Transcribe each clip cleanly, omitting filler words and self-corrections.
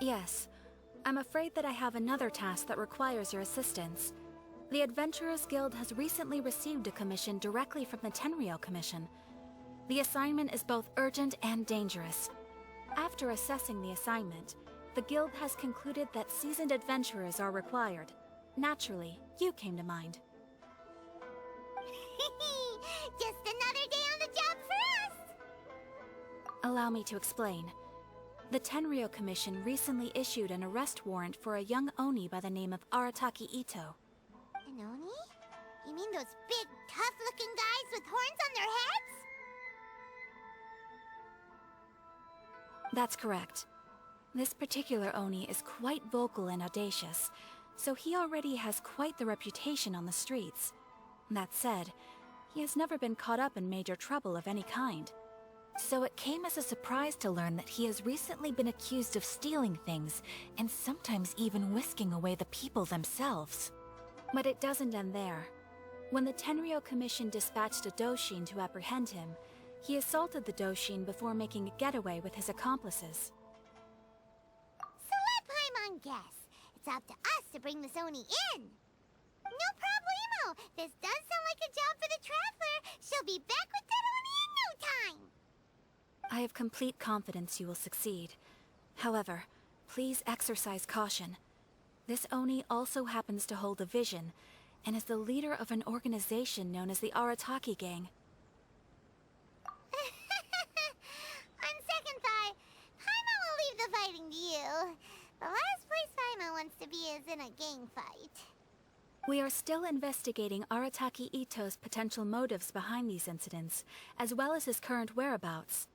Yes. I'm afraid that I have another task that requires your assistance. The Adventurers Guild has recently received a commission directly from the Tenryou Commission. The assignment is both urgent and dangerous. After assessing the assignment, the Guild has concluded that seasoned adventurers are required. Naturally, you came to mind. Just another day on the job for us! Allow me to explain. The Tenryou Commission recently issued an arrest warrant for a young Oni by the name of Arataki Ito. An Oni? You mean those big, tough-looking guys with horns on their heads? That's correct. This particular Oni is quite vocal and audacious, so he already has quite the reputation on the streets. That said, he has never been caught up in major trouble of any kind. So it came as a surprise to learn that he has recently been accused of stealing things, and sometimes even whisking away the people themselves. But it doesn't end there. When the Tenryou Commission dispatched a Doshin to apprehend him, he assaulted the Doshin before making a getaway with his accomplices. So let Paimon guess. It's up to us to bring this Oni in. No problemo! This does sound like a job for the Traveler. She'll be back with that Oni in no time. I have complete confidence you will succeed. However, please exercise caution. This Oni also happens to hold a vision, and is the leader of an organization known as the Arataki Gang. On second thought, Paimon will leave the fighting to you. The last place Paimon wants to be is in a gang fight. We are still investigating Arataki Ito's potential motives behind these incidents, as well as his current whereabouts.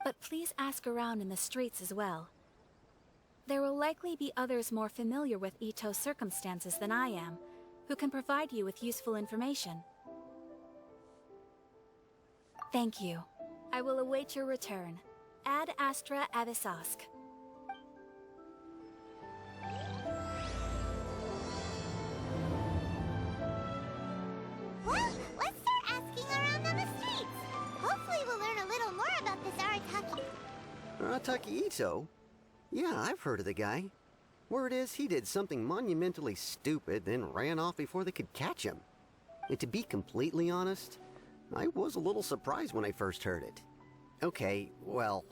But please ask around in the streets as well. There will likely be others more familiar with Itto's circumstances than I am, who can provide you with useful information. Thank you. I will await your return. Ad Astra Avisask. Well, let's start asking around on the streets. Hopefully we'll learn a little more about this Arataki. Arataki Ito? Yeah, I've heard of the guy. Word is he did something monumentally stupid, then ran off before they could catch him. And to be completely honest, I was a little surprised when I first heard it. Okay, well,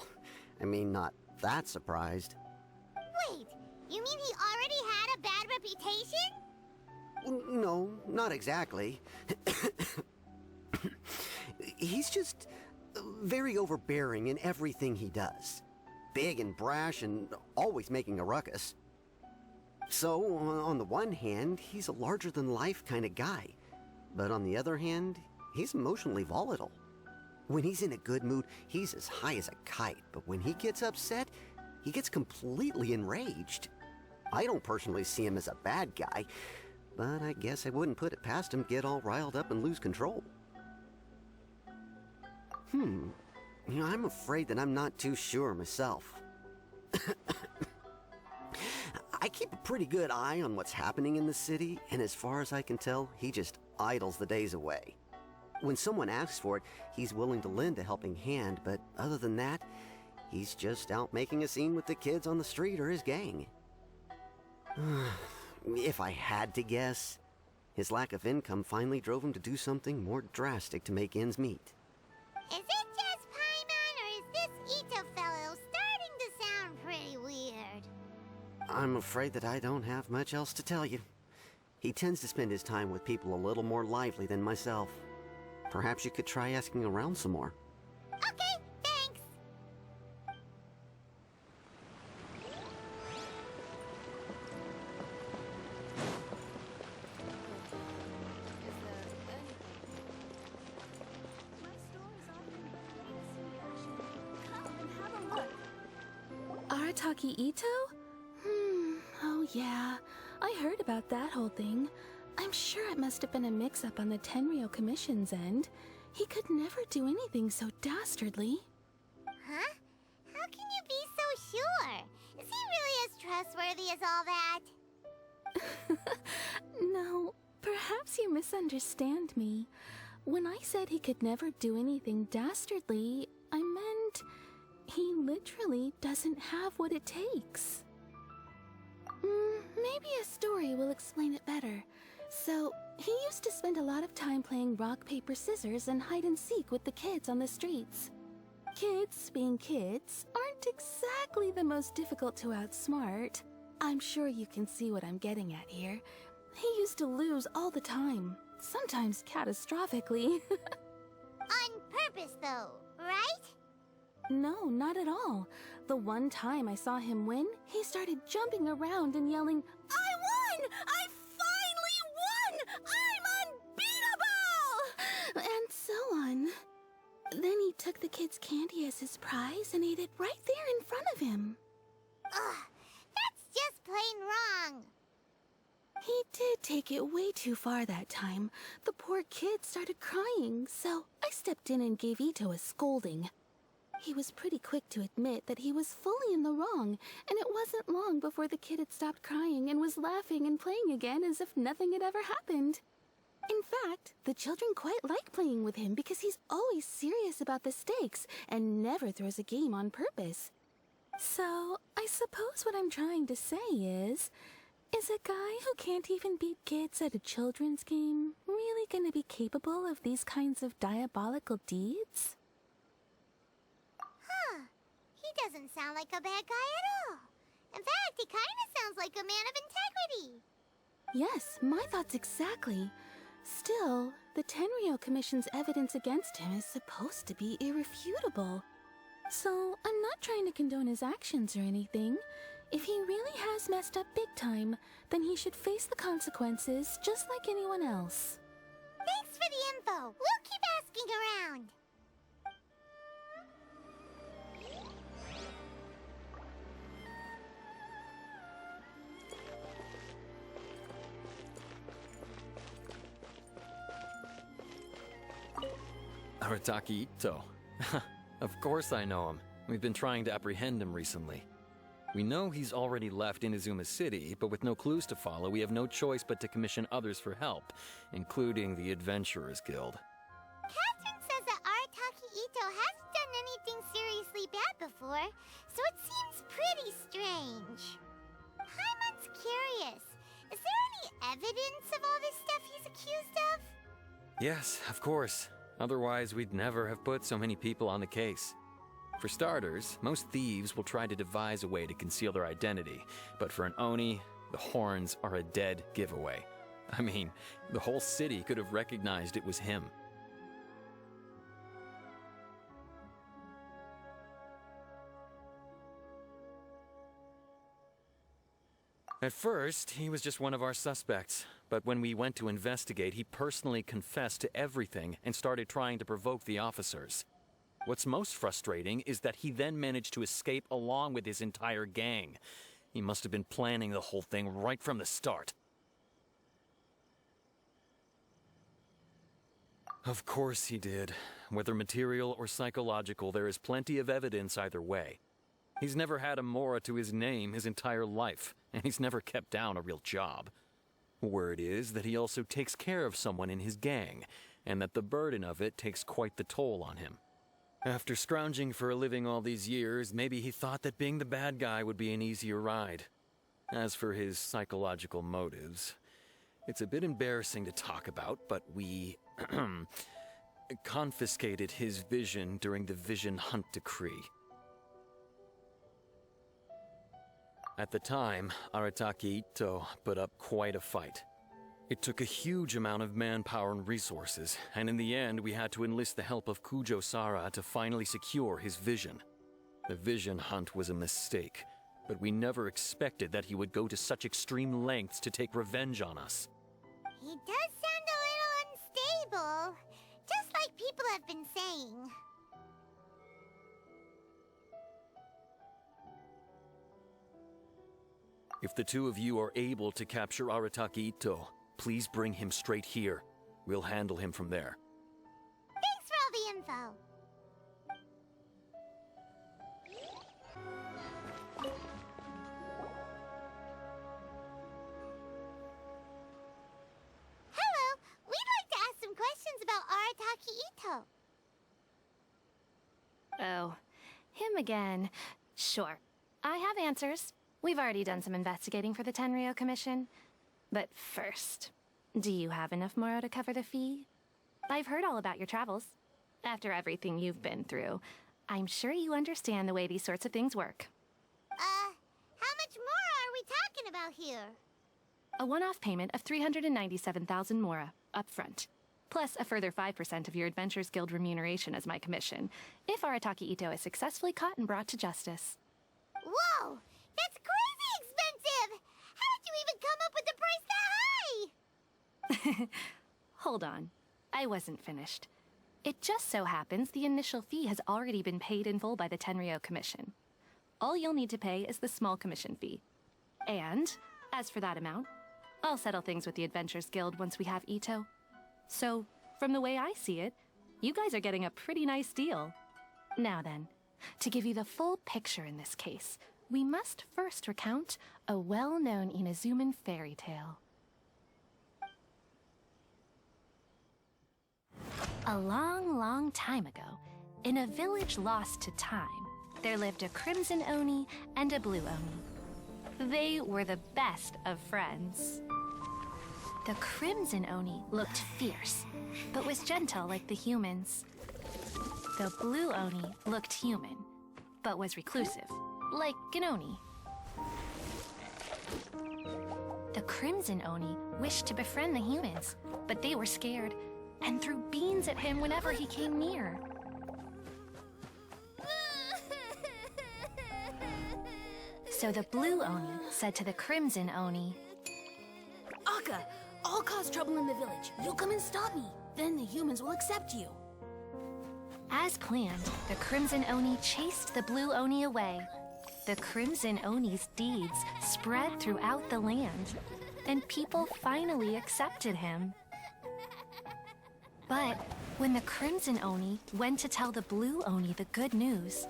I mean, not that surprised. Wait, you mean he already had a bad reputation? No, not exactly. He's just very overbearing in everything he does. Big and brash and always making a ruckus. So, on the one hand, he's a larger-than-life kind of guy. But on the other hand, he's emotionally volatile. When he's in a good mood, he's as high as a kite, but when he gets upset, he gets completely enraged. I don't personally see him as a bad guy, but I guess I wouldn't put it past him to get all riled up and lose control. I'm afraid that I'm not too sure myself. I keep a pretty good eye on what's happening in the city, and as far as I can tell, he just idles the days away. When someone asks for it, he's willing to lend a helping hand, but other than that, he's just out making a scene with the kids on the street or his gang. If I had to guess, his lack of income finally drove him to do something more drastic to make ends meet. Is it just Paimon, or is this Ito fellow starting to sound pretty weird? I'm afraid that I don't have much else to tell you. He tends to spend his time with people a little more lively than myself. Perhaps you could try asking around some more. Okay, thanks. Arataki Ito? Oh yeah. I heard about that whole thing. I'm sure it must have been a mix-up on the Tenryou Commission's end. He could never do anything so dastardly. Huh? How can you be so sure? Is he really as trustworthy as all that? No, perhaps you misunderstand me. When I said he could never do anything dastardly, I meant he literally doesn't have what it takes. Maybe a story will explain it better. So, he used to spend a lot of time playing rock, paper, scissors and hide and seek with the kids on the streets. Kids, being kids, aren't exactly the most difficult to outsmart. I'm sure you can see what I'm getting at here. He used to lose all the time, sometimes catastrophically. On purpose, though, right? No, not at all. The one time I saw him win, he started jumping around and yelling, "I won! I finally won! I'm unbeatable!" And so on. Then he took the kid's candy as his prize and ate it right there in front of him. Ugh, that's just plain wrong. He did take it way too far that time. The poor kid started crying, so I stepped in and gave Itto a scolding. He was pretty quick to admit that he was fully in the wrong, and it wasn't long before the kid had stopped crying and was laughing and playing again as if nothing had ever happened. In fact, the children quite like playing with him because he's always serious about the stakes and never throws a game on purpose. So, I suppose what I'm trying to say is a guy who can't even beat kids at a children's game really gonna be capable of these kinds of diabolical deeds? Huh. He doesn't sound like a bad guy at all. In fact, he kind of sounds like a man of integrity. Yes, my thoughts exactly. Still, the Tenryou Commission's evidence against him is supposed to be irrefutable. So, I'm not trying to condone his actions or anything. If he really has messed up big time, then he should face the consequences just like anyone else. Thanks for the info. We'll keep asking around. Arataki Itto. Of course I know him. We've been trying to apprehend him recently. We know he's already left Inazuma City, but with no clues to follow, we have no choice but to commission others for help, including the Adventurers Guild. Catherine says that Arataki Itto hasn't done anything seriously bad before, so it seems pretty strange. Paimon's curious. Is there any evidence of all this stuff he's accused of? Yes, of course. Otherwise, we'd never have put so many people on the case. For starters, most thieves will try to devise a way to conceal their identity, but for an Oni, the horns are a dead giveaway. I mean, the whole city could have recognized it was him. At first, he was just one of our suspects, but when we went to investigate, he personally confessed to everything and started trying to provoke the officers. What's most frustrating is that he then managed to escape along with his entire gang. He must have been planning the whole thing right from the start. Of course he did. Whether material or psychological, there is plenty of evidence either way. He's never had a Mora to his name his entire life, and he's never kept down a real job. Word is that he also takes care of someone in his gang, and that the burden of it takes quite the toll on him. After scrounging for a living all these years, maybe he thought that being the bad guy would be an easier ride. As for his psychological motives, it's a bit embarrassing to talk about, but we confiscated his vision during the Vision Hunt Decree. At the time, Arataki Itto put up quite a fight. It took a huge amount of manpower and resources, and in the end we had to enlist the help of Kujo-Sara to finally secure his vision. The Vision Hunt was a mistake, but we never expected that he would go to such extreme lengths to take revenge on us. He does sound a little unstable, just like people have been saying. If the two of you are able to capture Arataki Itto, please bring him straight here. We'll handle him from there. Thanks for all the info. Hello, we'd like to ask some questions about Arataki Itto. Oh, him again. Sure, I have answers. We've already done some investigating for the Tenryou Commission. But first, do you have enough Moro to cover the fee? I've heard all about your travels. After everything you've been through, I'm sure you understand the way these sorts of things work. How much more are we talking about here? A one-off payment of 397,000 Mora, up front. Plus a further 5% of your Adventures Guild remuneration as my commission, if Arataki Ito is successfully caught and brought to justice. Whoa! That's crazy expensive! How did you even come up with the price that high? Hold on. I wasn't finished. It just so happens the initial fee has already been paid in full by the Tenryou Commission. All you'll need to pay is the small commission fee. And, as for that amount, I'll settle things with the Adventures Guild once we have Ito. So, from the way I see it, you guys are getting a pretty nice deal. Now then, to give you the full picture in this case, we must first recount a well-known Inazuman fairy tale. A long, long time ago, in a village lost to time, there lived a crimson Oni and a blue Oni. They were the best of friends. The crimson Oni looked fierce, but was gentle like the humans. The blue Oni looked human, but was reclusive, like an Oni. The crimson Oni wished to befriend the humans, but they were scared and threw beans at him whenever he came near. So the blue Oni said to the crimson Oni, Akka, I'll cause trouble in the village. You'll come and stop me. Then the humans will accept you. as planned, the crimson Oni chased the blue Oni away. The crimson Oni's deeds spread throughout the land, and people finally accepted him. But when the crimson Oni went to tell the blue Oni the good news,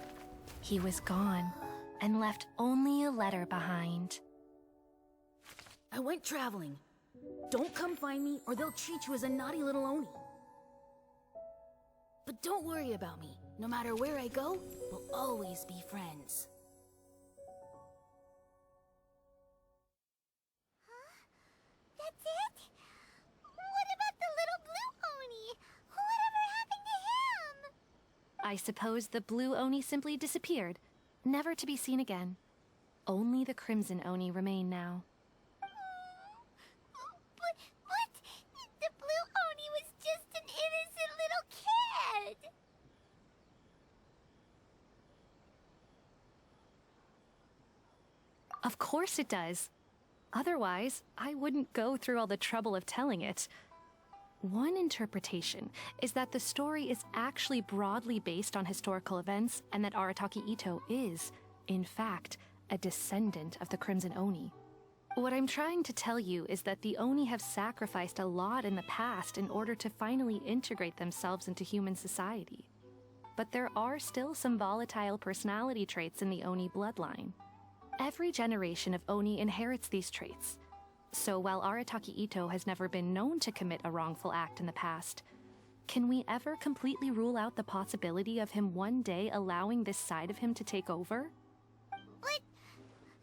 he was gone and left only a letter behind. I went traveling. Don't come find me or they'll treat you as a naughty little Oni. But don't worry about me. No matter where I go, we'll always be friends. That's it? What about the little blue Oni? Whatever happened to him? I suppose the blue Oni simply disappeared, never to be seen again. Only the crimson Oni remain now. But the blue Oni was just an innocent little kid. Of course it does. Otherwise, I wouldn't go through all the trouble of telling it. One interpretation is that the story is actually broadly based on historical events and that Arataki Ito is, in fact, a descendant of the Crimson Oni. What I'm trying to tell you is that the Oni have sacrificed a lot in the past in order to finally integrate themselves into human society. But there are still some volatile personality traits in the Oni bloodline. Every generation of Oni inherits these traits. So while Arataki Ito has never been known to commit a wrongful act in the past, can we ever completely rule out the possibility of him one day allowing this side of him to take over? But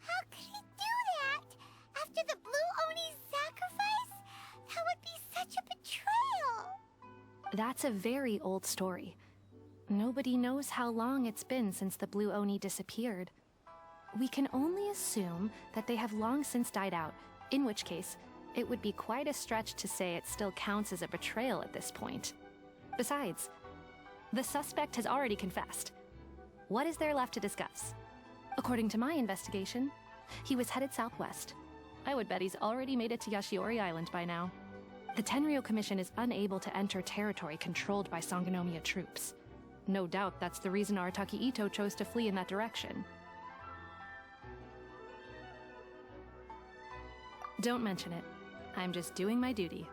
how could he do that? After the blue Oni's sacrifice? That would be such a betrayal. That's a very old story. Nobody knows how long it's been since the blue Oni disappeared. We can only assume that they have long since died out, in which case, it would be quite a stretch to say it still counts as a betrayal at this point. Besides, the suspect has already confessed. What is there left to discuss? According to my investigation, he was headed southwest. I would bet he's already made it to Yashiori Island by now. The Tenryou Commission is unable to enter territory controlled by Sangonomiya troops. No doubt that's the reason Arataki Ito chose to flee in that direction. Don't mention it. I'm just doing my duty.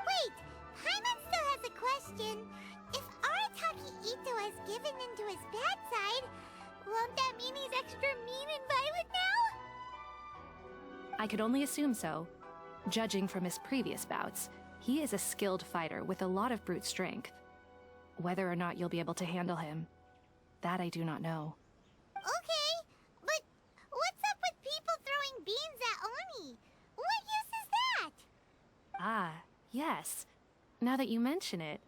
Wait, Paimon still has a question. If Arataki Ito has given into his bad side, won't that mean he's extra mean and violent now? I could only assume so. Judging from his previous bouts, he is a skilled fighter with a lot of brute strength. Whether or not you'll be able to handle him, that I do not know. Okay, but what's up with people throwing beans at Oni? What use is that? Ah, yes. Now that you mention it,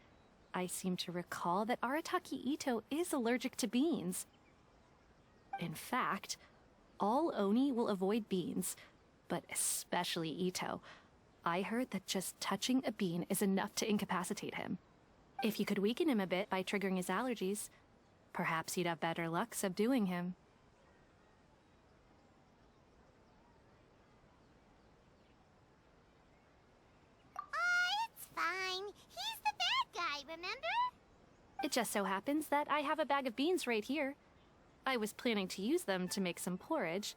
I seem to recall that Arataki Ito is allergic to beans. In fact, all Oni will avoid beans, but especially Ito. I heard that just touching a bean is enough to incapacitate him. If you could weaken him a bit by triggering his allergies, perhaps you'd have better luck subduing him. It's fine. He's the bad guy, remember? It just so happens that I have a bag of beans right here. I was planning to use them to make some porridge,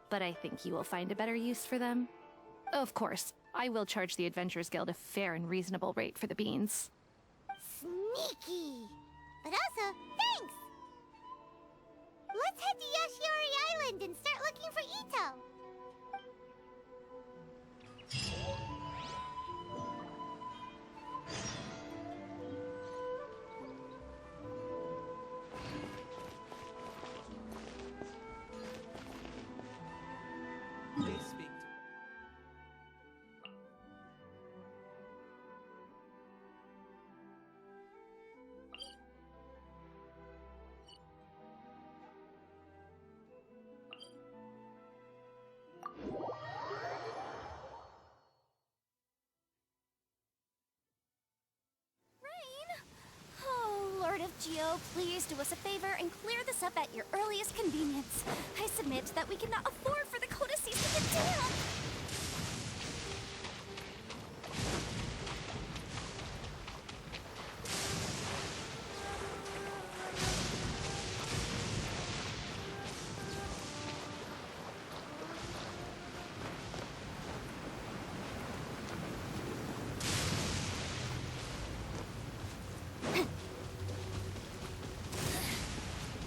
but I think you will find a better use for them. Of course, I will charge the Adventurers Guild a fair and reasonable rate for the beans. Sneaky. But also, thanks. Let's head to Yashiori Island and start looking for Ito. They speak to... Oh, Lord of Geo, please do us a favor and clear this up at your earliest convenience. I submit that we cannot afford for the codices to get damp.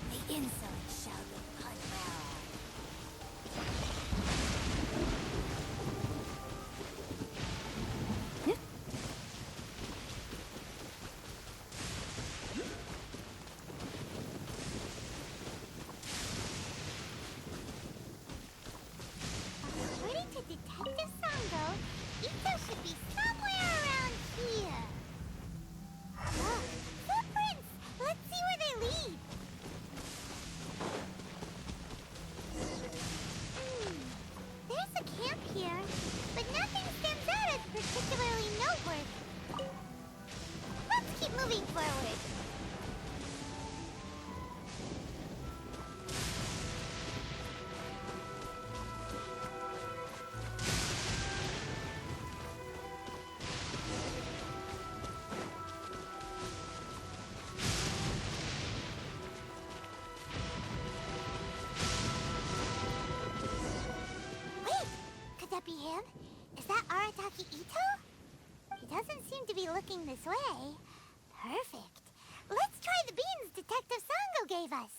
The insolent shall be put well. According to Detective Sango, Ito should be somewhere around here. Oh, footprints! Let's see where they lead. There's a camp here, but nothing stands out as particularly noteworthy. Let's keep moving forward. Wait! Could that be him? Is that Arataki Ito? He doesn't seem to be looking this way. Perfect. Let's try the beans Detective Sango gave us.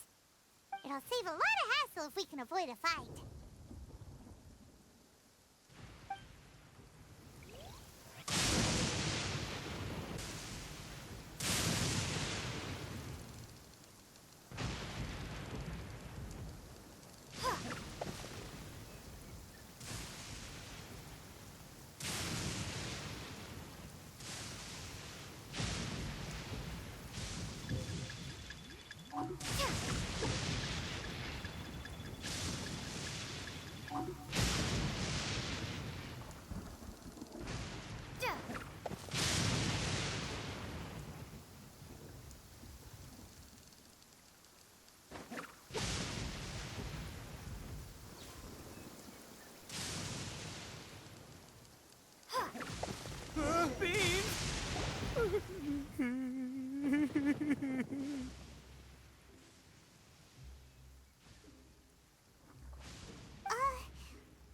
It'll save a lot of hassle if we can avoid a fight.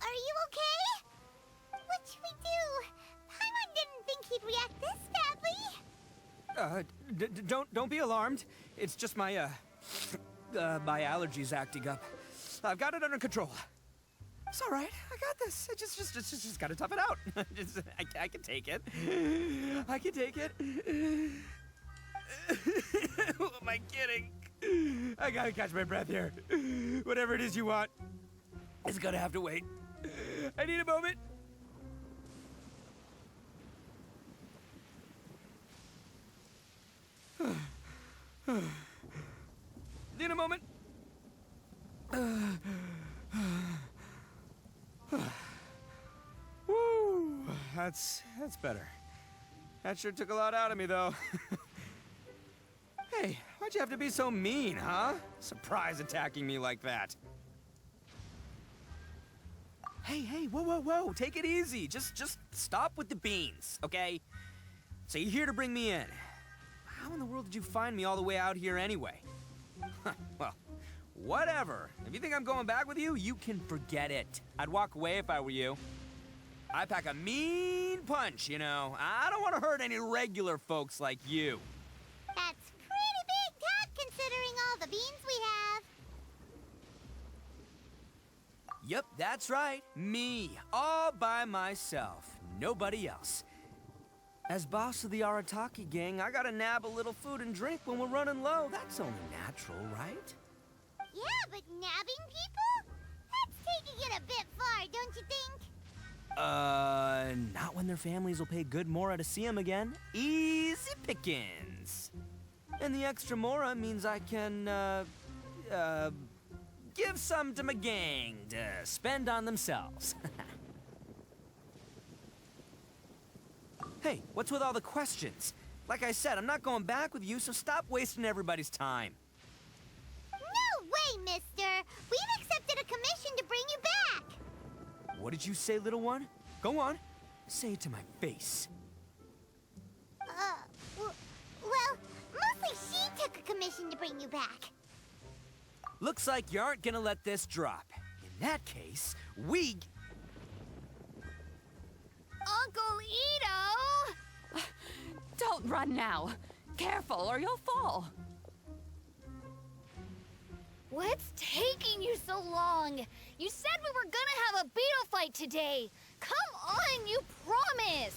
Are you okay? What should we do? Paimon didn't think he'd react this badly. Don't be alarmed. It's just my, my allergies acting up. I've got it under control. It's all right. I got this. I just gotta tough it out. I can take it. I can take it. Who am I kidding? I gotta catch my breath here. Whatever it is you want, it's gonna have to wait. I need a moment. Need a moment. Woo, that's better. That sure took a lot out of me, though. Hey, why'd you have to be so mean, huh? Surprise attacking me like that. Hey, whoa, take it easy. Just stop with the beans, okay? So you're here to bring me in. How in the world did you find me all the way out here anyway? Well, whatever. If you think I'm going back with you, you can forget it. I'd walk away if I were you. I pack a mean punch, you know. I don't want to hurt any regular folks like you. That's pretty big talk considering all the beans we have. Yep, that's right. Me. All by myself. Nobody else. As boss of the Arataki gang, I gotta nab a little food and drink when we're running low. That's only natural, right? Yeah, but nabbing people? That's taking it a bit far, don't you think? Not when their families will pay good mora to see them again. Easy pickings. And the extra mora means I can, give some to my gang to spend on themselves. Hey, what's with all the questions? Like I said, I'm not going back with you, so stop wasting everybody's time. No way, mister! We've accepted a commission to bring you back! What did you say, little one? Go on. Say it to my face. Well, mostly she took a commission to bring you back. Looks like you aren't gonna let this drop. In that case, we... Uncle Ito! Don't run now. Careful or you'll fall. What's taking you so long? You said we were gonna have a beetle fight today. Come on, you promised.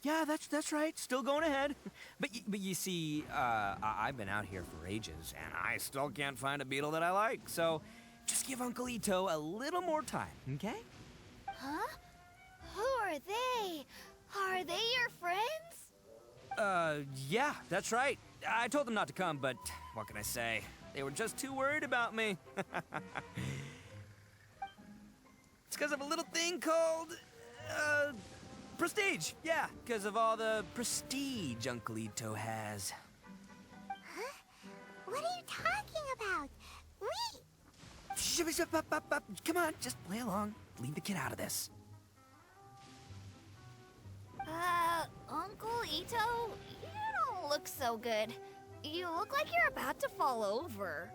Yeah, that's right. Still going ahead. But you see, I've been out here for ages, and I still can't find a beetle that I like. So, just give Uncle Ito a little more time, okay? Huh? Who are they? Are they your friends? Yeah, that's right. I told them not to come, but what can I say? They were just too worried about me. It's because of a little thing called, prestige. Yeah, because of all the prestige Uncle Ito has. Huh? What are you talking about? Come on, just play along. Leave the kid out of this. Uncle Ito, you don't look so good. You look like you're about to fall over.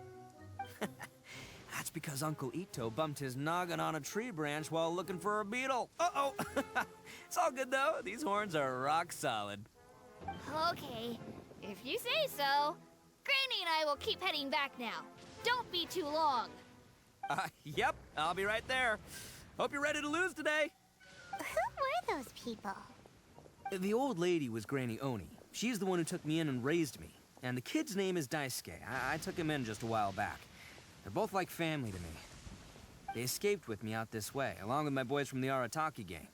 That's because Uncle Ito bumped his noggin on a tree branch while looking for a beetle. Uh-oh. It's all good, though. These horns are rock solid. Okay, if you say so. Granny and I will keep heading back now. Don't be too long. Yep, I'll be right there. Hope you're ready to lose today. Who were those people? The old lady was Granny Oni. She's the one who took me in and raised me. And the kid's name is Daisuke. I took him in just a while back. They're both like family to me. They escaped with me out this way, along with my boys from the Arataki gang.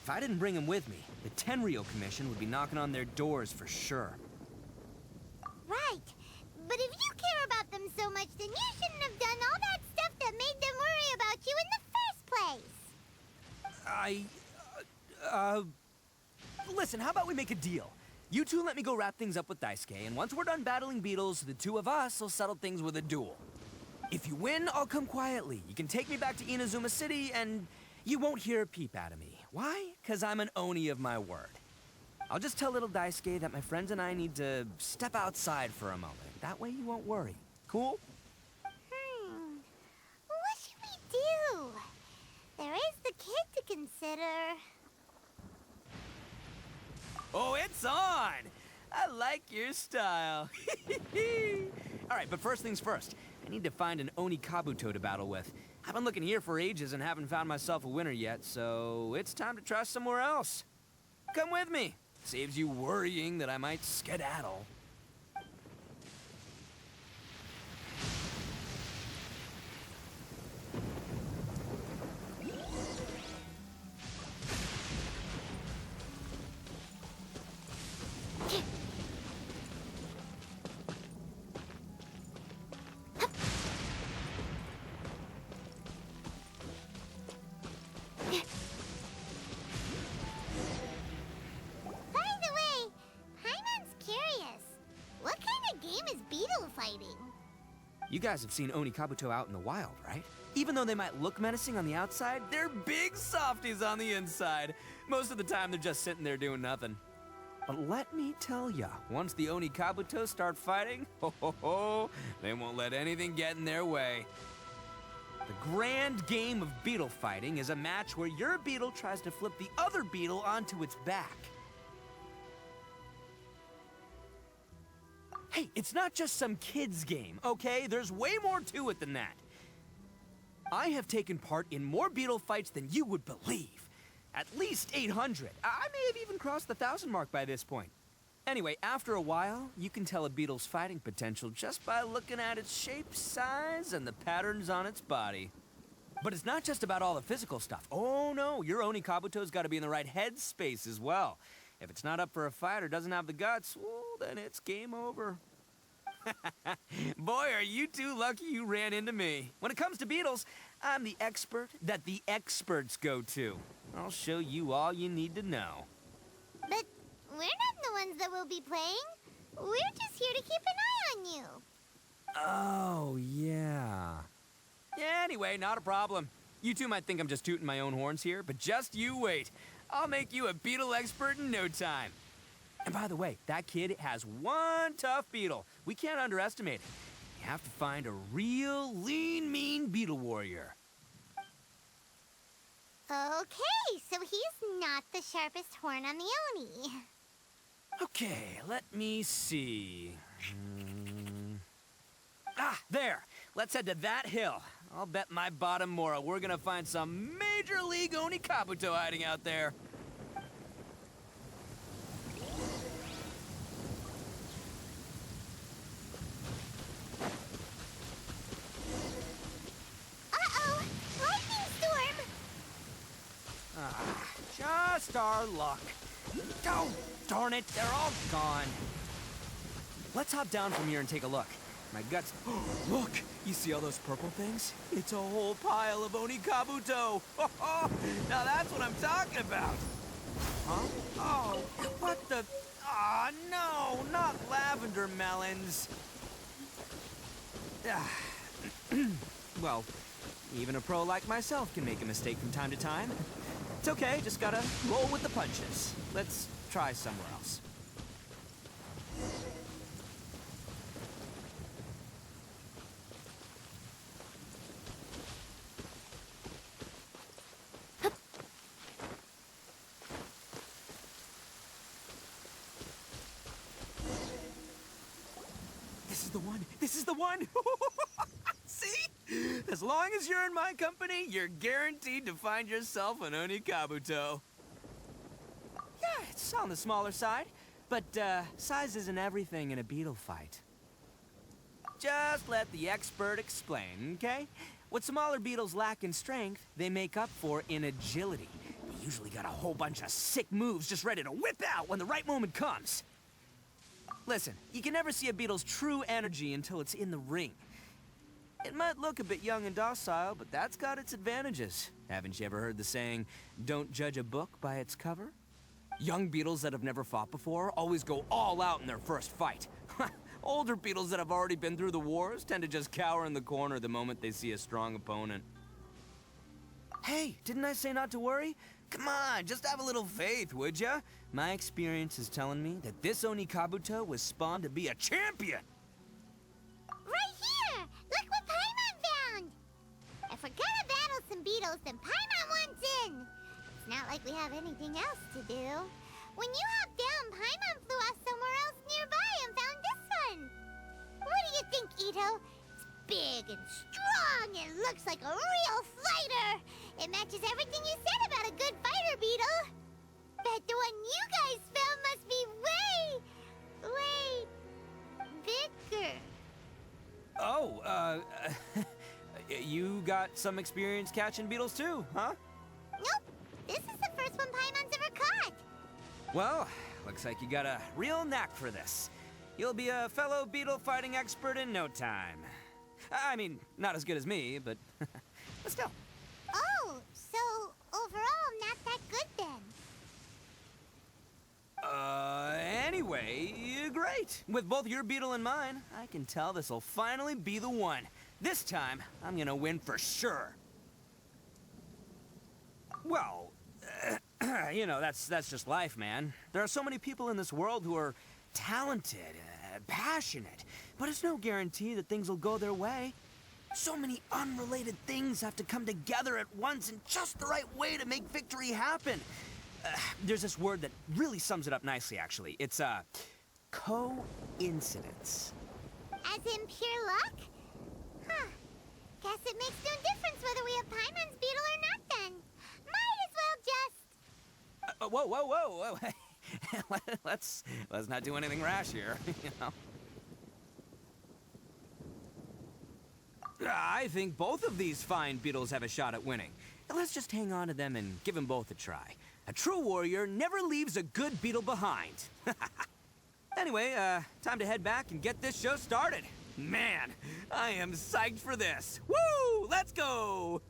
If I didn't bring them with me, the Tenryou Commission would be knocking on their doors for sure. Right. But if you care about them so much, then you shouldn't have done all that stuff that made them worry about you in the first place. Listen, how about we make a deal? You two let me go wrap things up with Daisuke, and once we're done battling beetles, the two of us will settle things with a duel. If you win, I'll come quietly. You can take me back to Inazuma City, and you won't hear a peep out of me. Why? 'Cause I'm an Oni of my word. I'll just tell little Daisuke that my friends and I need to step outside for a moment. That way you won't worry. Cool? What should we do? There is the kid to consider. Oh, it's on! I like your style. All right, but first things first. I need to find an Oni Kabuto to battle with. I've been looking here for ages and haven't found myself a winner yet, so it's time to try somewhere else. Come with me. Saves you worrying that I might skedaddle. You guys have seen Oni Kabuto out in the wild, right? Even though they might look menacing on the outside, they're big softies on the inside. Most of the time, they're just sitting there doing nothing. But let me tell ya, once the Oni Kabuto start fighting, they won't let anything get in their way. The grand game of beetle fighting is a match where your beetle tries to flip the other beetle onto its back. Hey, it's not just some kid's game, okay? There's way more to it than that. I have taken part in more beetle fights than you would believe. At least 800. I may have even crossed the 1,000 mark by this point. Anyway, after a while, you can tell a beetle's fighting potential just by looking at its shape, size, and the patterns on its body. But it's not just about all the physical stuff. Oh no, your Oni Kabuto's got to be in the right headspace as well. If it's not up for a fight or doesn't have the guts, well, then it's game over. Boy, are you two lucky you ran into me. When it comes to beetles, I'm the expert that the experts go to. I'll show you all you need to know. But we're not the ones that will be playing. We're just here to keep an eye on you. Oh, yeah. Yeah, anyway, not a problem. You two might think I'm just tooting my own horns here, but just you wait. I'll make you a beetle expert in no time. And by the way, that kid has one tough beetle. We can't underestimate it. You have to find a real lean, mean beetle warrior. Okay, so he's not the sharpest horn on the Oni. Okay, let me see. There. Let's head to that hill. I'll bet my bottom Mora we're gonna find some major league Oni Kabuto hiding out there. Uh-oh! Lightning storm! Just our luck. Oh, darn it, they're all gone. Let's hop down from here and take a look. My guts... Look! You see all those purple things? It's a whole pile of Oni Kabuto! Now that's what I'm talking about! Huh? Oh, what the... Ah, no! Not lavender melons! Well, even a pro like myself can make a mistake from time to time. It's okay, just gotta roll with the punches. Let's try somewhere else. This is the one! See? As long as you're in my company, you're guaranteed to find yourself an Oni Kabuto. Yeah, it's on the smaller side, but size isn't everything in a beetle fight. Just let the expert explain, okay? What smaller beetles lack in strength, they make up for in agility. They usually got a whole bunch of sick moves just ready to whip out when the right moment comes. Listen, you can never see a beetle's true energy until it's in the ring. It might look a bit young and docile, but that's got its advantages. Haven't you ever heard the saying, don't judge a book by its cover? Young beetles that have never fought before always go all out in their first fight. Older beetles that have already been through the wars tend to just cower in the corner the moment they see a strong opponent. Hey, didn't I say not to worry? Come on, just have a little faith, would ya? My experience is telling me that this Oni Kabuto was spawned to be a champion! Right here! Look what Paimon found! If we're gonna battle some beetles, then Paimon wants in! It's not like we have anything else to do. When you hopped down, Paimon flew off somewhere else nearby and found this one! What do you think, Itto? It's big and strong and looks like a real fighter! It matches everything you said about a good fighter beetle! Bet the one you guys found must be way bigger. Oh, you got some experience catching beetles too, huh? Nope. This is the first one Paimon's ever caught. Well, looks like you got a real knack for this. You'll be a fellow beetle fighting expert in no time. I mean, not as good as me, but still. Oh, so overall not that good then. Anyway, great. right! With both your beetle and mine, I can tell this'll finally be the one. This time, I'm gonna win for sure. Well, you know, that's just life, man. There are so many people in this world who are talented, passionate, but it's no guarantee that things will go their way. So many unrelated things have to come together at once in just the right way to make victory happen. There's this word that really sums it up nicely, actually. It's, coincidence. As in pure luck? Huh. Guess it makes no difference whether we have Paimon's beetle or not then. Might as well just... Whoa. let's not do anything rash here, you know? I think both of these fine beetles have a shot at winning. Let's just hang on to them and give them both a try. A true warrior never leaves a good beetle behind. Anyway, time to head back and get this show started. Man, I am psyched for this. Woo! Let's go!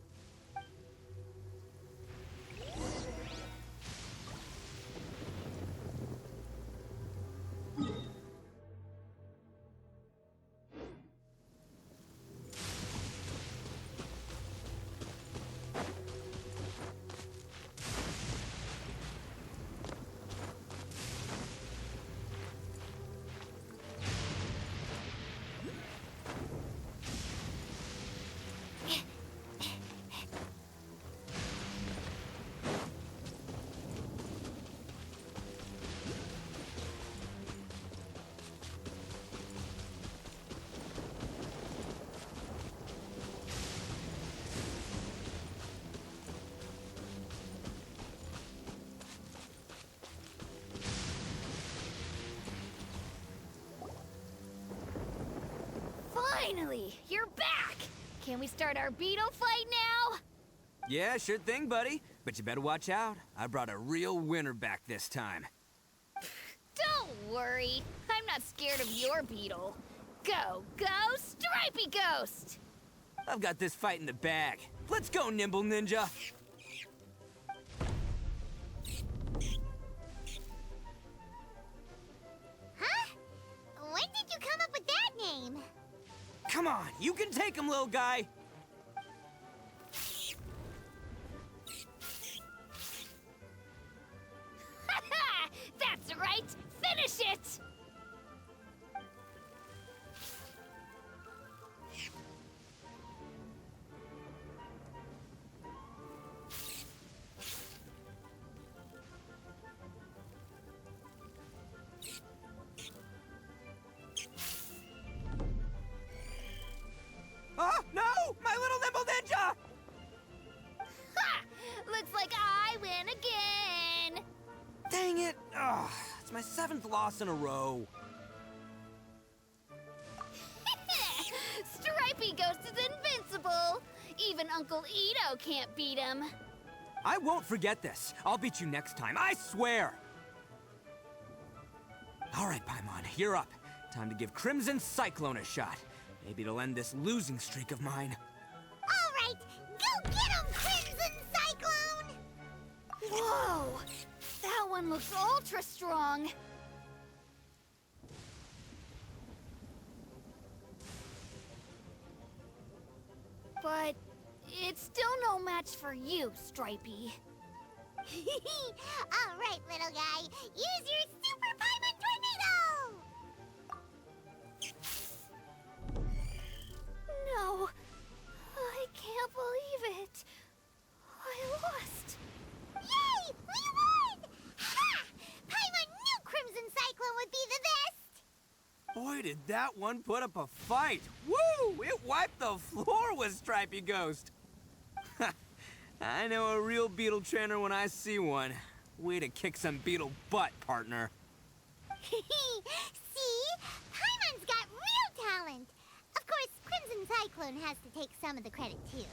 Finally, you're back! Can we start our beetle fight now? Yeah, sure thing, buddy. But you better watch out. I brought a real winner back this time. Don't worry. I'm not scared of your beetle. Go, Stripey Ghost! I've got this fight in the bag. Let's go, Nimble Ninja! Huh? When did you come up with that name? Come on, you can take him, little guy! That's right! Finish it! Oh, no! My little Nimble Ninja! Ha! Looks like I win again! Dang it! Ugh, it's my 7th loss in a row. Stripey Ghost is invincible! Even Uncle Ito can't beat him. I won't forget this. I'll beat you next time, I swear! All right, Paimon, you're up. Time to give Crimson Cyclone a shot. Maybe it'll end this losing streak of mine. All right, go get him, Crimson Cyclone! Whoa! That one looks ultra strong. But it's still no match for you, Stripey. All right, little guy, use your Super Paimon Tornado! No, I can't believe it. I lost. Yay! We won! Ha! Paimon knew Crimson Cyclone would be the best! Boy, did that one put up a fight. Woo! It wiped the floor with Stripey Ghost. I know a real beetle trainer when I see one. Way to kick some beetle butt, partner. See? Paimon's got real talent. Of course, Crimson Cyclone has to take some of the credit, too.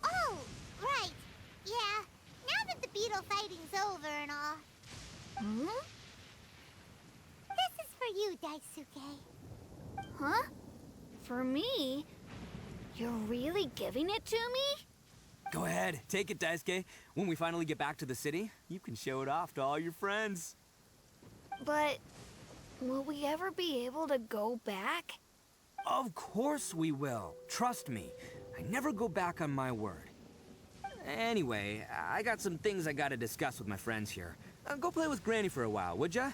Oh, right. Yeah, now that the beetle fighting's over and all. Hmm? This is for you, Daisuke. Huh? For me? You're really giving it to me? Go ahead, take it, Daisuke. When we finally get back to the city, you can show it off to all your friends. But Will we ever be able to go back? Of course we will. Trust me. I never go back on my word. Anyway, I got some things I gotta discuss with my friends here. Go play with Granny for a while, would ya?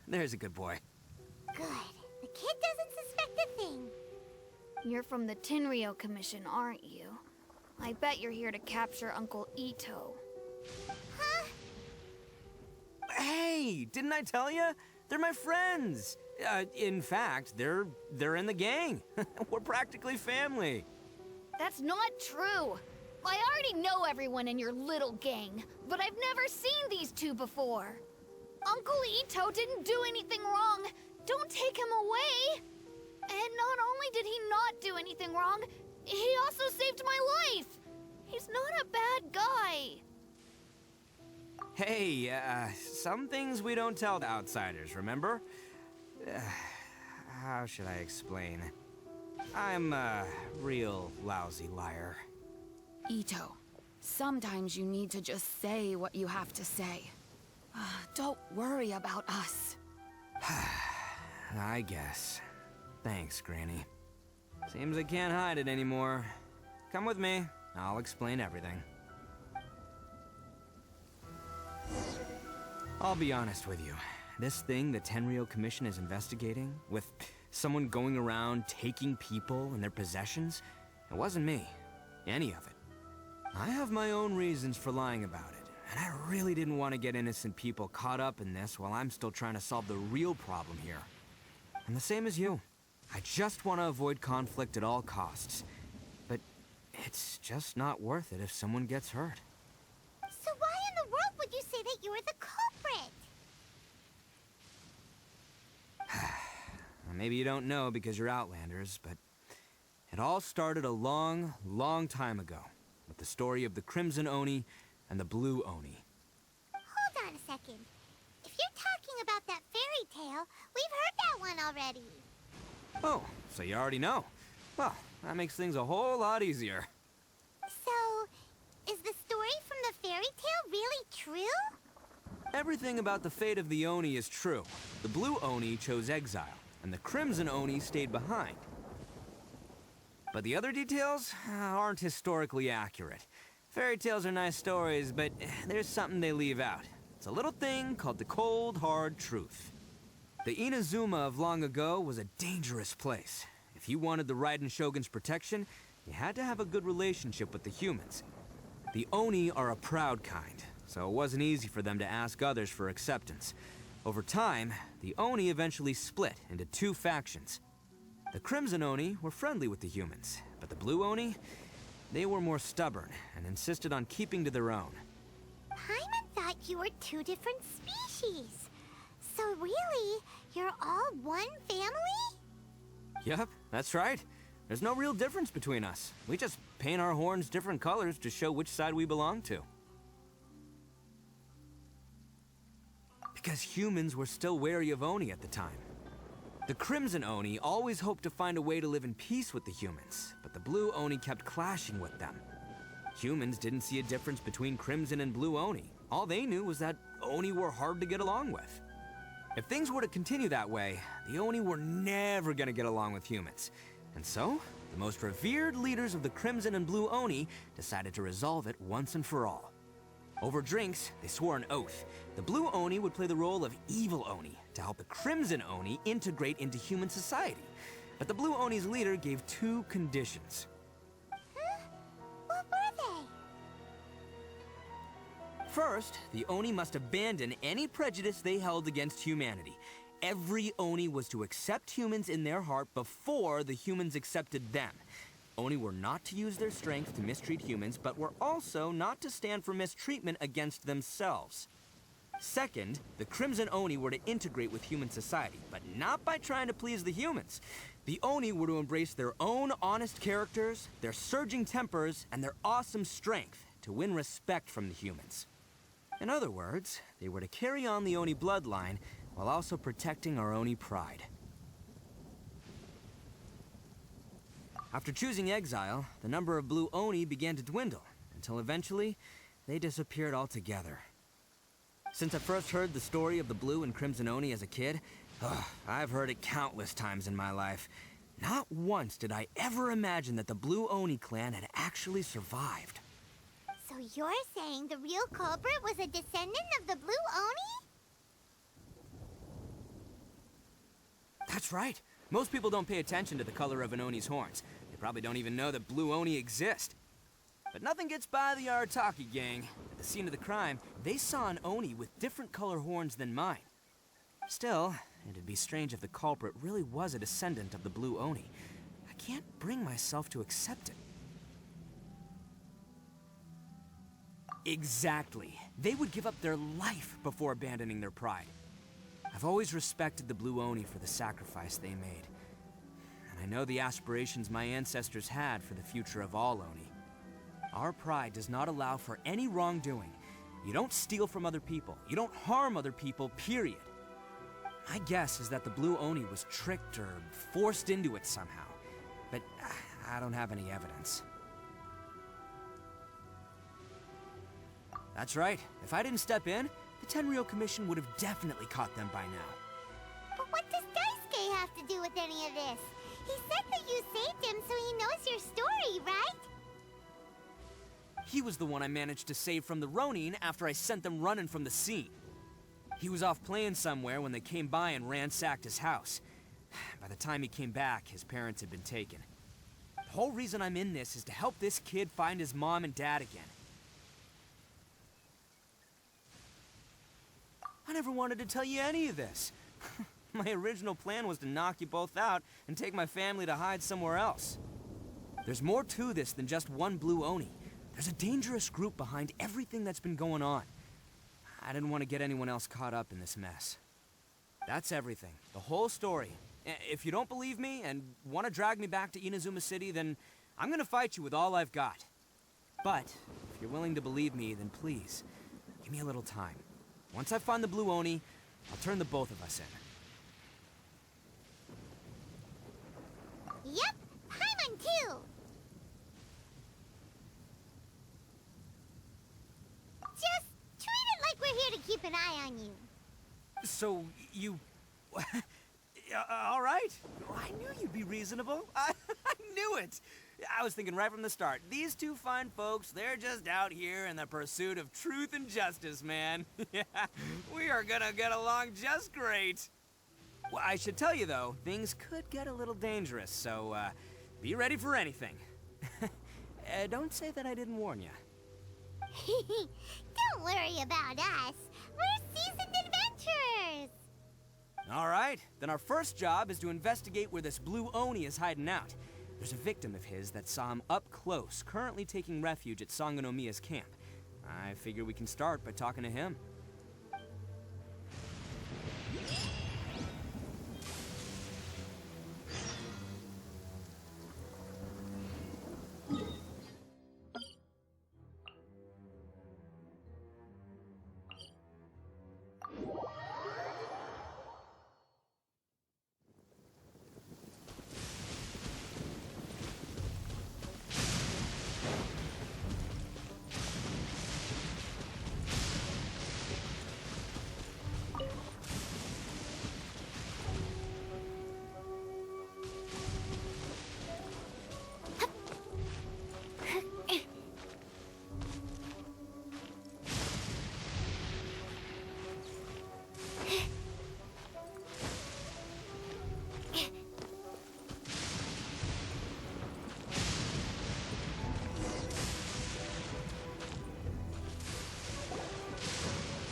There's a good boy. Good. The kid doesn't suspect a thing. You're from the Tenryou Commission, aren't you? I bet you're here to capture Uncle Itto. Huh? Hey, didn't I tell ya? They're my friends. In fact, they're in the gang. We're practically family. That's not true. I already know everyone in your little gang, but I've never seen these two before. Uncle Itto didn't do anything wrong. Don't take him away. And not only did he not do anything wrong, he also saved my life. He's not a bad guy. Hey, some things we don't tell to outsiders, remember? How should I explain? I'm a real lousy liar. Ito, sometimes you need to just say what you have to say. Don't worry about us. I guess. Thanks, Granny. Seems I can't hide it anymore. Come with me. I'll explain everything. I'll be honest with you. This thing the Tenryou Commission is investigating, with someone going around taking people and their possessions, it wasn't me. Any of it. I have my own reasons for lying about it, and I really didn't want to get innocent people caught up in this while I'm still trying to solve the real problem here. I'm the same as you. I just want to avoid conflict at all costs. But it's just not worth it if someone gets hurt. So why in the world would you say that you were the culprit? Maybe you don't know because you're Outlanders, but it all started a long, long time ago with the story of the Crimson Oni and the Blue Oni. Hold on a second. If you're talking about that fairy tale, we've heard that one already. Oh, so you already know. Well, that makes things a whole lot easier. So, is the story from the fairy tale really true? Everything about the fate of the Oni is true. The Blue Oni chose exile, and the Crimson Oni stayed behind. But the other details aren't historically accurate. Fairy tales are nice stories, but there's something they leave out. It's a little thing called the cold, hard truth. The Inazuma of long ago was a dangerous place. If you wanted the Raiden Shogun's protection, you had to have a good relationship with the humans. The Oni are a proud kind, so it wasn't easy for them to ask others for acceptance. Over time, the Oni eventually split into two factions. The Crimson Oni were friendly with the humans, but the Blue Oni, they were more stubborn and insisted on keeping to their own. Paimon thought you were two different species. So really, you're all one family? Yep, that's right. There's no real difference between us. We just paint our horns different colors to show which side we belong to. Because humans were still wary of Oni at the time. The Crimson Oni always hoped to find a way to live in peace with the humans, but the Blue Oni kept clashing with them. Humans didn't see a difference between Crimson and Blue Oni. All they knew was that Oni were hard to get along with. If things were to continue that way, the Oni were never gonna get along with humans. And so, the most revered leaders of the Crimson and Blue Oni decided to resolve it once and for all. Over drinks, they swore an oath. The Blue Oni would play the role of evil Oni to help the Crimson Oni integrate into human society. But the Blue Oni's leader gave two conditions. Huh? What were they? First, the Oni must abandon any prejudice they held against humanity. Every Oni was to accept humans in their heart before the humans accepted them. Oni were not to use their strength to mistreat humans, but were also not to stand for mistreatment against themselves. Second, the Crimson Oni were to integrate with human society, but not by trying to please the humans. The Oni were to embrace their own honest characters, their surging tempers, and their awesome strength to win respect from the humans. In other words, they were to carry on the Oni bloodline while also protecting our Oni pride. After choosing exile, the number of Blue Oni began to dwindle, until eventually, they disappeared altogether. Since I first heard the story of the Blue and Crimson Oni as a kid, Ugh, I've heard it countless times in my life. Not once did I ever imagine that the Blue Oni clan had actually survived. So you're saying the real culprit was a descendant of the Blue Oni? That's right. Most people don't pay attention to the color of an Oni's horns. They probably don't even know that Blue Oni exist. But nothing gets by the Arataki gang. At the scene of the crime, they saw an Oni with different color horns than mine. Still, it'd be strange if the culprit really was a descendant of the Blue Oni. I can't bring myself to accept it. Exactly. They would give up their life before abandoning their pride. I've always respected the Blue Oni for the sacrifice they made. And I know the aspirations my ancestors had for the future of all Oni. Our pride does not allow for any wrongdoing. You don't steal from other people. You don't harm other people, period. My guess is that the Blue Oni was tricked or forced into it somehow. But I don't have any evidence. That's right. If I didn't step in, the Tenryou Commission would have definitely caught them by now. But what does Daisuke have to do with any of this? He said that you saved him so he knows your story, right? He was the one I managed to save from the Ronin after I sent them running from the scene. He was off playing somewhere when they came by and ransacked his house. By the time he came back, his parents had been taken. The whole reason I'm in this is to help this kid find his mom and dad again. I never wanted to tell you any of this. My original plan was to knock you both out and take my family to hide somewhere else. There's more to this than just one Blue Oni. There's a dangerous group behind everything that's been going on. I didn't want to get anyone else caught up in this mess. That's everything. The whole story. If you don't believe me and want to drag me back to Inazuma City, then I'm gonna fight you with all I've got. But if you're willing to believe me, then please, give me a little time. Once I find the Blue Oni, I'll turn the both of us in. Yep, Paimon too! Just treat it like we're here to keep an eye on you. So, you... all right. I knew you'd be reasonable. I knew it. I was thinking right from the start, these two fine folks, they're just out here in the pursuit of truth and justice, man. Yeah, we are gonna get along just great. Well, I should tell you, though, things could get a little dangerous, so be ready for anything. Don't say that I didn't warn you. Don't worry about us. We're seasoned adventurers. All right, then our first job is to investigate where this Blue Oni is hiding out. There's a victim of his that saw him up close, currently taking refuge at Sangonomiya's camp. I figure we can start by talking to him.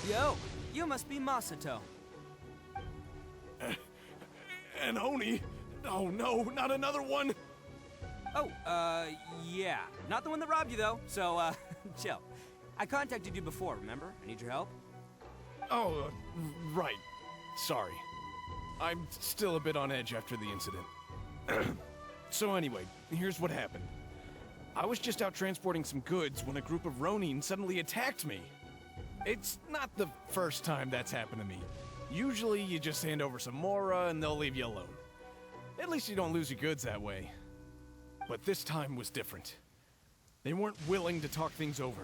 Yo, you must be Masato. An Oni? Oh no, not another one! Oh, yeah. Not the one that robbed you, though, so, chill. I contacted you before, remember? I need your help. Oh, right. Sorry. I'm still a bit on edge after the incident. So anyway, here's what happened. I was just out transporting some goods when a group of Ronin suddenly attacked me. It's not the first time that's happened to me. Usually you just hand over some Mora and they'll leave you alone. At least you don't lose your goods that way. But this time was different. They weren't willing to talk things over.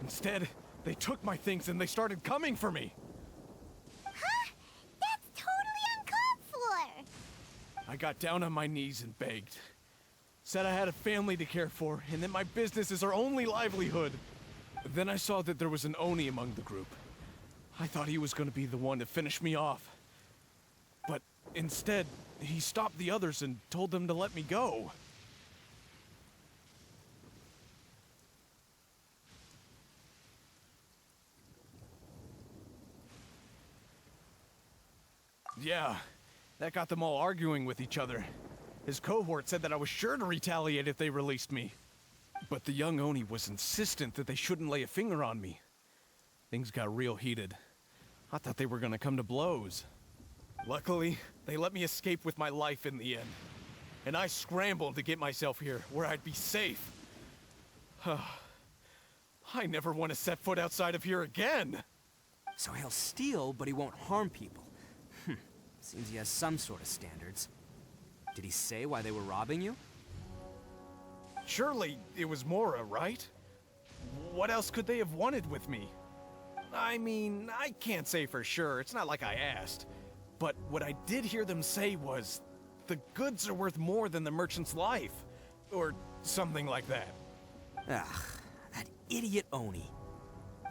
Instead, they took my things and they started coming for me. Huh? That's totally I got down on my knees and begged. Said I had a family to care for, and that my business is our only livelihood. Then I saw that there was an Oni among the group. I thought he was going to be the one to finish me off. But instead, he stopped the others and told them to let me go. Yeah, that got them all arguing with each other. His cohort said that I was sure to retaliate if they released me. But the young Oni was insistent that they shouldn't lay a finger on me. Things got real heated. I thought they were gonna come to blows. Luckily, they let me escape with my life in the end. And I scrambled to get myself here, where I'd be safe. I never want to set foot outside of here again! So he'll steal, but he won't harm people. Seems he has some sort of standards. Did he say why they were robbing you? Surely it was Mora, right? What else could they have wanted with me? I mean, I can't say for sure, it's not like I asked. But what I did hear them say was, the goods are worth more than the merchant's life. Or something like that. Ugh, that idiot Oni.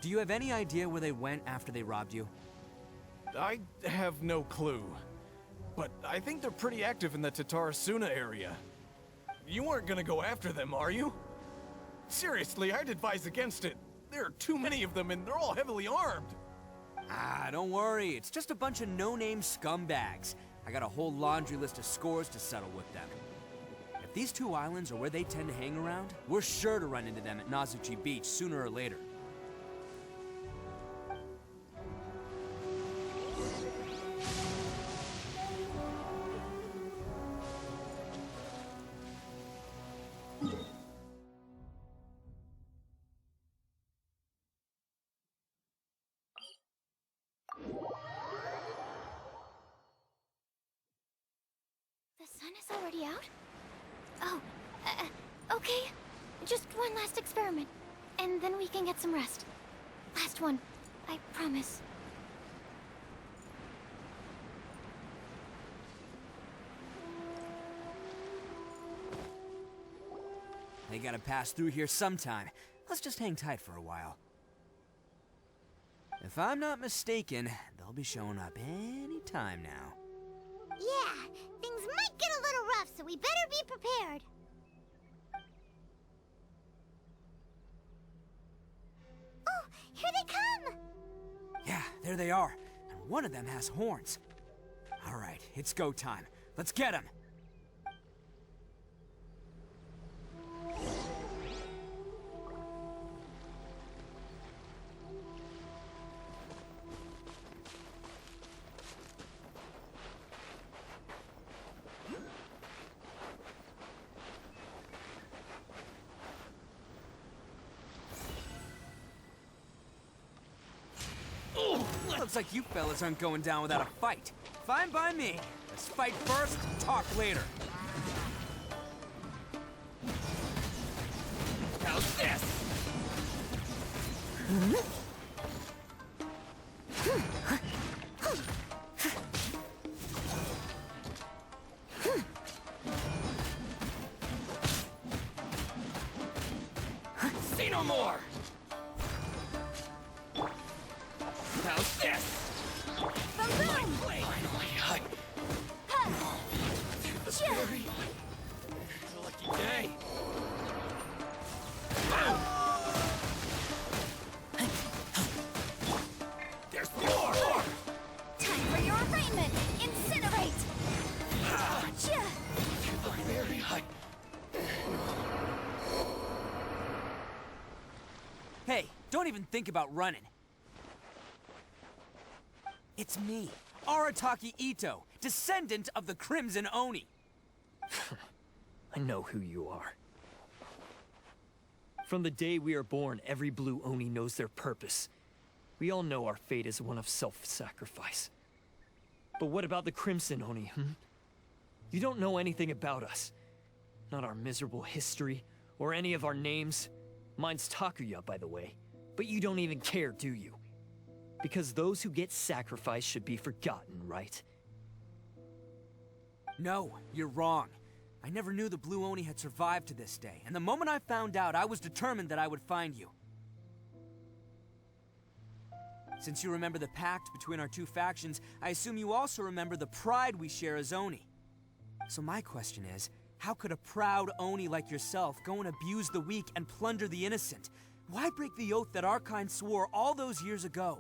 Do you have any idea where they went after they robbed you? I have no clue. But I think they're pretty active in the Tatarasuna area. You aren't gonna go after them, are you? Seriously, I'd advise against it. There are too many of them and they're all heavily armed. Ah, don't worry. It's just a bunch of no-name scumbags. I got a whole laundry list of scores to settle with them. If these two islands are where they tend to hang around, we're sure to run into them at Nazuchi Beach sooner or later. The sun is already out? Oh, okay. Just one last experiment, and then we can get some rest. Last one, I promise. They gotta pass through here sometime. Let's just hang tight for a while. If I'm not mistaken, they'll be showing up any time now. Yeah, things might get a little rough, so we better be prepared. Oh, here they come! Yeah, there they are. And one of them has horns. All right, it's go time. Let's get them! Looks like you fellas aren't going down without a fight. Fine by me. Let's fight first, talk later. How's this? Say no more! How's this? Boom! Finally, I... Through the scary... Lucky day. There's more! Time for your arraignment! Incinerate! Gotcha! Through the very high... Hey, don't even think about running. It's me, Arataki Itto, descendant of the Crimson Oni. I know who you are. From the day we are born, every blue Oni knows their purpose. We all know our fate is one of self-sacrifice. But what about the Crimson Oni, You don't know anything about us. Not our miserable history, or any of our names. Mine's Takuya, by the way. But you don't even care, do you? Because those who get sacrificed should be forgotten, right? No, you're wrong. I never knew the Blue Oni had survived to this day, and the moment I found out, I was determined that I would find you. Since you remember the pact between our two factions, I assume you also remember the pride we share as Oni. So my question is, how could a proud Oni like yourself go and abuse the weak and plunder the innocent? Why break the oath that our kind swore all those years ago?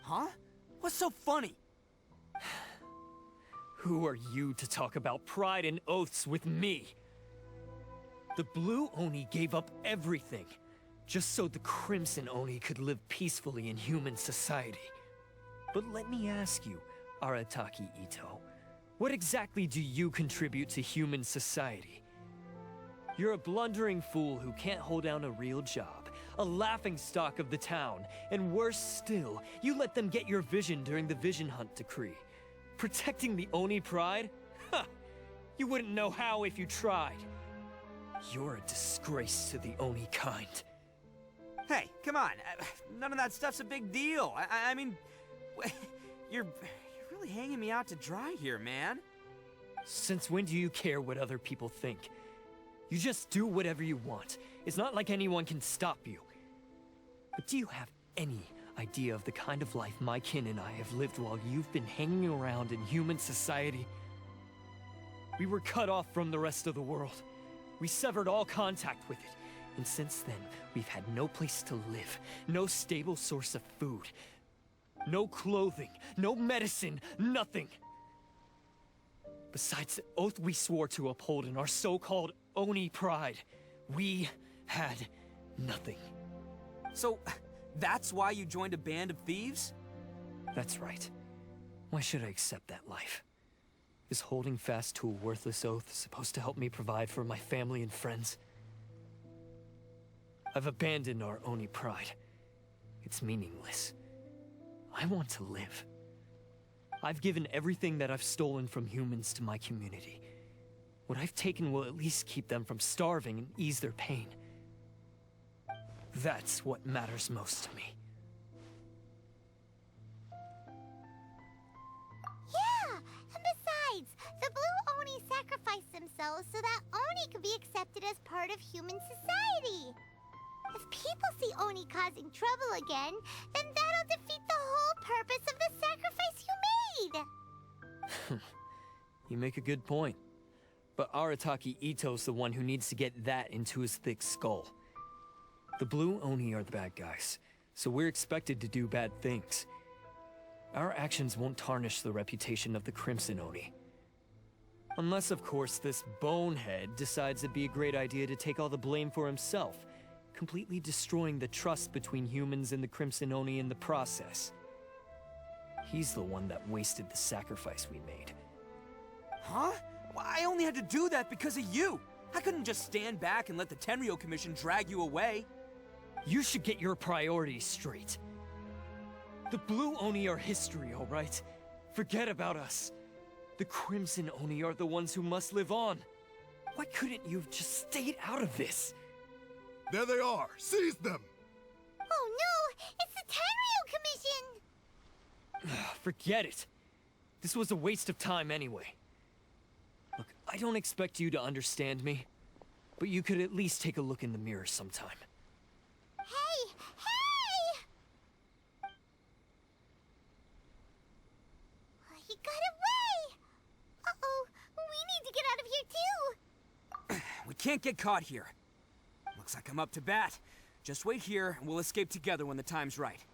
Huh? What's so funny? Who are you to talk about pride and oaths with me? The Blue Oni gave up everything, just so the Crimson Oni could live peacefully in human society. But let me ask you, Arataki Ito, what exactly do you contribute to human society? You're a blundering fool who can't hold down a real job, a laughingstock of the town, and worse still, you let them get your vision during the Vision Hunt decree. Protecting the Oni pride? Ha! You wouldn't know how if you tried. You're a disgrace to the Oni kind. Hey, come on. None of that stuff's a big deal. I mean, you're really hanging me out to dry here, man. Since when do you care what other people think? You just do whatever you want. It's not like anyone can stop you. But do you have any idea of the kind of life my kin and I have lived while you've been hanging around in human society? We were cut off from the rest of the world. We severed all contact with it. And since then, we've had no place to live, no stable source of food, no clothing, no medicine, nothing. Besides the oath we swore to uphold in our so-called Oni pride, we had nothing. So, that's why you joined a band of thieves? That's right. Why should I accept that life? Is holding fast to a worthless oath supposed to help me provide for my family and friends? I've abandoned our Oni pride. It's meaningless. I want to live. I've given everything that I've stolen from humans to my community. What I've taken will at least keep them from starving and ease their pain. That's what matters most to me. Yeah, and besides, the Blue Oni sacrificed themselves so that Oni could be accepted as part of human society. If people see Oni causing trouble again, then that'll defeat the whole purpose of the sacrifice you made! You make a good point. But Arataki Ito's the one who needs to get that into his thick skull. The Blue Oni are the bad guys, so we're expected to do bad things. Our actions won't tarnish the reputation of the Crimson Oni. Unless, of course, this bonehead decides it'd be a great idea to take all the blame for himself, completely destroying the trust between humans and the Crimson Oni in the process. He's the one that wasted the sacrifice we made. Huh? Well, I only had to do that because of you! I couldn't just stand back and let the Tenryou Commission drag you away. You should get your priorities straight. The Blue Oni are history, alright? Forget about us. The Crimson Oni are the ones who must live on. Why couldn't you have just stayed out of this? There they are! Seize them! Oh no! It's the Tenryou Commission! Forget it. This was a waste of time anyway. Look, I don't expect you to understand me, but you could at least take a look in the mirror sometime. Hey! Hey! He got away! Uh-oh, we need to get out of here too! We can't get caught here. Looks like I'm up to bat. Just wait here, and we'll escape together when the time's right.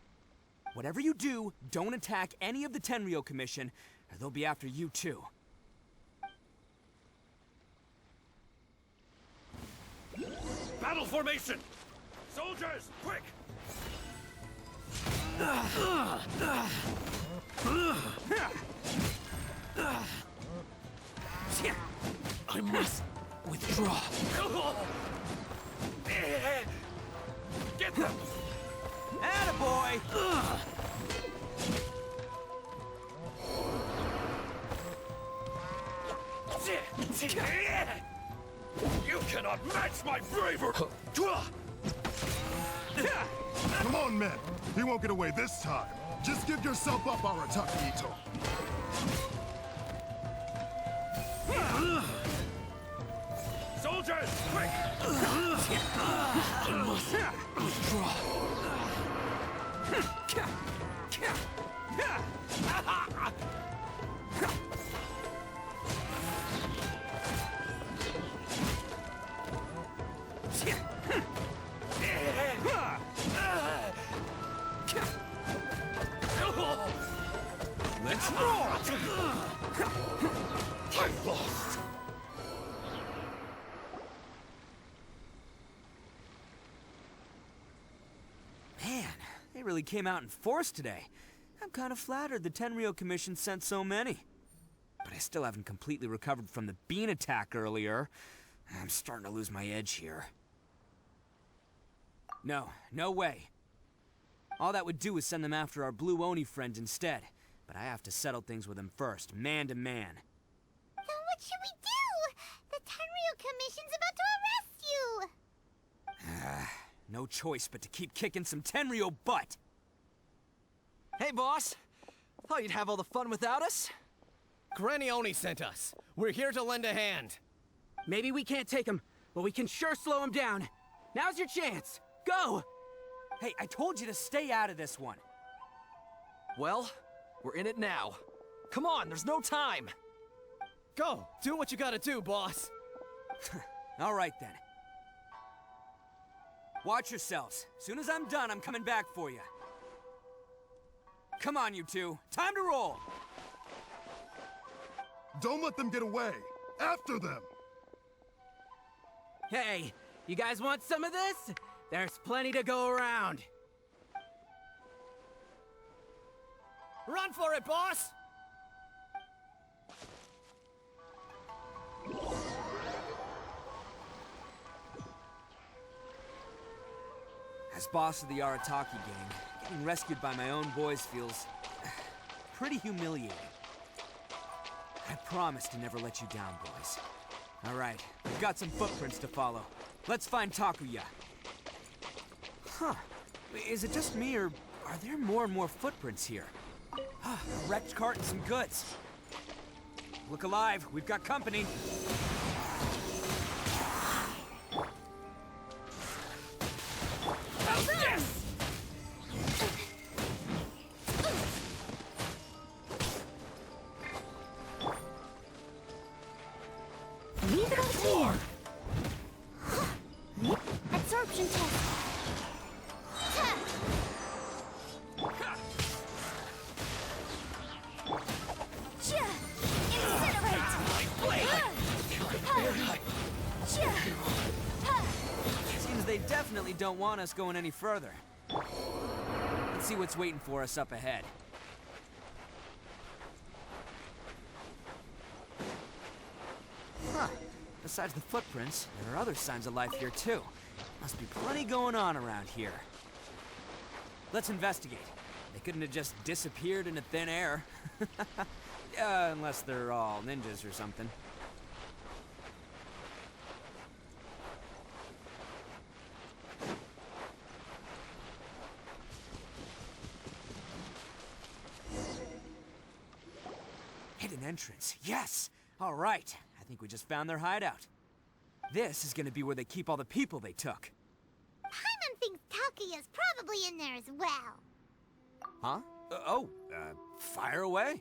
Whatever you do, don't attack any of the Tenryou Commission, or they'll be after you too. Battle formation! Soldiers, quick! I must withdraw. Get them! Attaboy! You cannot match my bravery! Come on, men! He won't get away this time. Just give yourself up, Arataki Ito. Soldiers, quick! Let's roll! I've lost. Man, they really came out in force today. I'm kind of flattered the Tenryou Commission sent so many. But I still haven't completely recovered from the bean attack earlier. I'm starting to lose my edge here. No way. All that would do is send them after our Blue Oni friend instead. But I have to settle things with him first, man to man. Then what should we do? The Tenryou Commission's about to arrest you! No choice but to keep kicking some Tenryou butt! Hey, boss! Thought you'd have all the fun without us? Granny Oni sent us. We're here to lend a hand. Maybe we can't take him, but we can sure slow him down. Now's your chance. Go! Hey, I told you to stay out of this one. Well, we're in it now. Come on, there's no time! Go! Do what you gotta do, boss! All right, then. Watch yourselves. Soon as I'm done, I'm coming back for you. Come on, you two. Time to roll! Don't let them get away. After them. Hey, you guys want some of this? There's plenty to go around. Run for it, boss! As boss of the Arataki gang, getting rescued by my own boys feels pretty humiliating. I promise to never let you down, boys. All right, we've got some footprints to follow. Let's find Takuya. Huh. Is it just me, or are there more and more footprints here? A wrecked cart and some goods. Look alive, we've got company. How's this? Leave it up here. Absorption test. Seems they definitely don't want us going any further. Let's see what's waiting for us up ahead. Huh. Besides the footprints, there are other signs of life here too. Must be plenty going on around here. Let's investigate. They couldn't have just disappeared into thin air. Unless they're all ninjas or something. Hidden entrance, yes! All right, I think we just found their hideout. This is gonna be where they keep all the people they took. Paimon thinks Takuya's probably in there as well. Huh? Fire away?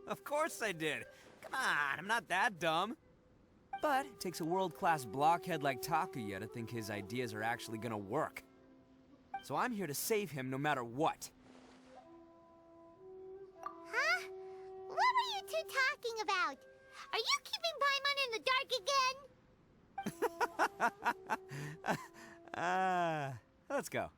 Of course I did. Come on, I'm not that dumb. But it takes a world-class blockhead like Takuya to think his ideas are actually gonna work. So I'm here to save him no matter what. Huh? What were you two talking about? Are you keeping Paimon in the dark again? Let's go.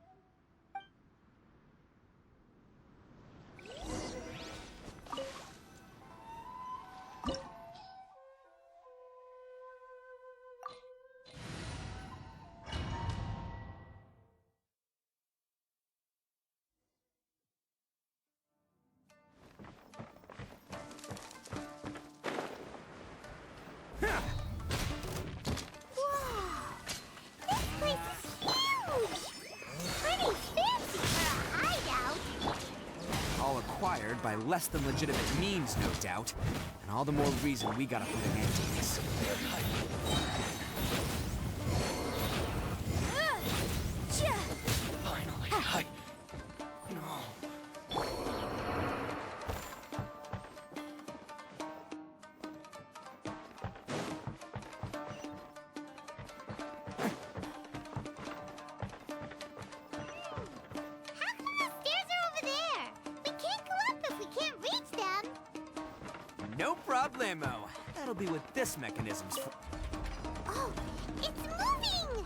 less than legitimate means, no doubt. And all the more reason we gotta put an end to this. Finally, I... No. No problemo. That'll be what this mechanism's for. Oh, it's moving!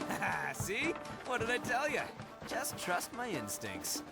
Haha, see? What did I tell you? Just trust my instincts.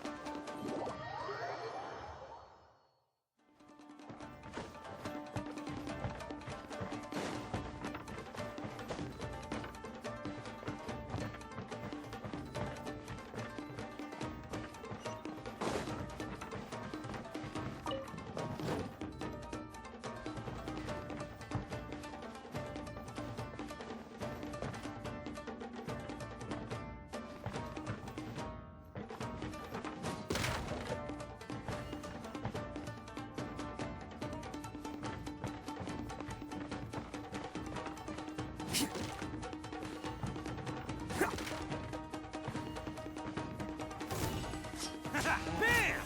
Bam!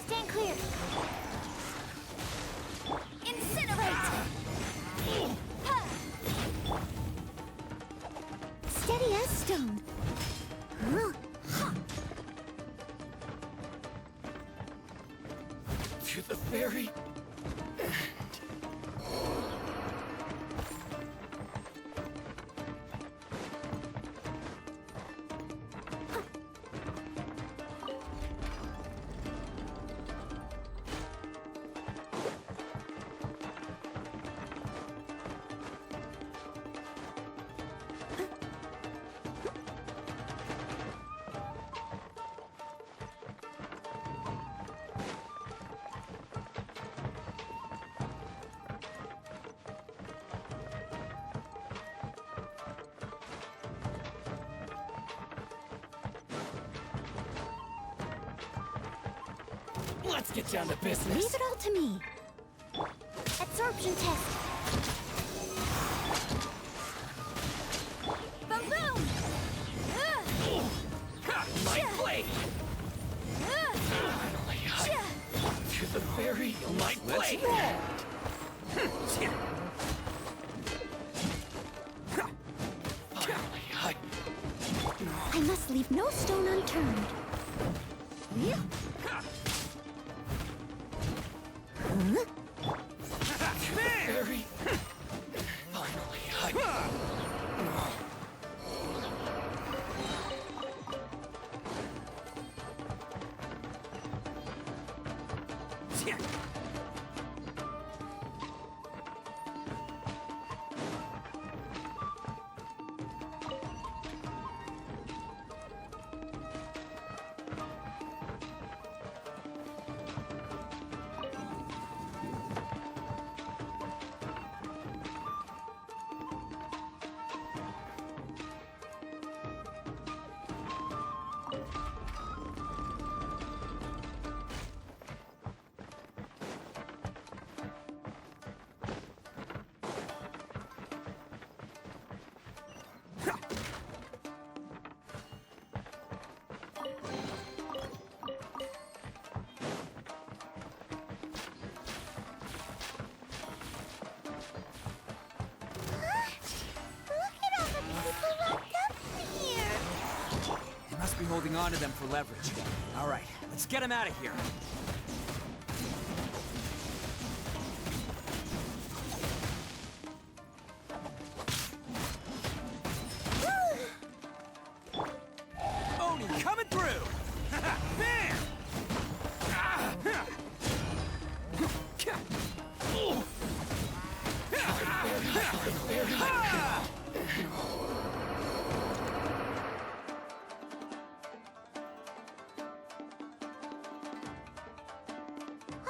Stand clear. Incinerate! Steady as stone. To the very end. Let's get down to business. Leave it all to me. Absorption test. Boom boom! My blade! Finally, to the very my blade! Finally, I must leave no stone unturned. very finally, Be holding on to them for leverage. All right, let's get them out of here. Oni coming through! Bam!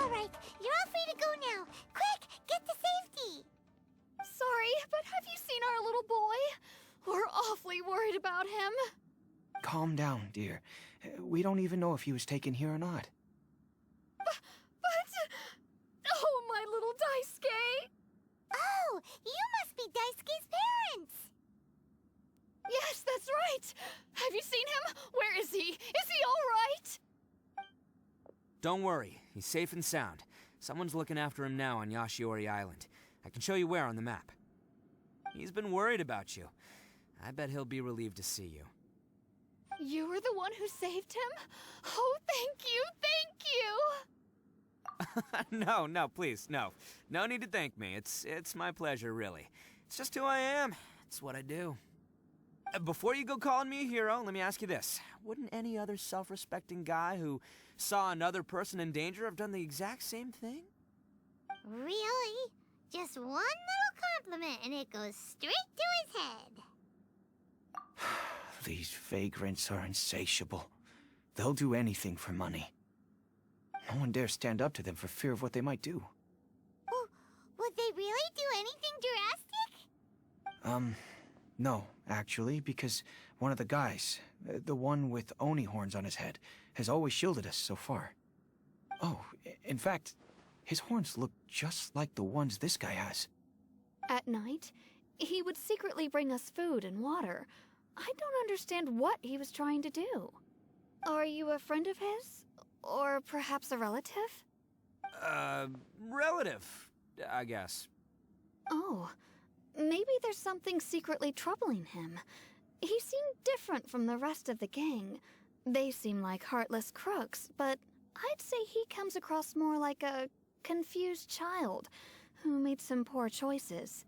All right, you're all free to go now. Quick, get to safety. Sorry, but have you seen our little boy? We're awfully worried about him. Calm down, dear. We don't even know if he was taken here or not. You must be Daisuke's parents! Yes, that's right! Have you seen him? Where is he? Is he alright? Don't worry, he's safe and sound. Someone's looking after him now on Yashiori Island. I can show you where on the map. He's been worried about you. I bet he'll be relieved to see you. You were the one who saved him? Oh, thank you, thank you! No, please, no. No need to thank me. It's my pleasure, really. It's just who I am. It's what I do. Before you go calling me a hero, let me ask you this. Wouldn't any other self-respecting guy who saw another person in danger have done the exact same thing? Really? Just one little compliment and it goes straight to his head. These vagrants are insatiable. They'll do anything for money. No one dares stand up to them for fear of what they might do. Would they really do anything drastic? No, actually, because one of the guys, the one with Oni horns on his head, has always shielded us so far. Oh, in fact, his horns look just like the ones this guy has. At night, he would secretly bring us food and water. I don't understand what he was trying to do. Are you a friend of his? Or perhaps a relative? Relative, I guess. Oh, maybe there's something secretly troubling him. He seemed different from the rest of the gang. They seem like heartless crooks, but I'd say he comes across more like a confused child who made some poor choices.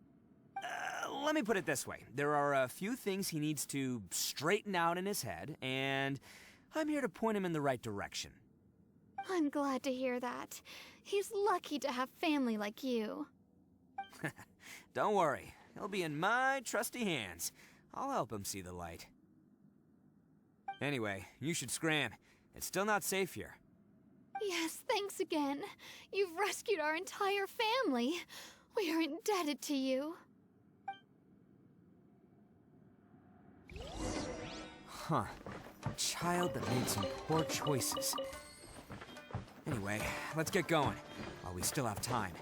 Let me put it this way. There are a few things he needs to straighten out in his head, and I'm here to point him in the right direction. I'm glad to hear that. He's lucky to have family like you. Don't worry. He'll be in my trusty hands. I'll help him see the light. Anyway, you should scram. It's still not safe here. Yes, thanks again. You've rescued our entire family. We are indebted to you. Huh. A child that made some poor choices. Anyway, let's get going, while we still have time.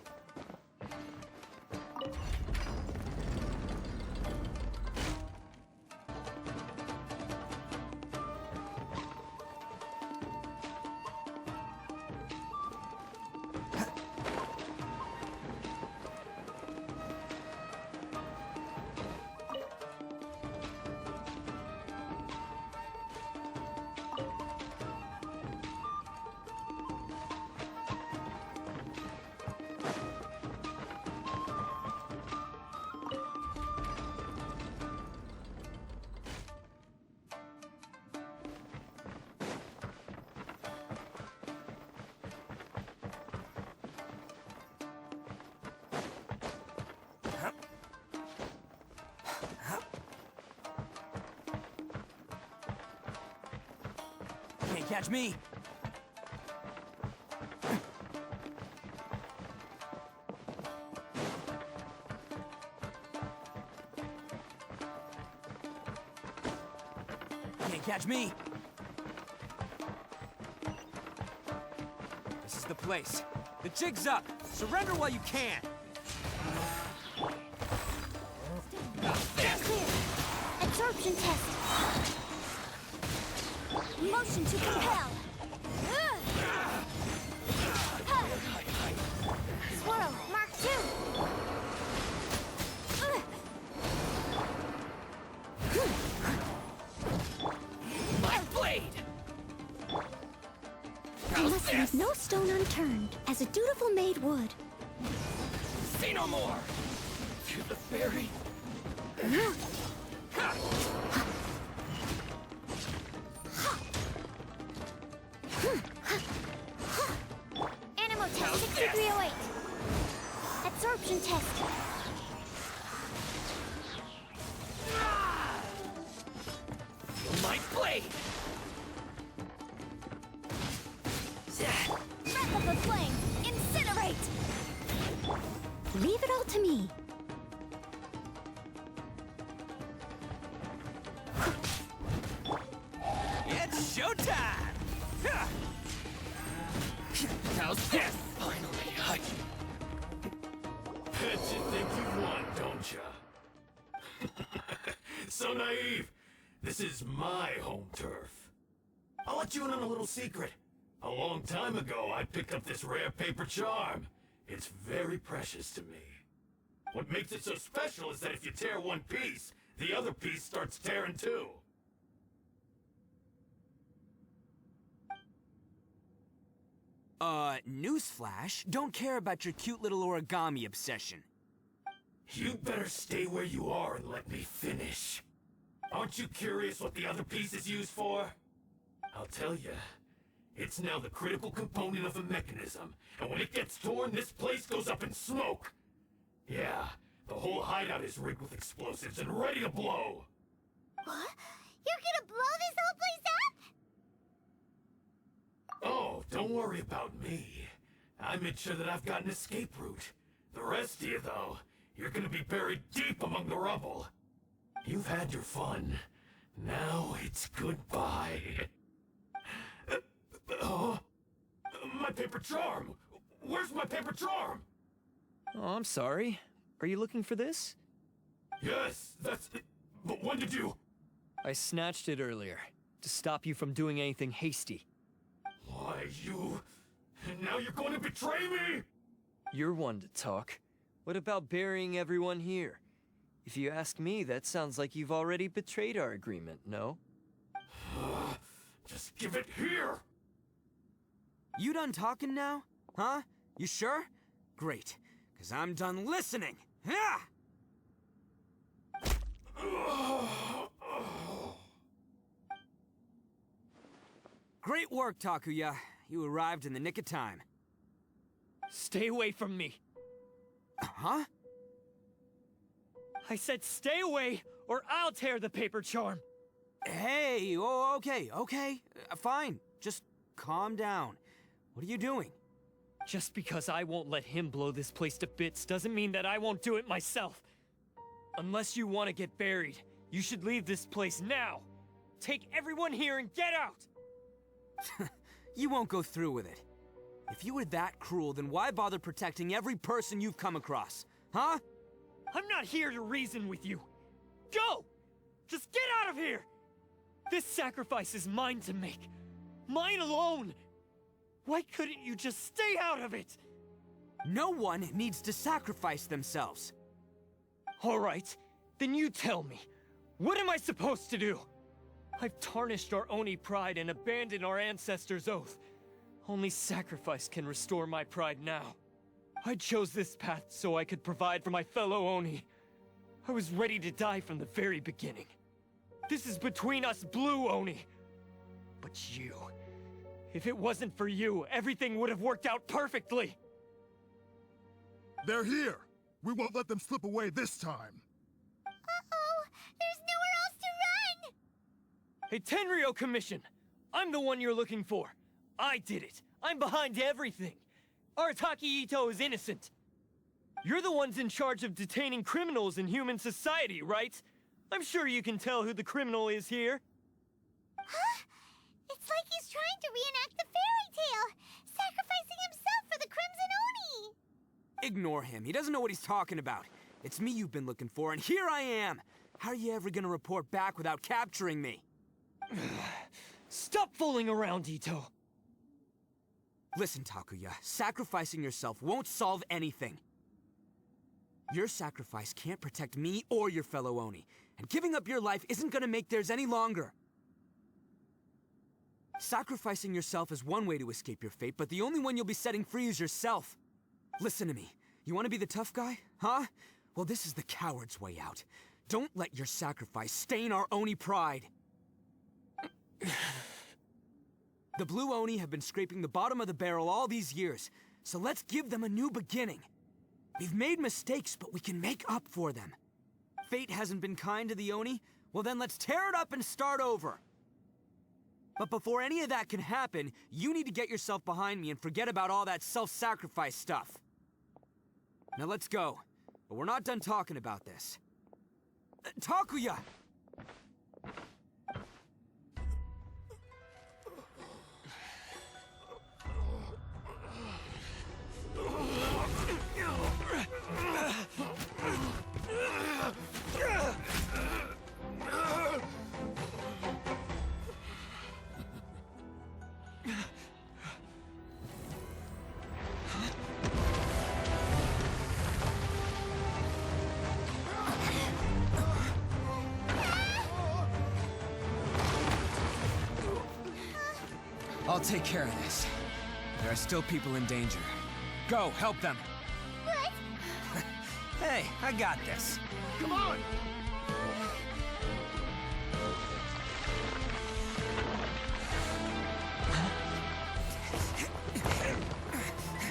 Can't catch me! Can't catch me! This is the place. The jig's up! Surrender while you can! Clear. Absorption test. Motion to compel. Swirl, Mark 2. My blade! I must leave no stone unturned, as a dutiful maid would. Say no more! To the fairy! Animal test 6308. Absorption test. My blade! Breath of the flame. Incinerate. Leave it all to me. It's showtime! How's this? Finally, I... How'd you think you won? so naive. This is my home turf. I'll let you in on a little secret. A long time ago, I picked up this rare paper charm. It's very precious to me. What makes it so special is that if you tear one piece, the other piece starts tearing too. Newsflash, don't care about your cute little origami obsession. You'd better stay where you are and let me finish. Aren't you curious what the other piece is used for? I'll tell you. It's now the critical component of the mechanism, and when it gets torn, this place goes up in smoke. Yeah, the whole hideout is rigged with explosives and ready to blow. What? You're gonna blow this whole place up? Oh, don't worry about me. I made sure that I've got an escape route. The rest of you, though, you're gonna be buried deep among the rubble. You've had your fun. Now it's goodbye. My paper charm! Where's my paper charm? Oh, I'm sorry. Are you looking for this? Yes, that's it. But when did you... I snatched it earlier, to stop you from doing anything hasty. Why, you... And now you're going to betray me? You're one to talk. What about burying everyone here? If you ask me, that sounds like you've already betrayed our agreement, no? Just give it here! You done talking now? Huh? You sure? Great, because I'm done listening. Yeah! Great work, Takuya. You arrived in the nick of time. Stay away from me. Huh? I said stay away, or I'll tear the paper charm. Hey, oh, okay. Fine. Just calm down. What are you doing? Just because I won't let him blow this place to bits doesn't mean that I won't do it myself. Unless you want to get buried, you should leave this place now. Take everyone here and get out! You won't go through with it. If you were that cruel, then why bother protecting every person you've come across? Huh? I'm not here to reason with you. Go! Just get out of here! This sacrifice is mine to make. Mine alone! Why couldn't you just stay out of it? No one needs to sacrifice themselves. All right, then you tell me. What am I supposed to do? I've tarnished our Oni pride and abandoned our ancestors' oath. Only sacrifice can restore my pride now. I chose this path so I could provide for my fellow Oni. I was ready to die from the very beginning. This is between us Blue Oni. But you... If it wasn't for you, everything would have worked out perfectly! They're here! We won't let them slip away this time! Uh-oh! There's nowhere else to run! Hey, Tenryo Commission! I'm the one you're looking for. I did it. I'm behind everything. Arataki Ito is innocent. You're the ones in charge of detaining criminals in human society, right? I'm sure you can tell who the criminal is here. Huh? It's like he's trying to reenact the fairy tale, sacrificing himself for the Crimson Oni! Ignore him. He doesn't know what he's talking about. It's me you've been looking for, and here I am! How are you ever gonna report back without capturing me? Stop fooling around, Ito! Listen, Takuya, sacrificing yourself won't solve anything. Your sacrifice can't protect me or your fellow Oni, and giving up your life isn't gonna make theirs any longer. Sacrificing yourself is one way to escape your fate, but the only one you'll be setting free is yourself. Listen to me. You want to be the tough guy? Huh? Well, this is the coward's way out. Don't let your sacrifice stain our Oni pride. The Blue Oni have been scraping the bottom of the barrel all these years, so let's give them a new beginning. We've made mistakes, but we can make up for them. Fate hasn't been kind to the Oni? Well then let's tear it up and start over. But before any of that can happen, you need to get yourself behind me and forget about all that self-sacrifice stuff. Now let's go. But we're not done talking about this. Takuya! I'll take care of this. There are still people in danger. Go, help them. What? Hey, I got this. Come on!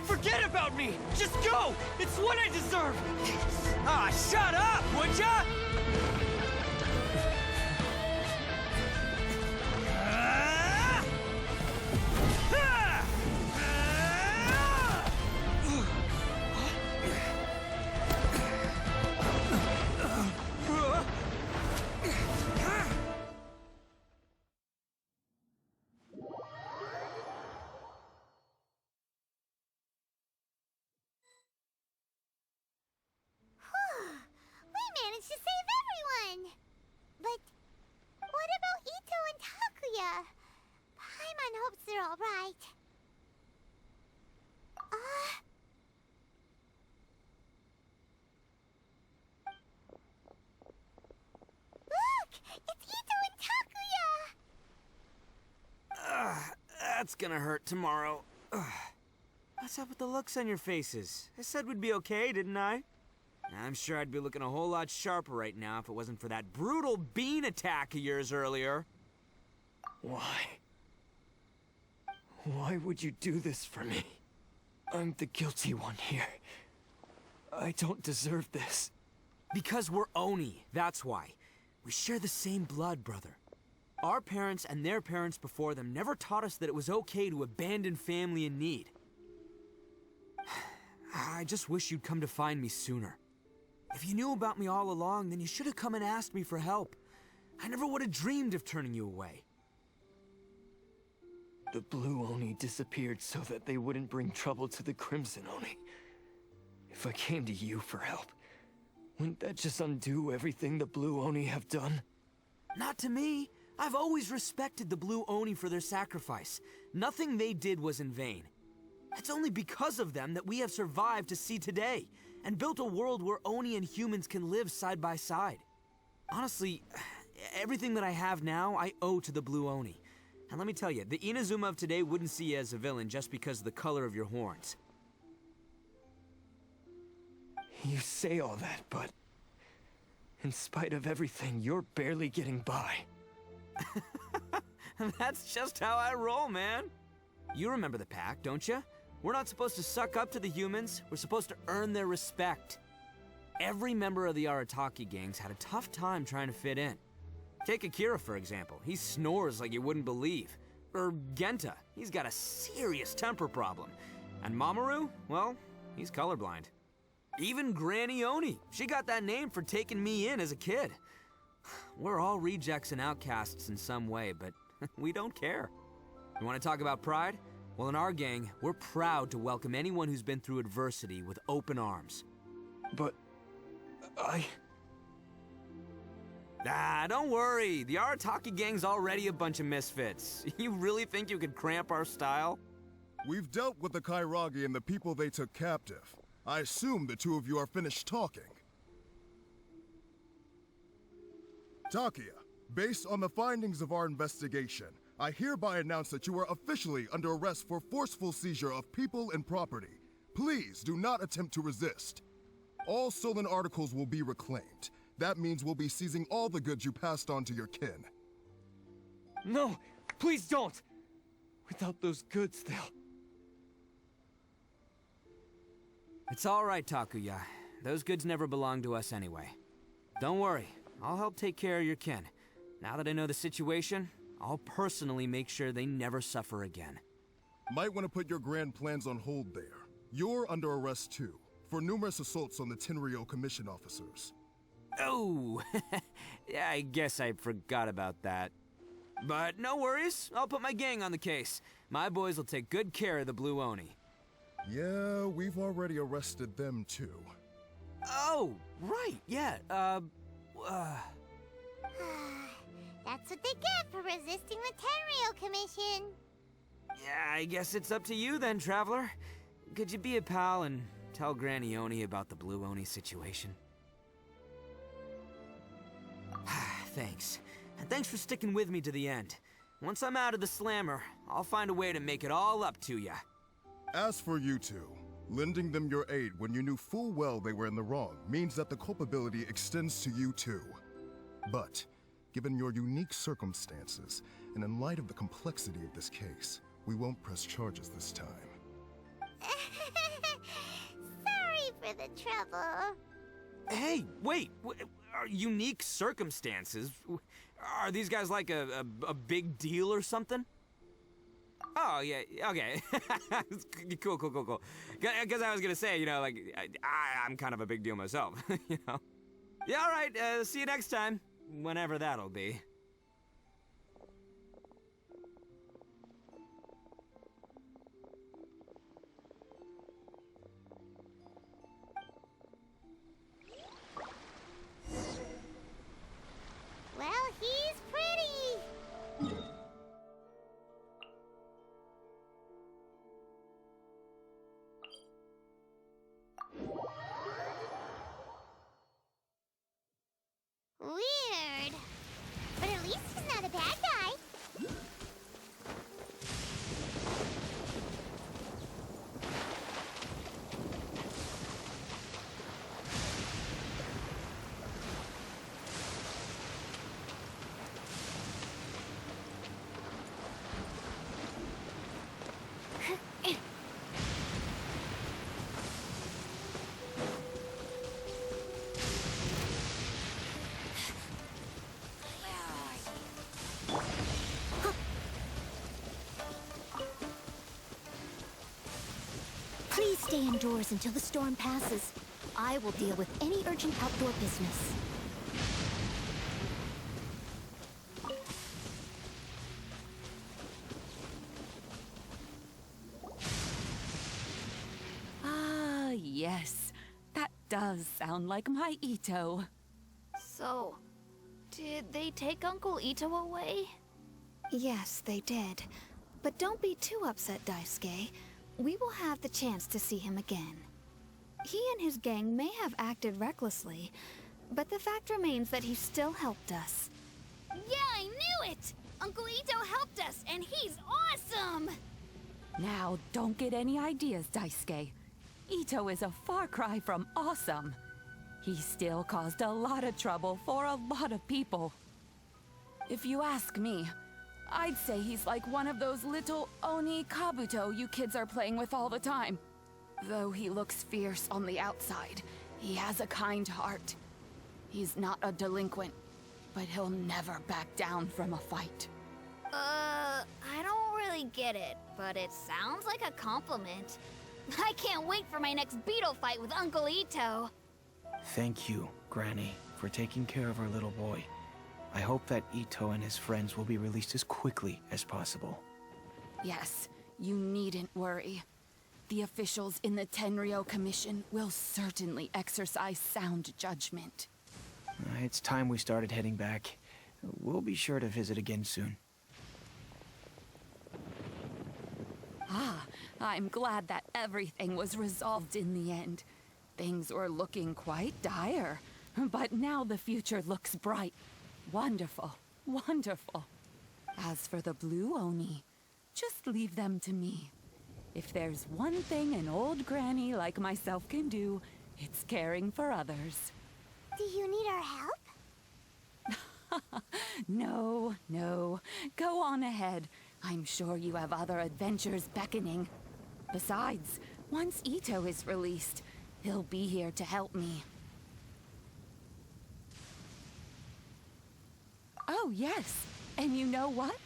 Forget about me! Just go! It's what I deserve! Ah, shut up, would ya? We managed to save everyone! But what about Itto and Takuya? Paimon hopes they're alright. Look! It's Itto and Takuya! That's gonna hurt tomorrow. What's up with the looks on your faces? I said we'd be okay, didn't I? I'm sure I'd be looking a whole lot sharper right now if it wasn't for that brutal bean attack of yours earlier. Why? Why would you do this for me? I'm the guilty one here. I don't deserve this. Because we're Oni, that's why. We share the same blood, brother. Our parents and their parents before them never taught us that it was okay to abandon family in need. I just wish you'd come to find me sooner. If you knew about me all along, then you should have come and asked me for help. I never would have dreamed of turning you away. The Blue Oni disappeared so that they wouldn't bring trouble to the Crimson Oni. If I came to you for help, wouldn't that just undo everything the Blue Oni have done? Not to me. I've always respected the Blue Oni for their sacrifice. Nothing they did was in vain. It's only because of them that we have survived to see today, and built a world where Oni and humans can live side by side. Honestly, everything that I have now, I owe to the Blue Oni. And let me tell you, the Inazuma of today wouldn't see you as a villain just because of the color of your horns. You say all that, but in spite of everything, you're barely getting by. That's just how I roll, man. You remember the pact, don't you? We're not supposed to suck up to the humans. We're supposed to earn their respect. Every member of the Arataki gangs had a tough time trying to fit in. Take Akira, for example. He snores like you wouldn't believe. Or Genta. He's got a serious temper problem. And Mamoru, well, he's colorblind. Even Granny Oni. She got that name for taking me in as a kid. We're all rejects and outcasts in some way, but we don't care. You want to talk about pride? Well, in our gang, we're proud to welcome anyone who's been through adversity with open arms. But don't worry. The Arataki gang's already a bunch of misfits. You really think you could cramp our style? We've dealt with the Kairagi and the people they took captive. I assume the two of you are finished talking. Takuya, based on the findings of our investigation, I hereby announce that you are officially under arrest for forceful seizure of people and property. Please do not attempt to resist. All stolen articles will be reclaimed. That means we'll be seizing all the goods you passed on to your kin. No, please don't! Without those goods, they'll... It's all right, Takuya. Those goods never belonged to us anyway. Don't worry, I'll help take care of your kin. Now that I know the situation, I'll personally make sure they never suffer again. Might want to put your grand plans on hold there. You're under arrest too, for numerous assaults on the Tenryou Commission officers. Oh, yeah, I guess I forgot about that. But no worries, I'll put my gang on the case. My boys will take good care of the Blue Oni. Yeah, we've already arrested them too. Oh, right, yeah, That's what they get for resisting the Tenryou Commission. Yeah, I guess it's up to you then, Traveler. Could you be a pal and tell Granny Oni about the Blue Oni situation? Thanks. And thanks for sticking with me to the end. Once I'm out of the slammer, I'll find a way to make it all up to ya. As for you two, lending them your aid when you knew full well they were in the wrong means that the culpability extends to you too. But, given your unique circumstances, and in light of the complexity of this case, we won't press charges this time. Sorry for the trouble. Hey, wait! Unique circumstances? Are these guys like a big deal or something? Oh, yeah, okay. Cool. Because I was gonna say, like, I'm kind of a big deal myself, you know? Yeah, all right, see you next time. Whenever that'll be. Well, he's pretty. Weird. But at least he's not a bad guy. Please stay indoors until the storm passes. I will deal with any urgent outdoor business. Ah, yes. That does sound like my Itto. So, did they take Uncle Ito away? Yes, they did. But don't be too upset, Daisuke. We will have the chance to see him again. He and his gang may have acted recklessly, but the fact remains that he still helped us. Yeah, I knew it! Uncle Ito helped us, and he's awesome! Now, don't get any ideas, Daisuke. Ito is a far cry from awesome. He still caused a lot of trouble for a lot of people. If you ask me, I'd say he's like one of those little Oni Kabuto you kids are playing with all the time. Though he looks fierce on the outside, he has a kind heart. He's not a delinquent, but he'll never back down from a fight. I don't really get it, but it sounds like a compliment. I can't wait for my next beetle fight with Uncle Ito. Thank you, Granny, for taking care of our little boy. I hope that Ito and his friends will be released as quickly as possible. Yes, you needn't worry. The officials in the Tenryou Commission will certainly exercise sound judgment. It's time we started heading back. We'll be sure to visit again soon. Ah, I'm glad that everything was resolved in the end. Things were looking quite dire, but now the future looks bright. Wonderful, wonderful. As for the Blue Oni, just leave them to me. If there's one thing an old granny like myself can do, it's caring for others. Do you need our help? No. Go on ahead. I'm sure you have other adventures beckoning. Besides, once Ito is released, he'll be here to help me. Oh, yes. And you know what?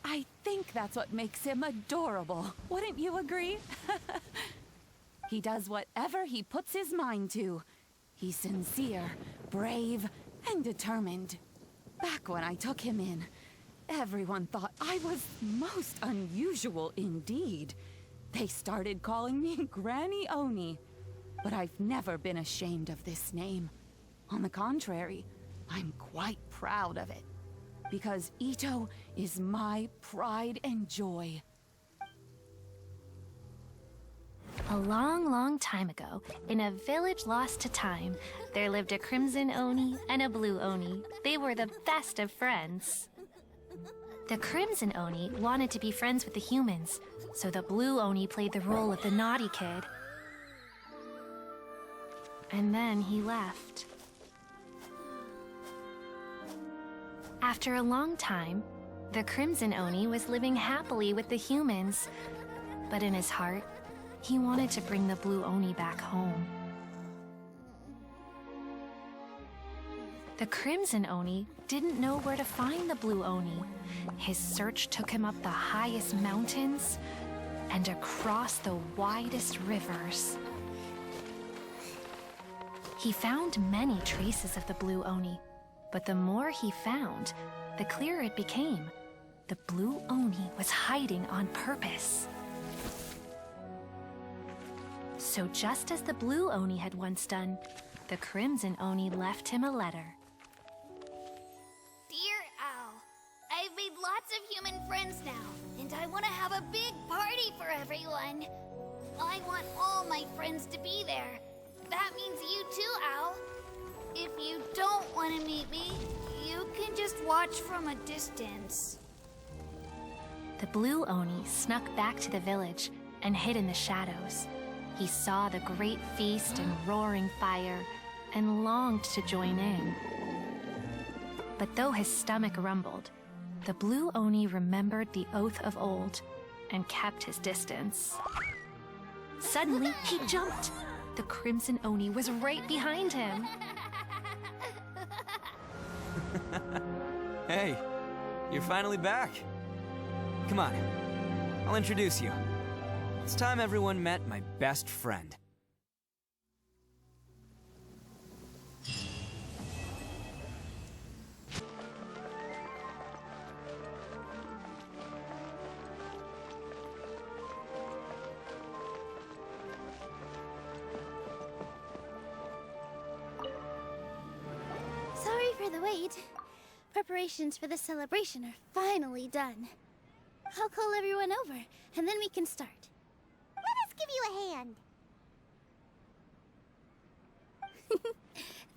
I think that's what makes him adorable. Wouldn't you agree? He does whatever he puts his mind to. He's sincere, brave, and determined. Back when I took him in, everyone thought I was most unusual indeed. They started calling me Granny Oni. But I've never been ashamed of this name. On the contrary, I'm quite proud of it. Because Ito is my pride and joy. A long, long time ago, in a village lost to time, there lived a crimson Oni and a blue Oni. They were the best of friends. The Crimson Oni wanted to be friends with the humans, so the Blue Oni played the role of the naughty kid. And then he left. After a long time, the Crimson Oni was living happily with the humans, but in his heart, he wanted to bring the Blue Oni back home. The Crimson Oni didn't know where to find the Blue Oni. His search took him up the highest mountains and across the widest rivers. He found many traces of the Blue Oni, but the more he found, the clearer it became. The Blue Oni was hiding on purpose. So just as the Blue Oni had once done, the Crimson Oni left him a letter. Dear Al, I've made lots of human friends now, and I want to have a big party for everyone. I want all my friends to be there. That means you too, Al. If you don't want to meet me, you can just watch from a distance. The Blue Oni snuck back to the village and hid in the shadows. He saw the great feast and roaring fire and longed to join in. But though his stomach rumbled, the Blue Oni remembered the oath of old and kept his distance. Suddenly, he jumped. The Crimson Oni was right behind him. Hey, you're finally back. Come on, I'll introduce you. It's time everyone met my best friend. Sorry for the wait. Preparations for the celebration are finally done. I'll call everyone over, and then we can start. Let us give you a hand.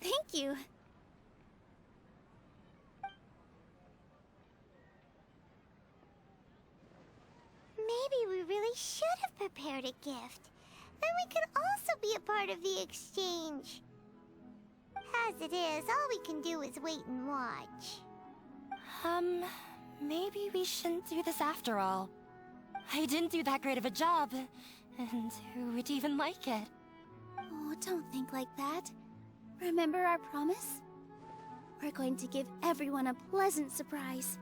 Thank you. Maybe we really should have prepared a gift. Then we could also be a part of the exchange. As it is, all we can do is wait and watch. Maybe we shouldn't do this after all. I didn't do that great of a job, and who would even like it? Oh, don't think like that. Remember our promise? We're going to give everyone a pleasant surprise.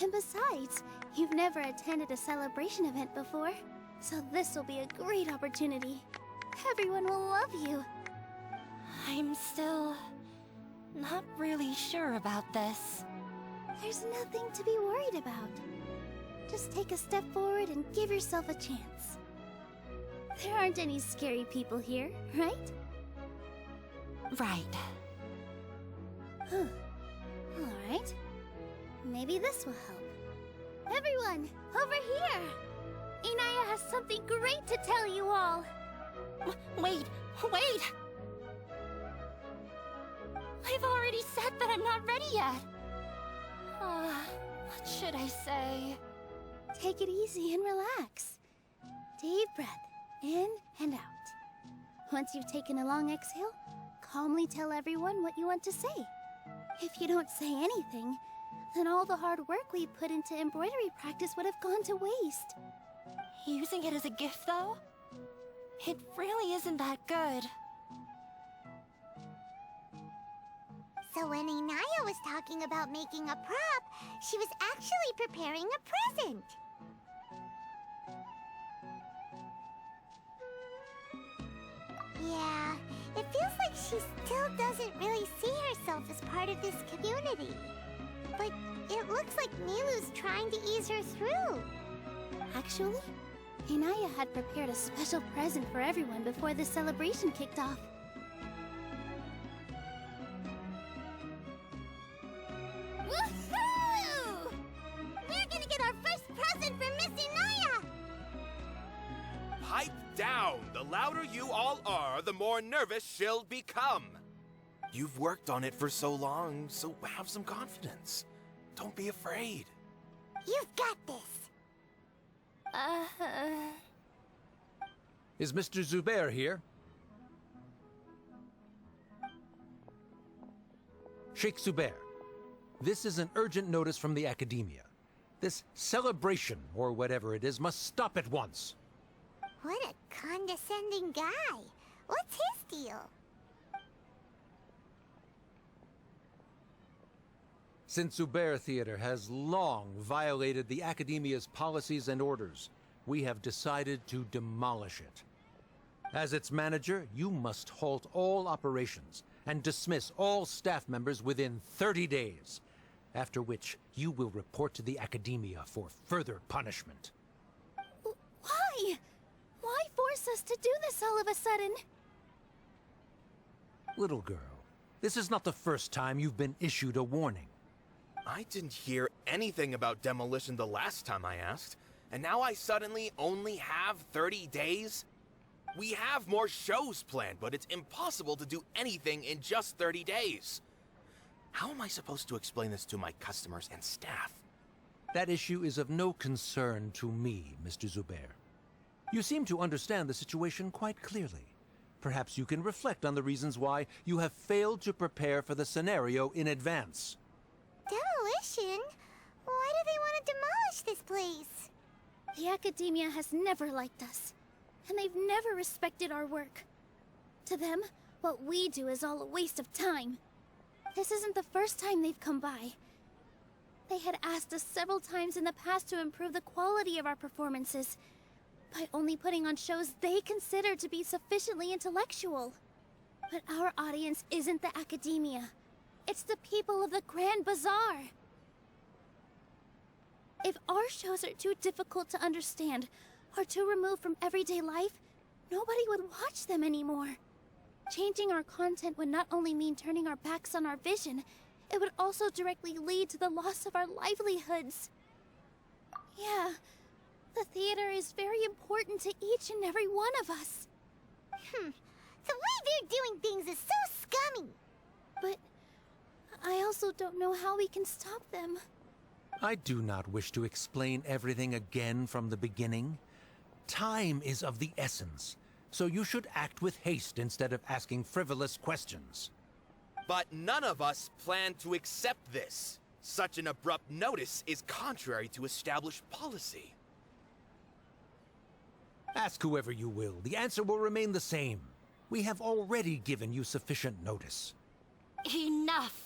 And besides, you've never attended a celebration event before, so this will be a great opportunity. Everyone will love you. I'm still not really sure about this. There's nothing to be worried about. Just take a step forward and give yourself a chance. There aren't any scary people here, right? Right. Huh. Alright. Maybe this will help. Everyone, over here! Inaya has something great to tell you all! Wait! I've already said that I'm not ready yet! What should I say? Take it easy and relax. Deep breath, in and out. Once you've taken a long exhale, calmly tell everyone what you want to say. If you don't say anything, then all the hard work we put into embroidery practice would have gone to waste. Using it as a gift, though? It really isn't that good. So when Inaya was talking about making a prop, she was actually preparing a present. Yeah, it feels like she still doesn't really see herself as part of this community. But it looks like Nilu's trying to ease her through. Actually, Inaya had prepared a special present for everyone before the celebration kicked off. Woohoo! We're gonna get our first present for Miss Inaya! Pipe down! The louder you all are, the more nervous she'll become. You've worked on it for so long, so have some confidence. Don't be afraid. You've got this. Is Mr. Zubair here? Sheikh Zubair, this is an urgent notice from the Academia. This celebration, or whatever it is, must stop at once. What a condescending guy. What's his deal? Since Zubair Theater has long violated the Academia's policies and orders, we have decided to demolish it. As its manager, you must halt all operations and dismiss all staff members within 30 days, after which you will report to the Academia for further punishment. Why? Why force us to do this all of a sudden? Little girl, this is not the first time you've been issued a warning. I didn't hear anything about demolition the last time I asked, and now I suddenly only have 30 days? We have more shows planned, but it's impossible to do anything in just 30 days. How am I supposed to explain this to my customers and staff? That issue is of no concern to me, Mr. Zubair. You seem to understand the situation quite clearly. Perhaps you can reflect on the reasons why you have failed to prepare for the scenario in advance. Demolition? Why do they want to demolish this place? The Academia has never liked us, and they've never respected our work. To them, what we do is all a waste of time. This isn't the first time they've come by. They had asked us several times in the past to improve the quality of our performances, by only putting on shows they consider to be sufficiently intellectual. But our audience isn't the Academia. It's the people of the Grand Bazaar. If our shows are too difficult to understand, or too removed from everyday life, nobody would watch them anymore. Changing our content would not only mean turning our backs on our vision, it would also directly lead to the loss of our livelihoods. Yeah, the theater is very important to each and every one of us. The way they're doing things is so scummy. But I also don't know how we can stop them. I do not wish to explain everything again from the beginning. Time is of the essence, so you should act with haste instead of asking frivolous questions. But none of us plan to accept this. Such an abrupt notice is contrary to established policy. Ask whoever you will, the answer will remain the same. We have already given you sufficient notice. Enough!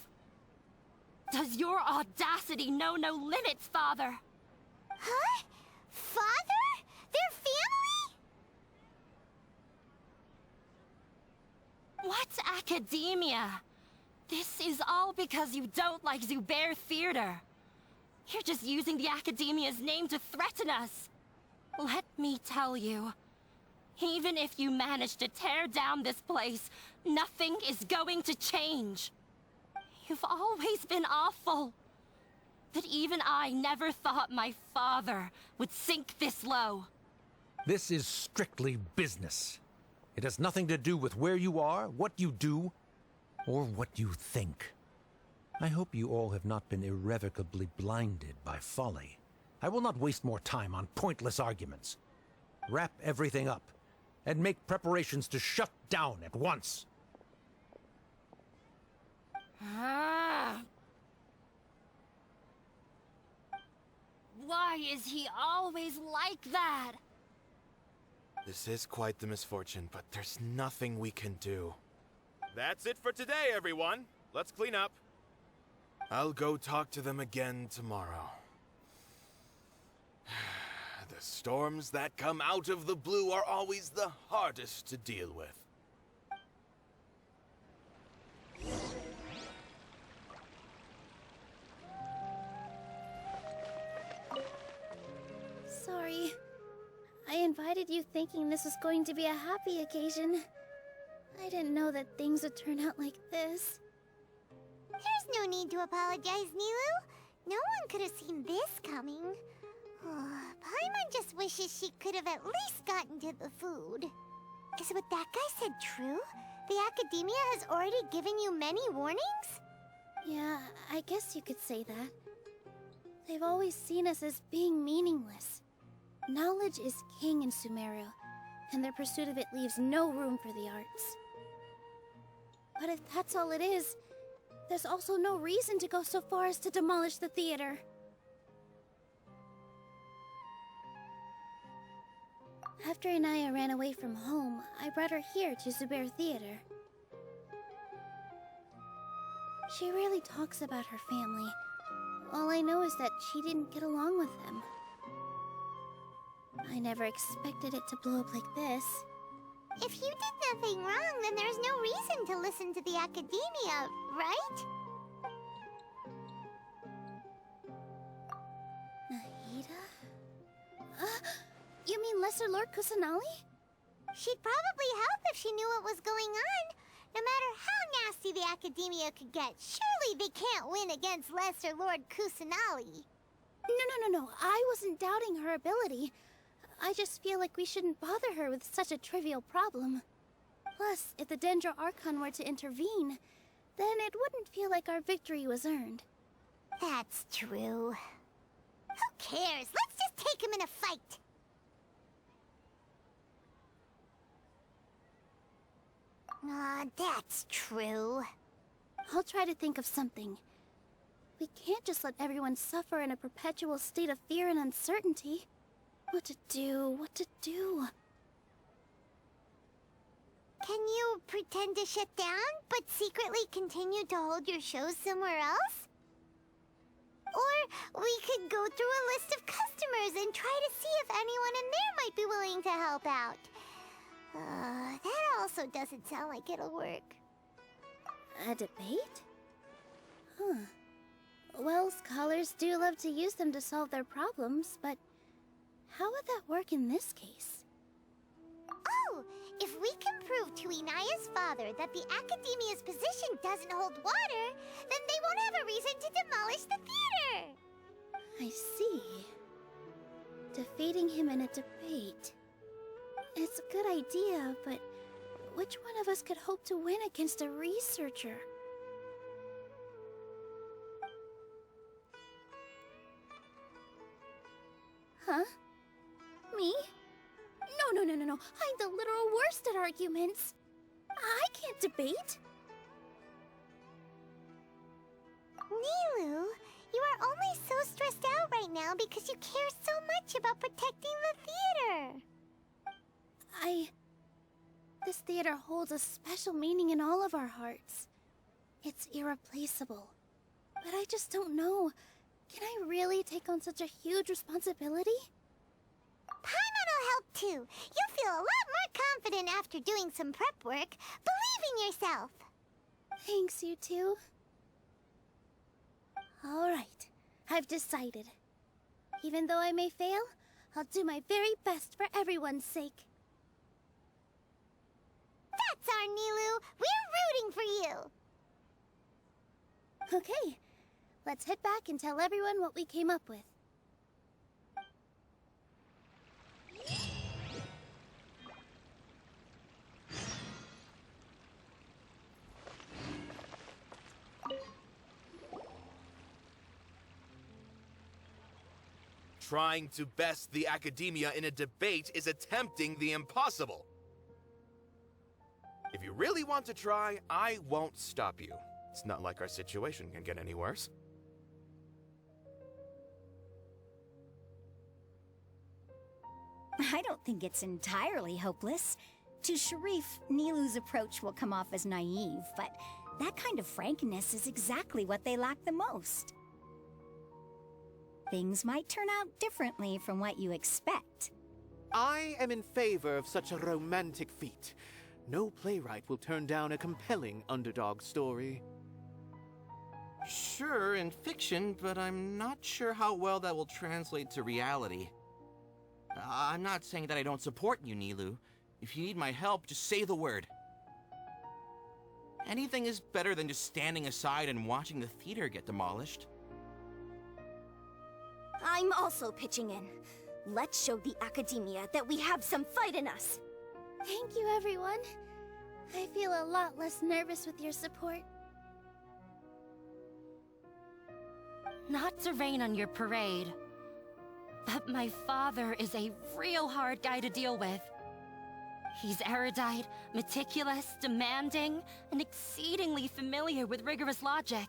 Does your audacity know no limits, Father? Huh? Father? Their family? What academia? This is all because you don't like Zubair Theater. You're just using the Academia's name to threaten us. Let me tell you, even if you manage to tear down this place, nothing is going to change. You've always been awful. But even I never thought my father would sink this low. This is strictly business. It has nothing to do with where you are, what you do, or what you think. I hope you all have not been irrevocably blinded by folly. I will not waste more time on pointless arguments. Wrap everything up, and make preparations to shut down at once. Why is he always like that? This is quite the misfortune, but there's nothing we can do. That's it for today, everyone. Let's clean up. I'll go talk to them again tomorrow. The storms that come out of the blue are always the hardest to deal with. Sorry. I invited you thinking this was going to be a happy occasion. I didn't know that things would turn out like this. There's no need to apologize, Nilou. No one could have seen this coming. Paimon just wishes she could have at least gotten to the food. Is what that guy said true? The Academia has already given you many warnings? Yeah, I guess you could say that. They've always seen us as being meaningless. Knowledge is king in Sumeru, and their pursuit of it leaves no room for the arts. But if that's all it is, there's also no reason to go so far as to demolish the theater. After Inaya ran away from home, I brought her here to Zubair Theater. She rarely talks about her family. All I know is that she didn't get along with them. I never expected it to blow up like this. If you did nothing wrong, then there's no reason to listen to the Academia, right? Nahida? You mean Lesser Lord Kusanali? She'd probably help if she knew what was going on. No matter how nasty the Academia could get, surely they can't win against Lesser Lord Kusanali. No. I wasn't doubting her ability. I just feel like we shouldn't bother her with such a trivial problem. Plus, if the Dendro Archon were to intervene, then it wouldn't feel like our victory was earned. That's true. Who cares? Let's just take him in a fight. That's true. I'll try to think of something. We can't just let everyone suffer in a perpetual state of fear and uncertainty. What to do? Can you pretend to shut down, but secretly continue to hold your shows somewhere else? Or we could go through a list of customers and try to see if anyone in there might be willing to help out. That also doesn't sound like it'll work. A debate? Huh. Well, scholars do love to use them to solve their problems, but how would that work in this case? Oh, if we can prove to Inaya's father that the Academia's position doesn't hold water, then they won't have a reason to demolish the theater! I see. Defeating him in a debate. It's a good idea, but which one of us could hope to win against a researcher? Huh? Me? No. I'm the literal worst at arguments. I can't debate. Nilou, you are only so stressed out right now because you care so much about protecting the theater. This theater holds a special meaning in all of our hearts. It's irreplaceable. But I just don't know. Can I really take on such a huge responsibility? Paimon will help too. You'll feel a lot more confident after doing some prep work. Believe in yourself. Thanks, you two. Alright, I've decided. Even though I may fail, I'll do my very best for everyone's sake. That's our Nilou. We're rooting for you. Okay, let's head back and tell everyone what we came up with. Trying to best the Academia in a debate is attempting the impossible. If you really want to try, I won't stop you. It's not like our situation can get any worse. I don't think it's entirely hopeless. To Sharif, Nilou's approach will come off as naive, but that kind of frankness is exactly what they lack the most. Things might turn out differently from what you expect. I am in favor of such a romantic feat. No playwright will turn down a compelling underdog story. Sure, in fiction, but I'm not sure how well that will translate to reality. I'm not saying that I don't support you, Nilou. If you need my help, just say the word. Anything is better than just standing aside and watching the theater get demolished. I'm also pitching in. Let's show the Academia that we have some fight in us. Thank you, everyone. I feel a lot less nervous with your support. Not to rain on your parade, but my father is a real hard guy to deal with. He's erudite, meticulous, demanding, and exceedingly familiar with rigorous logic.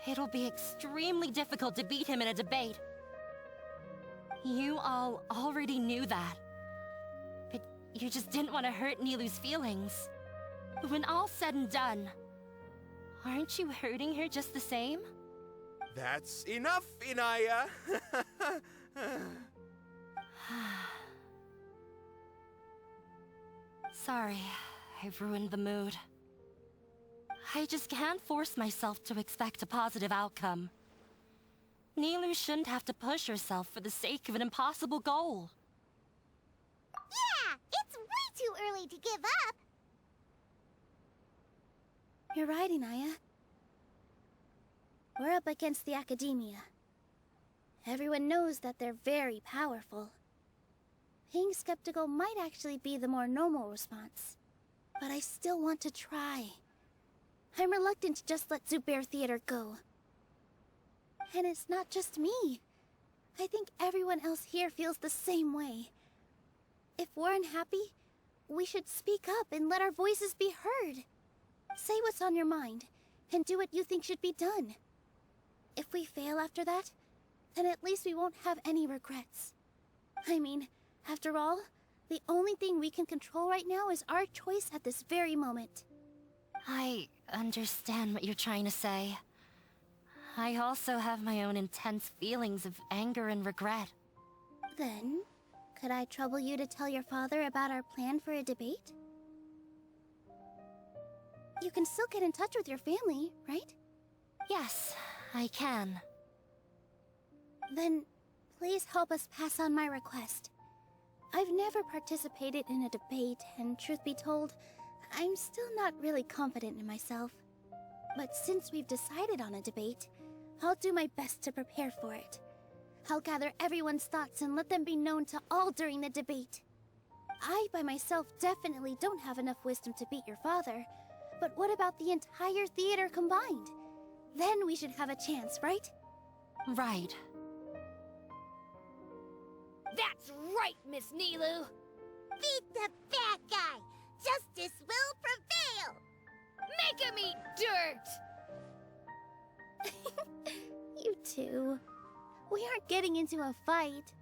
It'll be extremely difficult to beat him in a debate. You all already knew that. But you just didn't want to hurt Nilu's feelings. When all's said and done, aren't you hurting her just the same? That's enough, Inaya! Sorry, I've ruined the mood. I just can't force myself to expect a positive outcome. Nilou shouldn't have to push herself for the sake of an impossible goal. Yeah, it's way too early to give up. You're right, Inaya. We're up against the Academia. Everyone knows that they're very powerful. Being skeptical might actually be the more normal response. But I still want to try. I'm reluctant to just let Zubair Theater go. And it's not just me. I think everyone else here feels the same way. If we're unhappy, we should speak up and let our voices be heard. Say what's on your mind, and do what you think should be done. If we fail after that, then at least we won't have any regrets. I mean, after all, the only thing we can control right now is our choice at this very moment. I understand what you're trying to say. I also have my own intense feelings of anger and regret. Then, could I trouble you to tell your father about our plan for a debate? You can still get in touch with your family, right? Yes, I can. Then, please help us pass on my request. I've never participated in a debate, and truth be told, I'm still not really confident in myself. But since we've decided on a debate, I'll do my best to prepare for it. I'll gather everyone's thoughts and let them be known to all during the debate. I, by myself, definitely don't have enough wisdom to beat your father. But what about the entire theater combined? Then we should have a chance, right? Right. That's right, Miss Nilou! Beat the bad guy! Justice will prevail! Make him eat dirt! You two. We aren't getting into a fight.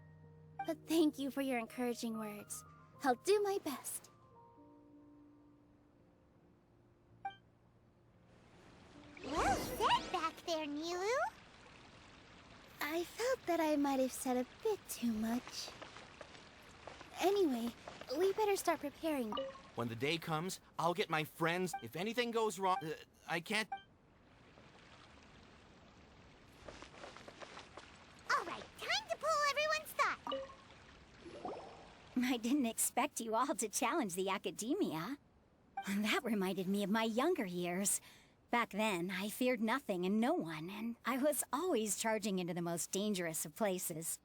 But thank you for your encouraging words. I'll do my best. Well said back there, Nilou. I felt that I might have said a bit too much. Anyway, we better start preparing. When the day comes, I'll get my friends. If anything goes wrong, I can't... All right, time to pull everyone's thought. I didn't expect you all to challenge the Academia. That reminded me of my younger years. Back then, I feared nothing and no one, and I was always charging into the most dangerous of places.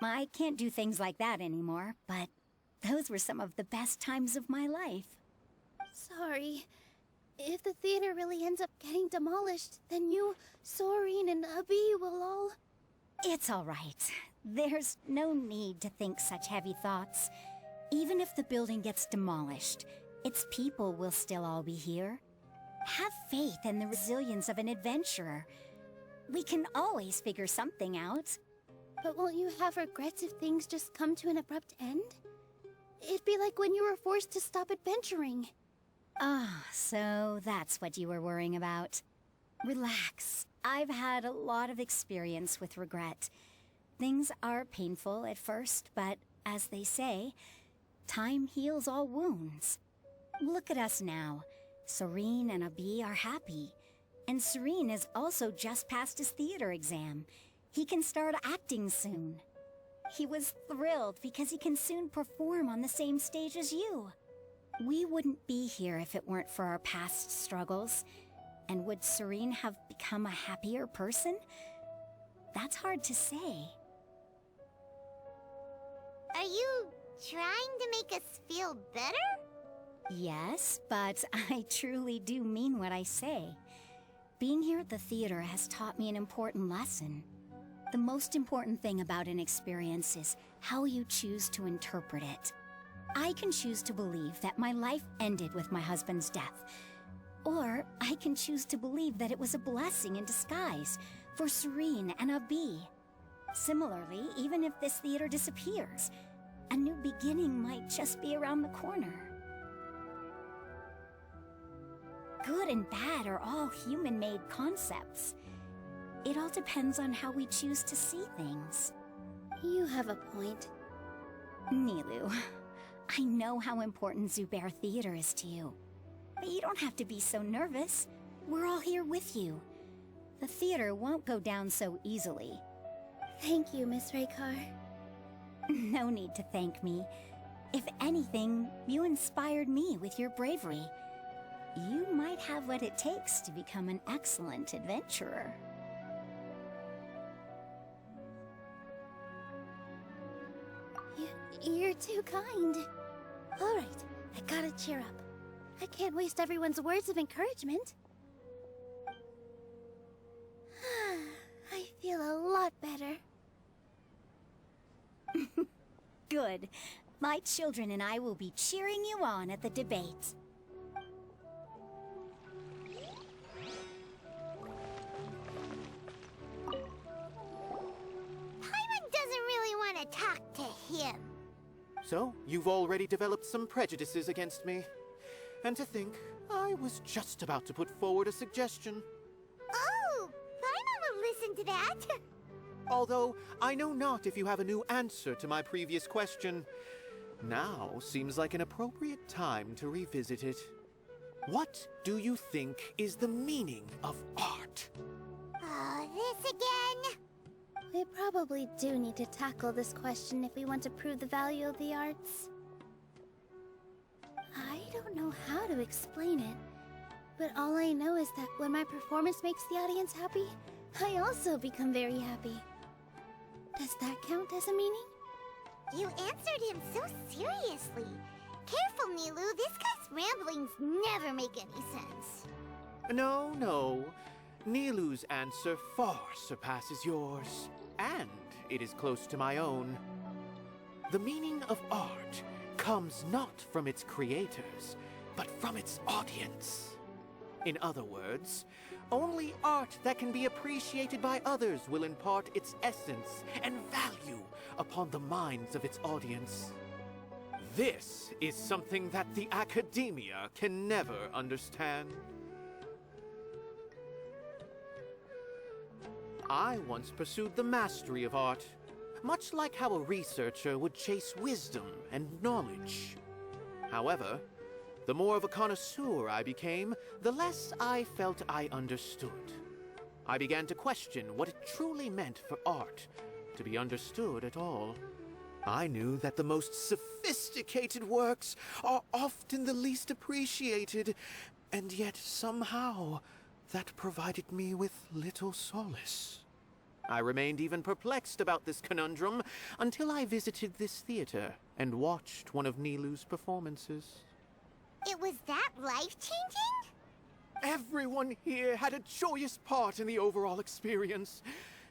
I can't do things like that anymore, but those were some of the best times of my life. Sorry. If the theater really ends up getting demolished, then you, Soren, and Abi will all... It's all right. There's no need to think such heavy thoughts. Even if the building gets demolished, its people will still all be here. Have faith in the resilience of an adventurer. We can always figure something out. But won't you have regrets if things just come to an abrupt end? It'd be like when you were forced to stop adventuring. Ah, so that's what you were worrying about. Relax. I've had a lot of experience with regret. Things are painful at first, but as they say, time heals all wounds. Look at us now. Soren and Abi are happy. And Soren has also just passed his theater exam. He can start acting soon. He was thrilled because he can soon perform on the same stage as you. We wouldn't be here if it weren't for our past struggles. And would Soren have become a happier person? That's hard to say. Are you trying to make us feel better? Yes, but I truly do mean what I say. being here at the theater has taught me an important lesson. The most important thing about an experience is how you choose to interpret it. I can choose to believe that my life ended with my husband's death. Or I can choose to believe that it was a blessing in disguise for Serene and Abi. Similarly, even if this theater disappears, a new beginning might just be around the corner. Good and bad are all human-made concepts. It all depends on how we choose to see things. You have a point. Nilou, I know how important Zubair Theater is to you. But you don't have to be so nervous. We're all here with you. The theater won't go down so easily. Thank you, Miss Raykar. No need to thank me. If anything, you inspired me with your bravery. You might have what it takes to become an excellent adventurer. You're too kind. All right, I gotta cheer up. I can't waste everyone's words of encouragement. I feel a lot better. Good. My children and I will be cheering you on at the debate. Paimon doesn't really want to talk to him. So, you've already developed some prejudices against me. And to think, I was just about to put forward a suggestion. Oh, Paimon will listen to that. Although, I know not if you have a new answer to my previous question. Now seems like an appropriate time to revisit it. What do you think is the meaning of art? Oh, this again? We probably do need to tackle this question if we want to prove the value of the arts. I don't know how to explain it, but all I know is that when my performance makes the audience happy, I also become very happy. Does that count as a meaning? You answered him so seriously. Careful, Nilou. This guy's ramblings never make any sense. No. Nilu's answer far surpasses yours, and it is close to my own. The meaning of art comes not from its creators, but from its audience. In other words, only art that can be appreciated by others will impart its essence and value upon the minds of its audience. This is something that the academia can never understand. I once pursued the mastery of art, much like how a researcher would chase wisdom and knowledge. However, the more of a connoisseur I became, the less I felt I understood. I began to question what it truly meant for art to be understood at all. I knew that the most sophisticated works are often the least appreciated, and yet somehow that provided me with little solace. I remained even perplexed about this conundrum until I visited this theater and watched one of Nilu's performances. It was that life-changing? Everyone here had a joyous part in the overall experience.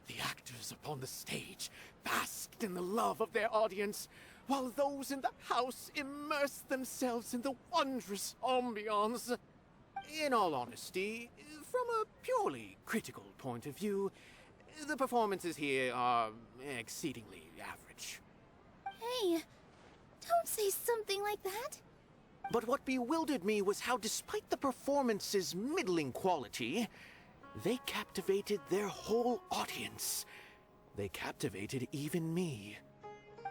The actors upon the stage basked in the love of their audience, while those in the house immersed themselves in the wondrous ambiance. In all honesty, from a purely critical point of view, the performances here are exceedingly average. Hey, don't say something like that. But what bewildered me was how, despite the performance's middling quality, they captivated their whole audience. They captivated even me.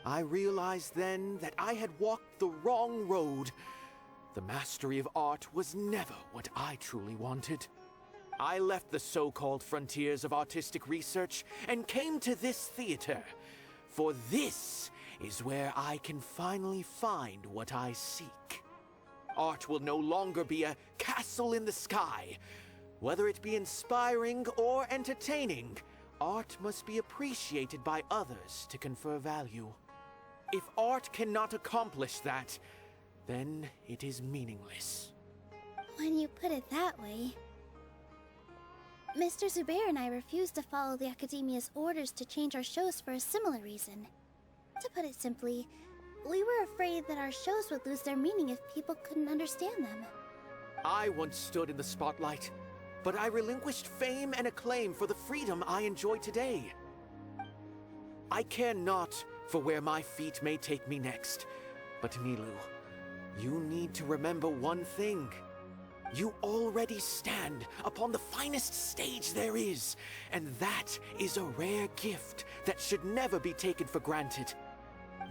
I realized then that I had walked the wrong road. The mastery of art was never what I truly wanted. I left the so-called frontiers of artistic research and came to this theater, for this is where I can finally find what I seek. Art will no longer be a castle in the sky. Whether it be inspiring or entertaining, art must be appreciated by others to confer value. If art cannot accomplish that, then it is meaningless. When you put it that way... Mr. Zubair and I refused to follow the Academia's orders to change our shows for a similar reason. To put it simply, we were afraid that our shows would lose their meaning if people couldn't understand them. I once stood in the spotlight, but I relinquished fame and acclaim for the freedom I enjoy today. I care not for where my feet may take me next, but Nilou, you need to remember one thing. You already stand upon the finest stage there is, and that is a rare gift that should never be taken for granted.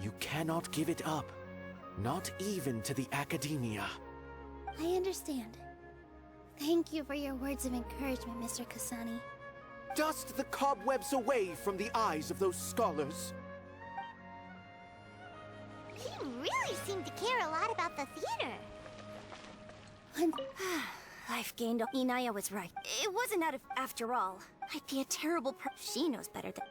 You cannot give it up, not even to the Academia. I understand. Thank you for your words of encouragement, Mr. Kasani. Dust the cobwebs away from the eyes of those scholars. He really seemed to care a lot about the theater. I've gained. Inaya was right. It wasn't after all. I'd be a terrible She knows better than.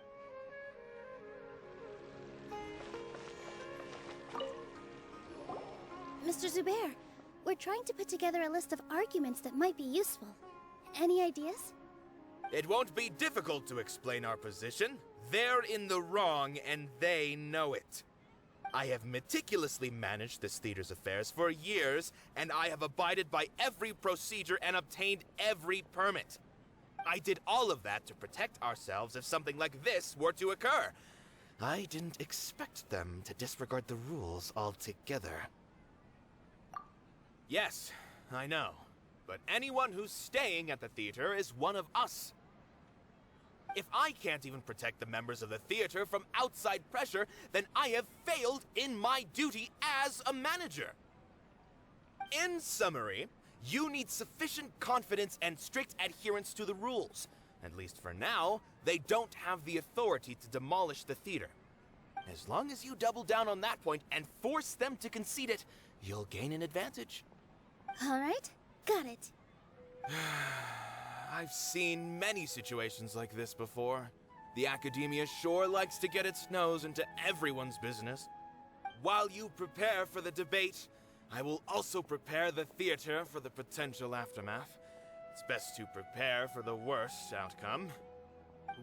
Mr. Zubair, we're trying to put together a list of arguments that might be useful. Any ideas? It won't be difficult to explain our position. They're in the wrong, and they know it. I have meticulously managed this theater's affairs for years, and I have abided by every procedure and obtained every permit. I did all of that to protect ourselves if something like this were to occur. I didn't expect them to disregard the rules altogether. Yes, I know. But anyone who's staying at the theater is one of us. If I can't even protect the members of the theater from outside pressure, then I have failed in my duty as a manager. In summary, you need sufficient confidence and strict adherence to the rules. At least for now, they don't have the authority to demolish the theater. As long as you double down on that point and force them to concede it, you'll gain an advantage. All right, got it. I've seen many situations like this before. The Academia sure likes to get its nose into everyone's business. While you prepare for the debate, I will also prepare the theater for the potential aftermath. It's best to prepare for the worst outcome.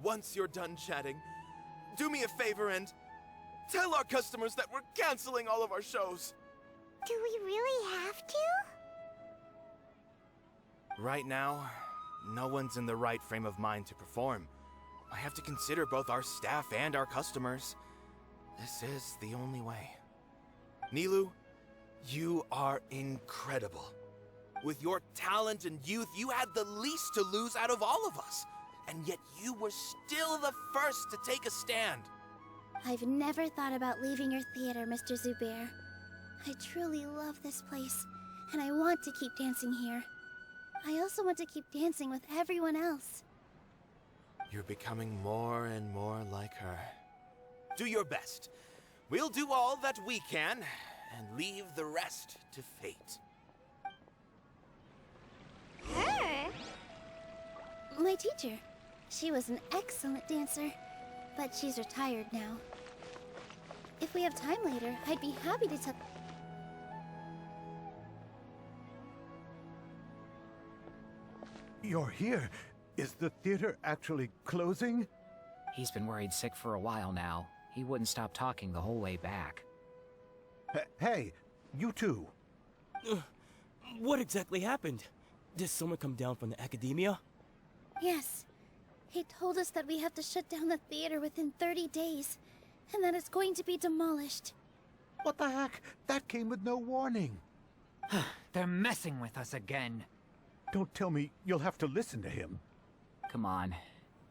Once you're done chatting, do me a favor and tell our customers that we're canceling all of our shows. Do we really have to? Right now, no one's in the right frame of mind to perform. I have to consider both our staff and our customers. This is the only way. Nilou, you are incredible. With your talent and youth, you had the least to lose out of all of us. And yet you were still the first to take a stand. I've never thought about leaving your theater, Mr. Zubair. I truly love this place, and I want to keep dancing here. I also want to keep dancing with everyone else. You're becoming more and more like her. Do your best. We'll do all that we can, and leave the rest to fate. Her? My teacher. She was an excellent dancer, but she's retired now. If we have time later, I'd be happy to tell... You're here. Is the theater actually closing? He's been worried sick for a while now. He wouldn't stop talking the whole way back. Hey, you two. What exactly happened? Did someone come down from the Academia? Yes. He told us that we have to shut down the theater within 30 days, and that it's going to be demolished. What the heck? That came with no warning. They're messing with us again. Don't tell me you'll have to listen to him. Come on.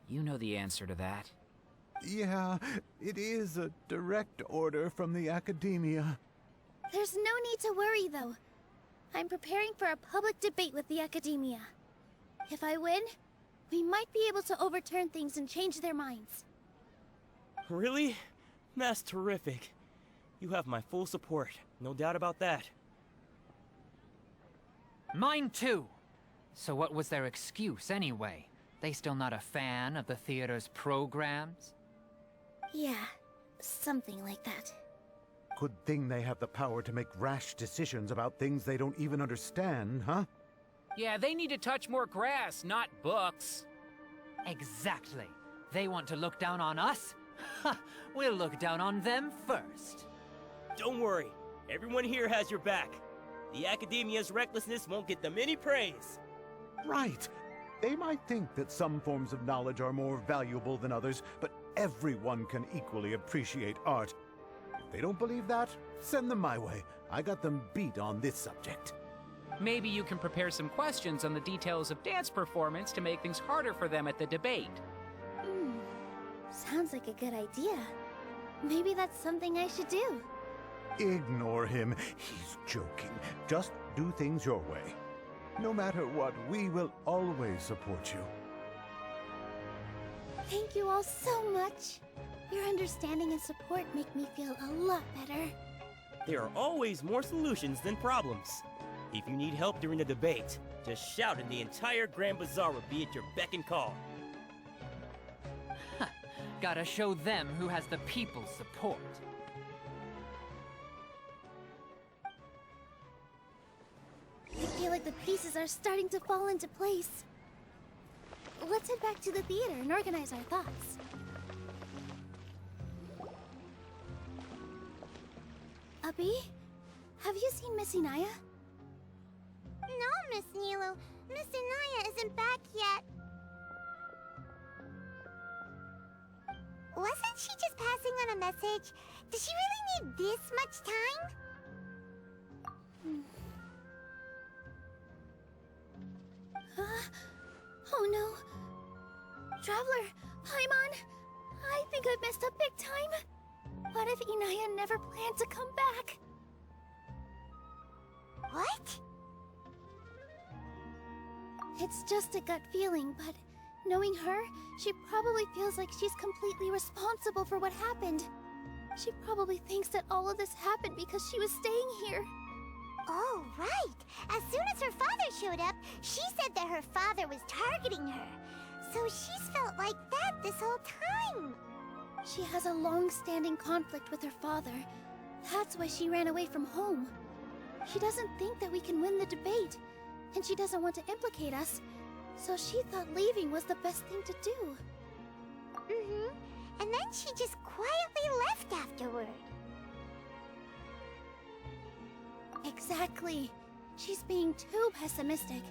You know the answer to that. Yeah, it is a direct order from the Academia. There's no need to worry, though. I'm preparing for a public debate with the Academia. If I win, we might be able to overturn things and change their minds. Really? That's terrific. You have my full support, no doubt about that. Mine too! So what was their excuse anyway? They still not a fan of the theater's programs? Yeah, something like that. Good thing they have the power to make rash decisions about things they don't even understand, huh? Yeah, they need to touch more grass, not books. Exactly. They want to look down on us? Ha! We'll look down on them first. Don't worry. Everyone here has your back. The Academia's recklessness won't get them any praise. Right. They might think that some forms of knowledge are more valuable than others, but everyone can equally appreciate art. If they don't believe that, send them my way. I got them beat on this subject. Maybe you can prepare some questions on the details of dance performance to make things harder for them at the debate. Sounds like a good idea. Maybe that's something I should do. Ignore him. He's joking. Just do things your way. No matter what, we will always support you. Thank you all so much. Your understanding and support make me feel a lot better. There are always more solutions than problems. If you need help during the debate, just shout and the entire Grand Bazaar will be at your beck and call. Gotta show them who has the people's support. I feel like the pieces are starting to fall into place. Let's head back to the theater and organize our thoughts. Abby, have you seen Miss Inaya? No, Miss Nilou. Miss Inaya isn't back yet. Wasn't she just passing on a message? Does she really need this much time? Oh no. Traveler, Paimon, I think I've messed up big time. What if Inaya never planned to come back? What? It's just a gut feeling, but knowing her, she probably feels like she's completely responsible for what happened. She probably thinks that all of this happened because she was staying here. Oh, right. As soon as her father showed up, she said that her father was targeting her. So she's felt like that this whole time. She has a long-standing conflict with her father. That's why she ran away from home. She doesn't think that we can win the debate, and she doesn't want to implicate us, so she thought leaving was the best thing to do. And then she just quietly left afterward. Exactly. She's being too pessimistic.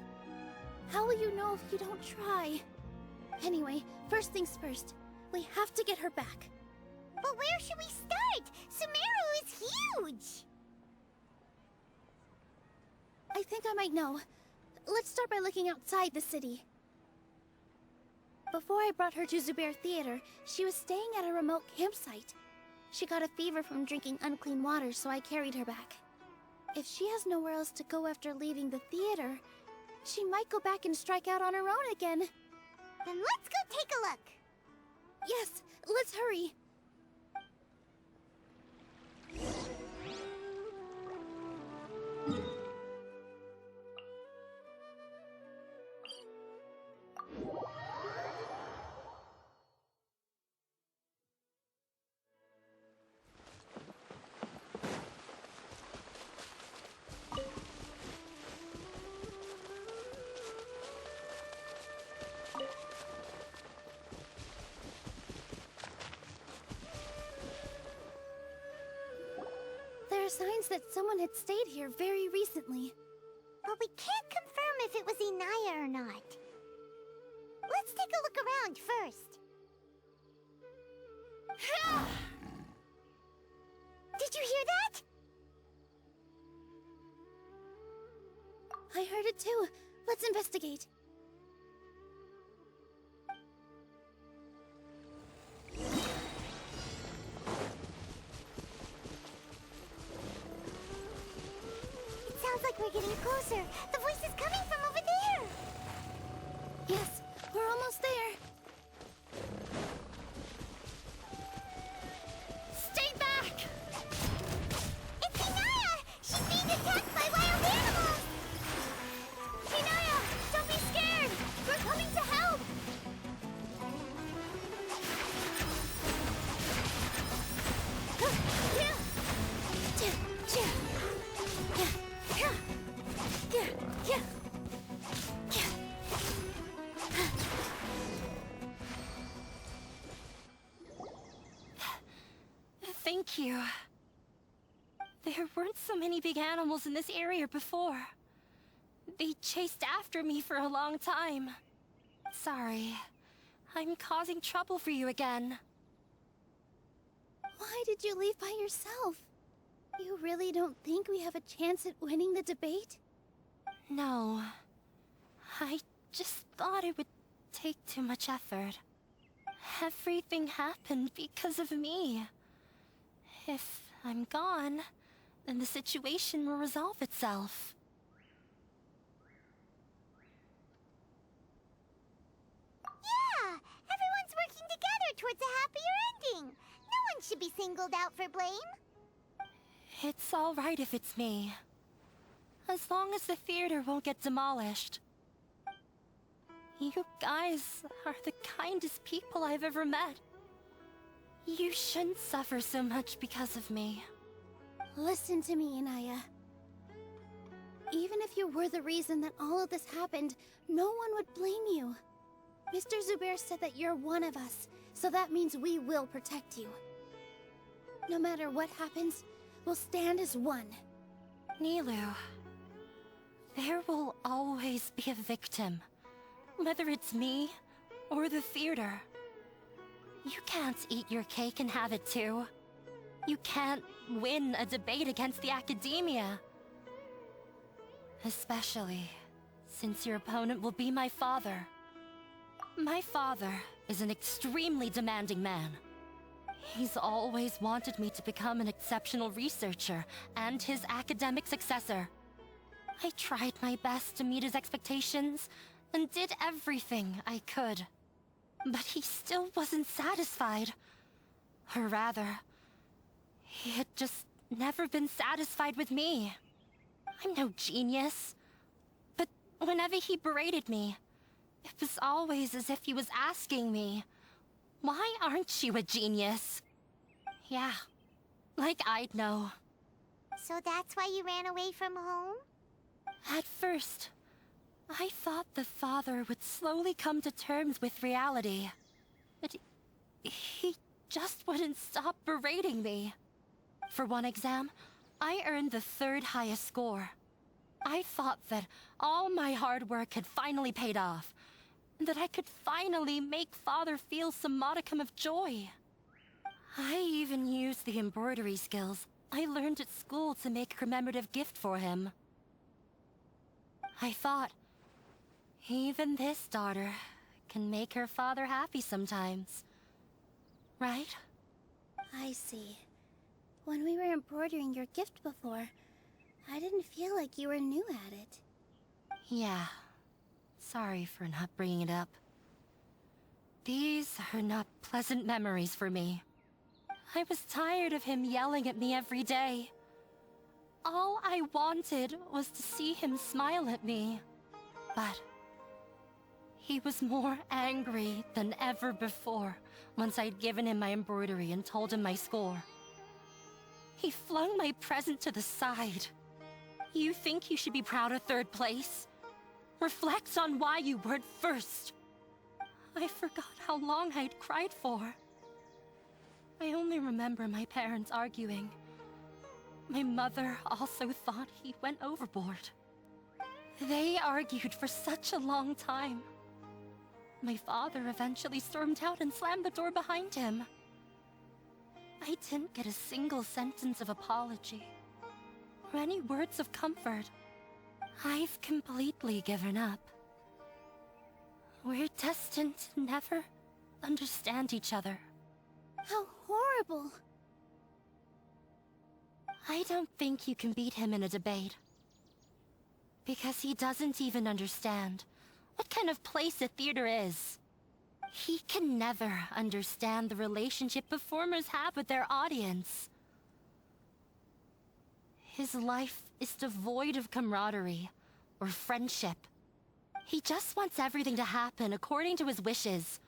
How will you know if you don't try? Anyway, first things first. We have to get her back. But where should we start? Sumeru is huge! I think I might know. Let's start by looking outside the city. Before I brought her to Zubair Theater, she was staying at a remote campsite. She got a fever from drinking unclean water, so I carried her back. If she has nowhere else to go after leaving the theater, she might go back and strike out on her own again. Then let's go take a look. Yes, let's hurry. There are signs that someone had stayed here very recently. But we can't confirm if it was Inaya or not. Let's take a look around first. Did you hear that? I heard it too. Let's investigate. Sounds like we're getting closer. The voice is coming from over there. Yes, we're almost there. Stay back! It's Inaya! She's being attacked by wild animals! Inaya, don't be scared! We're coming to help! Thank you. There weren't so many big animals in this area before. They chased after me for a long time. Sorry. I'm causing trouble for you again. Why did you leave by yourself? You really don't think we have a chance at winning the debate? No. I just thought it would take too much effort. Everything happened because of me. If I'm gone, then the situation will resolve itself. Yeah! Everyone's working together towards a happier ending. No one should be singled out for blame. It's all right if it's me. As long as the theater won't get demolished. You guys are the kindest people I've ever met. You shouldn't suffer so much because of me. Listen to me, Inaya. Even if you were the reason that all of this happened, no one would blame you. Mr. Zubair said that you're one of us, so that means we will protect you. No matter what happens, we'll stand as one. Nilou, there will always be a victim. Whether it's me or the theater. You can't eat your cake and have it too. You can't win a debate against the academia. Especially since your opponent will be my father. My father is an extremely demanding man. He's always wanted me to become an exceptional researcher and his academic successor. I tried my best to meet his expectations and did everything I could. But he still wasn't satisfied. Or rather, he had just never been satisfied with me. I'm no genius. But whenever he berated me, it was always as if he was asking me, "Why aren't you a genius?" Yeah, like I'd know. So that's why you ran away from home? At first, I thought the father would slowly come to terms with reality. But he just wouldn't stop berating me. For one exam, I earned the 3rd highest score. I thought that all my hard work had finally paid off, and that I could finally make father feel some modicum of joy. I even used the embroidery skills I learned at school to make a commemorative gift for him. I thought, even this daughter can make her father happy sometimes. Right? I see. When we were embroidering your gift before, I didn't feel like you were new at it. Yeah. Sorry for not bringing it up. These are not pleasant memories for me. I was tired of him yelling at me every day. All I wanted was to see him smile at me. But he was more angry than ever before once I'd given him my embroidery and told him my score. He flung my present to the side. You think you should be proud of 3rd place? Reflect on why you weren't first. I forgot how long I'd cried for. I only remember my parents arguing. My mother also thought he went overboard. They argued for such a long time. My father eventually stormed out and slammed the door behind him. I didn't get a single sentence of apology or any words of comfort. I've completely given up. We're destined to never understand each other. How horrible! I don't think you can beat him in a debate. Because he doesn't even understand what kind of place a theater is. He can never understand the relationship performers have with their audience. His life is devoid of camaraderie or friendship. He just wants everything to happen according to his wishes,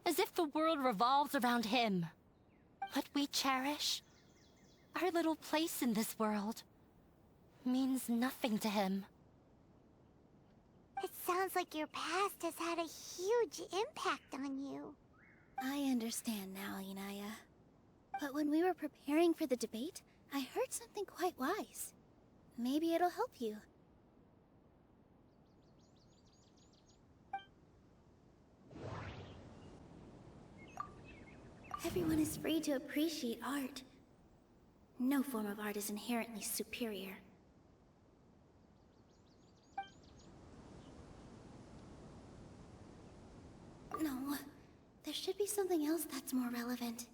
as if the world revolves around him. What we cherish, our little place in this world, means nothing to him. It sounds like your past has had a huge impact on you. I understand now, Inaya. But when we were preparing for the debate, I heard something quite wise. Maybe it'll help you. Everyone is free to appreciate art. No form of art is inherently superior. No, there should be something else that's more relevant.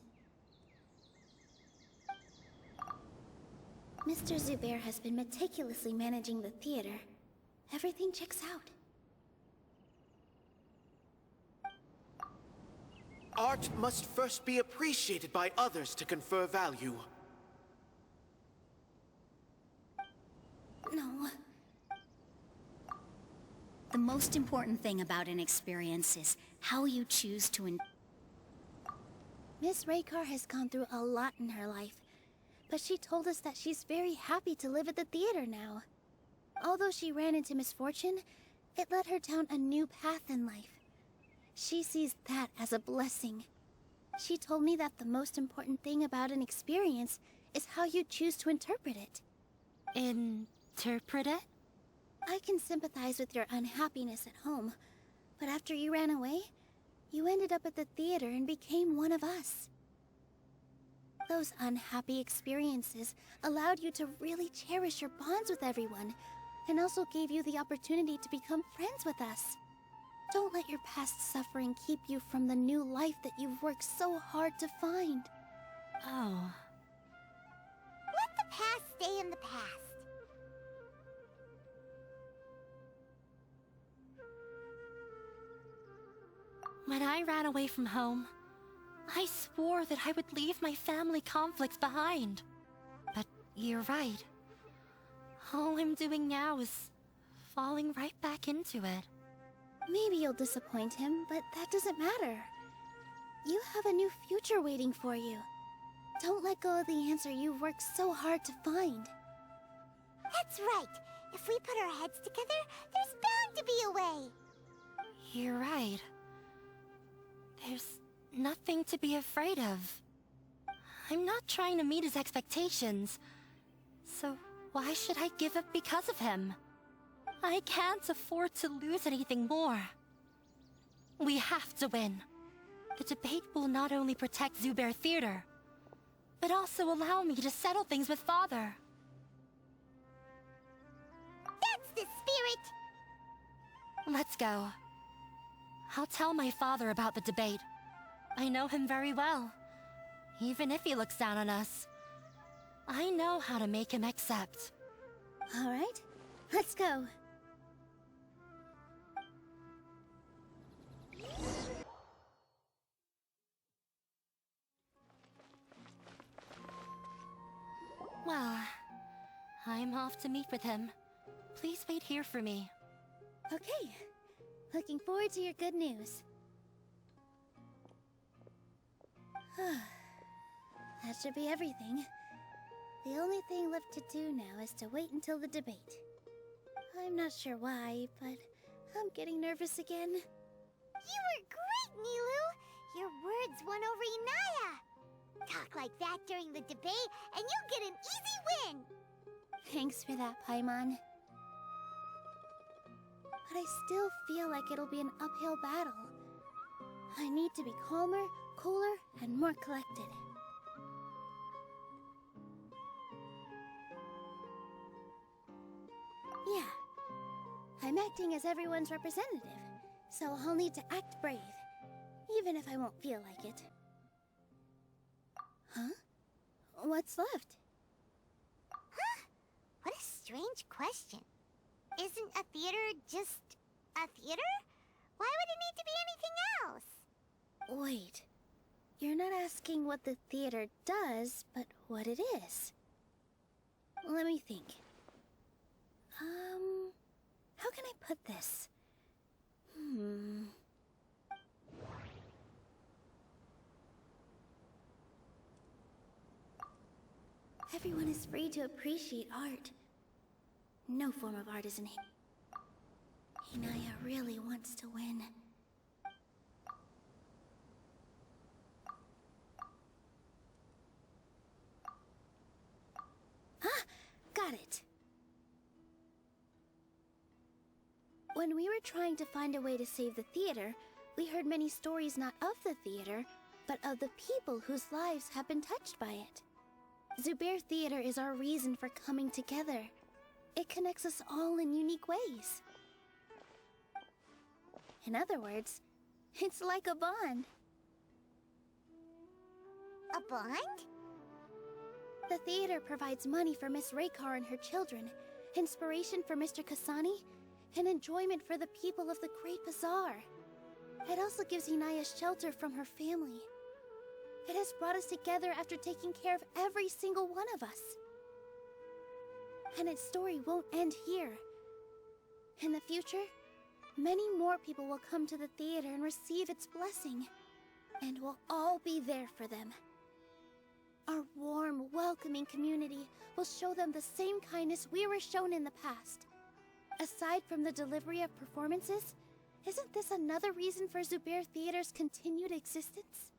Mr. Zubair has been meticulously managing the theater. Everything checks out. Art must first be appreciated by others to confer value. No. The most important thing about an experience is how you choose to Miss Raykar has gone through a lot in her life, but she told us that she's very happy to live at the theater now. Although she ran into misfortune, it led her down a new path in life. She sees that as a blessing. She told me that the most important thing about an experience is how you choose to interpret it. Interpret it? I can sympathize with your unhappiness at home, but after you ran away, you ended up at the theater and became one of us. Those unhappy experiences allowed you to really cherish your bonds with everyone, and also gave you the opportunity to become friends with us. Don't let your past suffering keep you from the new life that you've worked so hard to find. Oh. Let the past stay in the past. When I ran away from home, I swore that I would leave my family conflicts behind. But you're right. All I'm doing now is falling right back into it. Maybe you'll disappoint him, but that doesn't matter. You have a new future waiting for you. Don't let go of the answer you've worked so hard to find. That's right. If we put our heads together, there's bound to be a way. You're right. There's nothing to be afraid of. I'm not trying to meet his expectations. So why should I give up because of him? I can't afford to lose anything more. We have to win. The debate will not only protect Zubair Theater, but also allow me to settle things with Father. That's the spirit! Let's go. I'll tell my father about the debate. I know him very well. Even if he looks down on us, I know how to make him accept. All right, let's go. Well, I'm off to meet with him. Please wait here for me. Okay. Looking forward to your good news. That should be everything. The only thing left to do now is to wait until the debate. I'm not sure why, but I'm getting nervous again. You were great, Nilou! Your words won over Inaya! Talk like that during the debate, and you'll get an easy win! Thanks for that, Paimon. But I still feel like it'll be an uphill battle. I need to be calmer, cooler, and more collected. Yeah. I'm acting as everyone's representative, so I'll need to act brave, even if I won't feel like it. Huh? What's left? Huh? What a strange question. Isn't a theater just a theater? Why would it need to be anything else? Wait. You're not asking what the theater does, but what it is. Let me think. How can I put this? Everyone is free to appreciate art. No form of art is inherent. Inaya really wants to win. Got it. When we were trying to find a way to save the theater, we heard many stories not of the theater, but of the people whose lives have been touched by it. Zubair Theater is our reason for coming together. It connects us all in unique ways. In other words, it's like a bond. A bond? The theater provides money for Miss Raykar and her children, inspiration for Mr. Kasani, and enjoyment for the people of the Great Bazaar. It also gives Inaya shelter from her family. It has brought us together after taking care of every single one of us. And its story won't end here. In the future, many more people will come to the theater and receive its blessing. And we'll all be there for them. Our warm, welcoming community will show them the same kindness we were shown in the past. Aside from the delivery of performances, isn't this another reason for Zubair Theater's continued existence?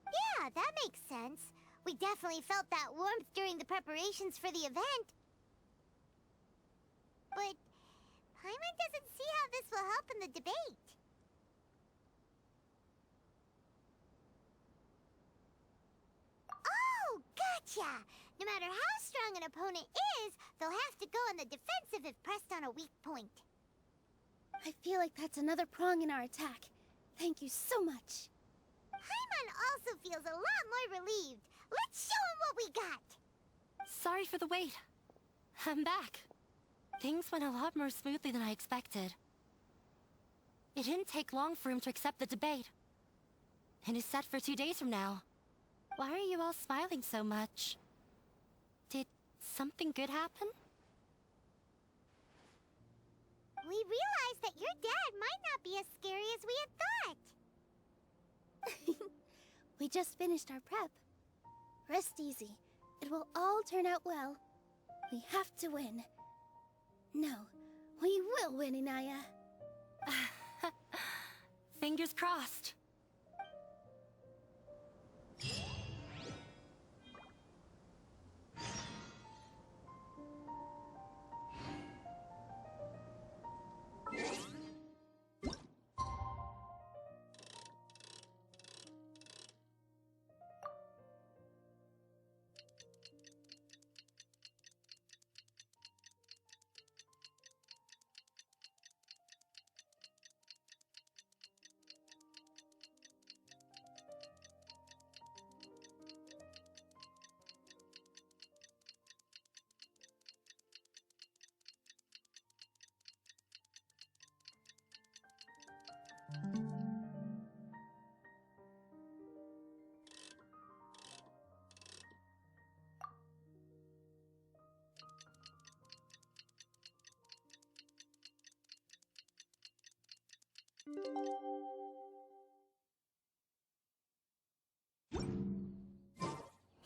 Yeah, that makes sense. We definitely felt that warmth during the preparations for the event. But Paimon doesn't see how this will help in the debate. Oh, gotcha! No matter how strong an opponent is, they'll have to go on the defensive if pressed on a weak point. I feel like that's another prong in our attack. Thank you so much. Paimon also feels a lot more relieved. Let's show him what we got! Sorry for the wait. I'm back. Things went a lot more smoothly than I expected. It didn't take long for him to accept the debate. And it's set for 2 days from now. Why are you all smiling so much? Did something good happen? We realized that your dad might not be as scary as we had thought. We just finished our prep. Rest easy. It will all turn out well. We have to win. No, we will win, Inaya. Fingers crossed.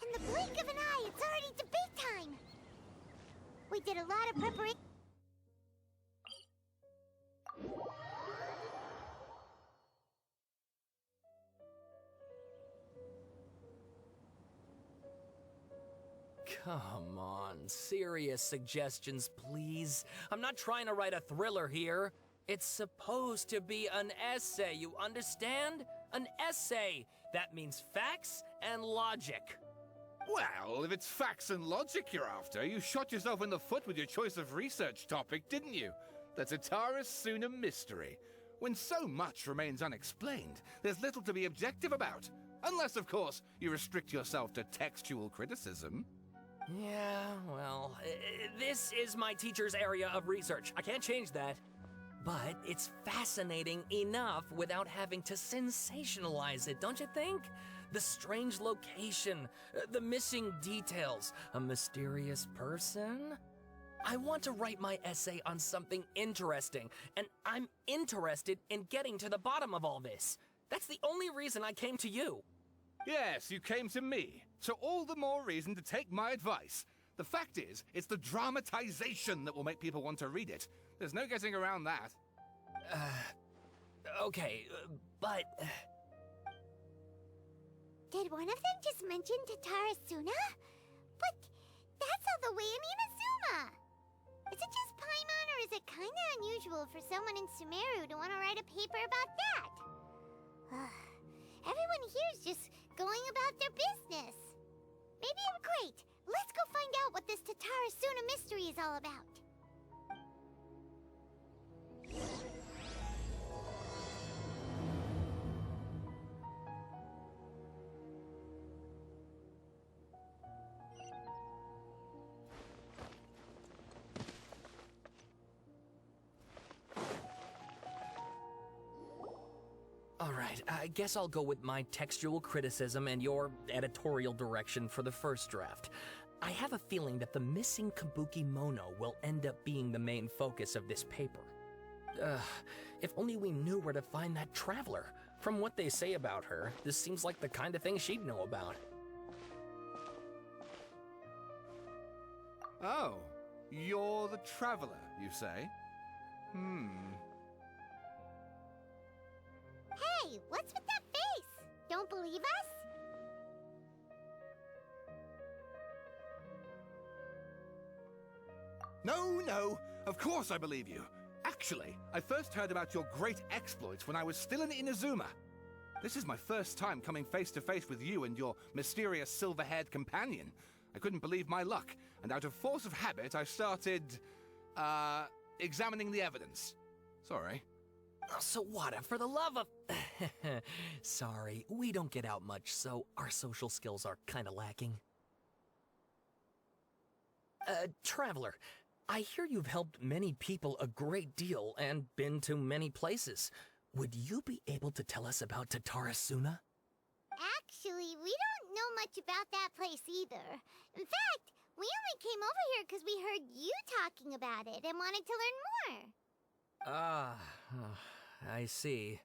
In the blink of an eye, it's already debate time! We did a lot of preparation. Come on, serious suggestions, please. I'm not trying to write a thriller here. It's supposed to be an essay, you understand? An essay! That means facts and logic. Well, if it's facts and logic you're after, you shot yourself in the foot with your choice of research topic, didn't you? The Tataris Suna mystery. When so much remains unexplained, there's little to be objective about. Unless, of course, you restrict yourself to textual criticism. Yeah, well, this is my teacher's area of research. I can't change that. But it's fascinating enough without having to sensationalize it, don't you think? The strange location, the missing details, a mysterious person. I want to write my essay on something interesting, and I'm interested in getting to the bottom of all this. That's the only reason I came to you. Yes, you came to me. So all the more reason to take my advice. The fact is, it's the dramatization that will make people want to read it. There's no getting around that. Okay, but... Did one of them just mention Tataris Suna? But that's how the way in Inazuma! Paimon! Is it just Paimon, or is it kinda unusual for someone in Sumeru to want to write a paper about that? Everyone here's just going about their business. Maybe I'm great. Let's go find out what this Tatarasuna mystery is all about. Alright, I guess I'll go with my textual criticism and your editorial direction for the first draft. I have a feeling that the missing Kabuki Mono will end up being the main focus of this paper. If only we knew where to find that traveler. From what they say about her, this seems like the kind of thing she'd know about. Oh, you're the traveler, you say? Hey, what's with that face? Don't believe us? No, of course I believe you. Actually, I first heard about your great exploits when I was still in Inazuma. This is my first time coming face to face with you and your mysterious silver-haired companion. I couldn't believe my luck, and out of force of habit, I started, examining the evidence. Sorry. Oh, Sawada, for the love of... Sorry, we don't get out much, so our social skills are kinda lacking. Traveler, I hear you've helped many people a great deal and been to many places. Would you be able to tell us about Tatarasuna? Actually, we don't know much about that place either. In fact, we only came over here because we heard you talking about it and wanted to learn more. I see.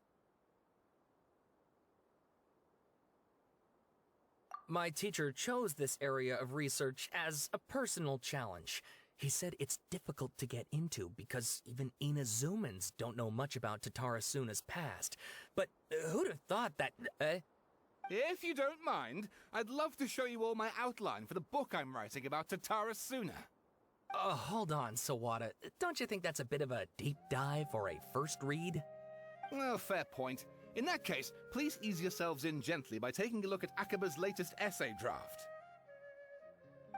My teacher chose this area of research as a personal challenge. He said it's difficult to get into because even Inazumans don't know much about Tatarasuna's past. But who'd have thought that, If you don't mind, I'd love to show you all my outline for the book I'm writing about Tatarasuna. Hold on, Sawada. Don't you think that's a bit of a deep dive or a first read? Well, fair point. In that case, please ease yourselves in gently by taking a look at Akaba's latest essay draft.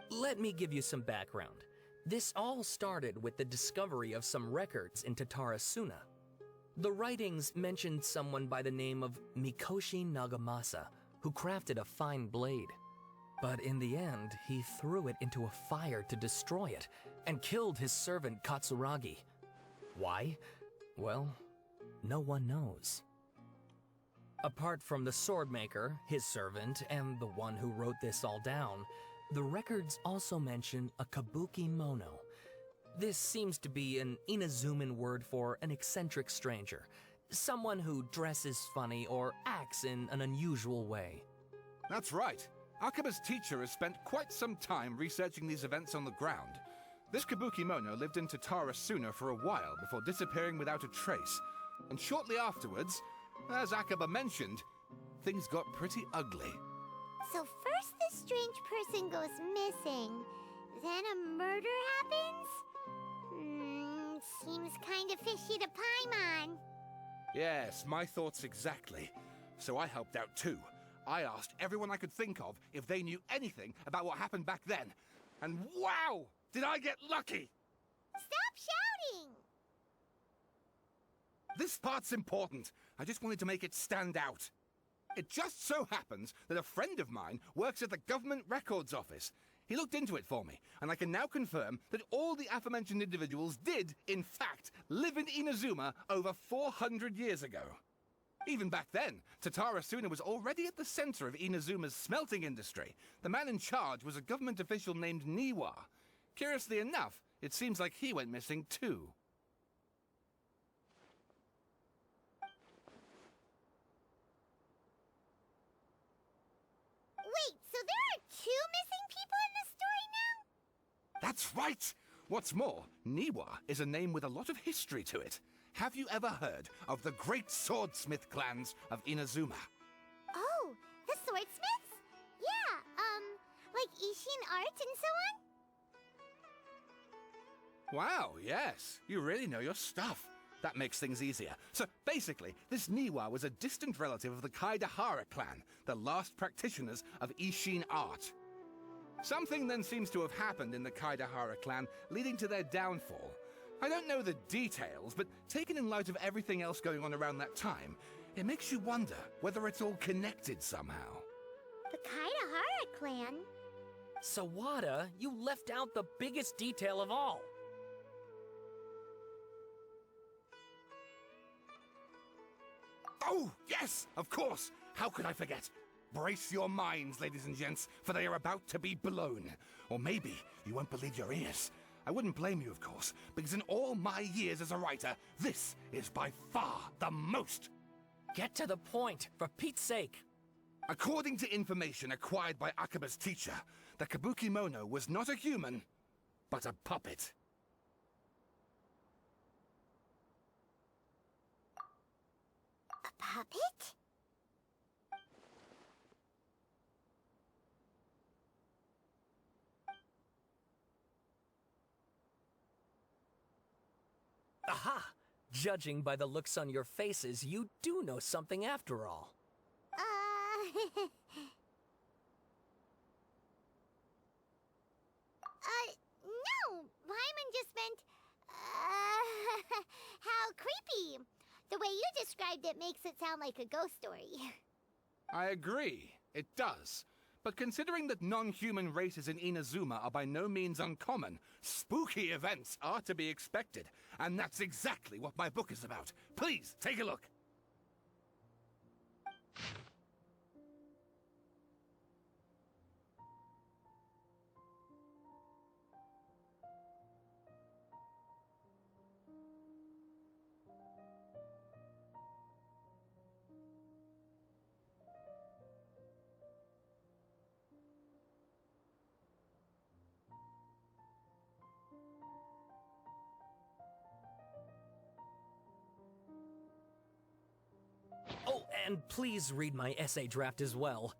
Let me give you some background. This all started with the discovery of some records in Tatarasuna. The writings mentioned someone by the name of Mikoshi Nagamasa, who crafted a fine blade. But in the end, he threw it into a fire to destroy it, and killed his servant Katsuragi. Why? Well, no one knows. Apart from the swordmaker, his servant, and the one who wrote this all down, the records also mention a Kabuki Mono. This seems to be an Inazuman word for an eccentric stranger, someone who dresses funny or acts in an unusual way. That's right. Akaba's teacher has spent quite some time researching these events on the ground. This Kabuki Mono lived in Tatarasuna for a while before disappearing without a trace. And shortly afterwards, as Akaba mentioned, things got pretty ugly. So first this strange person goes missing, then a murder happens? Seems kinda fishy to Paimon. Yes, my thoughts exactly. So I helped out too. I asked everyone I could think of if they knew anything about what happened back then. And wow! Did I get lucky! Stop shouting! This part's important. I just wanted to make it stand out. It just so happens that a friend of mine works at the Government Records Office. He looked into it for me, and I can now confirm that all the aforementioned individuals did, in fact, live in Inazuma over 400 years ago. Even back then, Tatarasuna was already at the center of Inazuma's smelting industry. The man in charge was a government official named Niwa. Curiously enough, it seems like he went missing too. Wait, so there are 2 missing people in this story now? That's right! What's more, Niwa is a name with a lot of history to it. Have you ever heard of the great swordsmith clans of Inazuma? Oh, the swordsmiths? Yeah, like Ishin art and so on? Wow, yes. You really know your stuff. That makes things easier. So, basically, this Niwa was a distant relative of the Kaidahara clan, the last practitioners of Ishin art. Something then seems to have happened in the Kaidahara clan, leading to their downfall. I don't know the details, but taken in light of everything else going on around that time, it makes you wonder whether it's all connected somehow. The Kaidahara clan? Sawada, you left out the biggest detail of all. Oh, yes, of course. How could I forget? Brace your minds, ladies and gents, for they are about to be blown. Or maybe you won't believe your ears. I wouldn't blame you, of course, because in all my years as a writer, this is by far the most. Get to the point, for Pete's sake. According to information acquired by Akaba's teacher, the Kabukimono was not a human, but a puppet. A puppet? Aha! Judging by the looks on your faces, you do know something after all. No! Paimon just meant, how creepy. The way you described it makes it sound like a ghost story. I agree, it does. But considering that non-human races in Inazuma are by no means uncommon, spooky events are to be expected. And that's exactly what my book is about. Please, take a look. Oh, and please read my essay draft as well.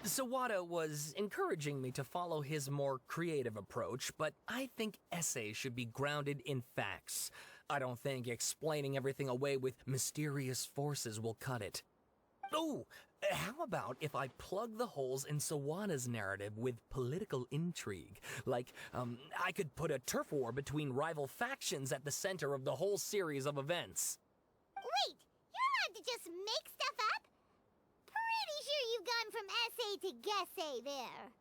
Sawada was encouraging me to follow his more creative approach, but I think essays should be grounded in facts. I don't think explaining everything away with mysterious forces will cut it. Oh, how about if I plug the holes in Sawada's narrative with political intrigue? Like, I could put a turf war between rival factions at the center of the whole series of events. Wait, you're allowed to just make stuff up? Pretty sure you've gone from essay to guessay there.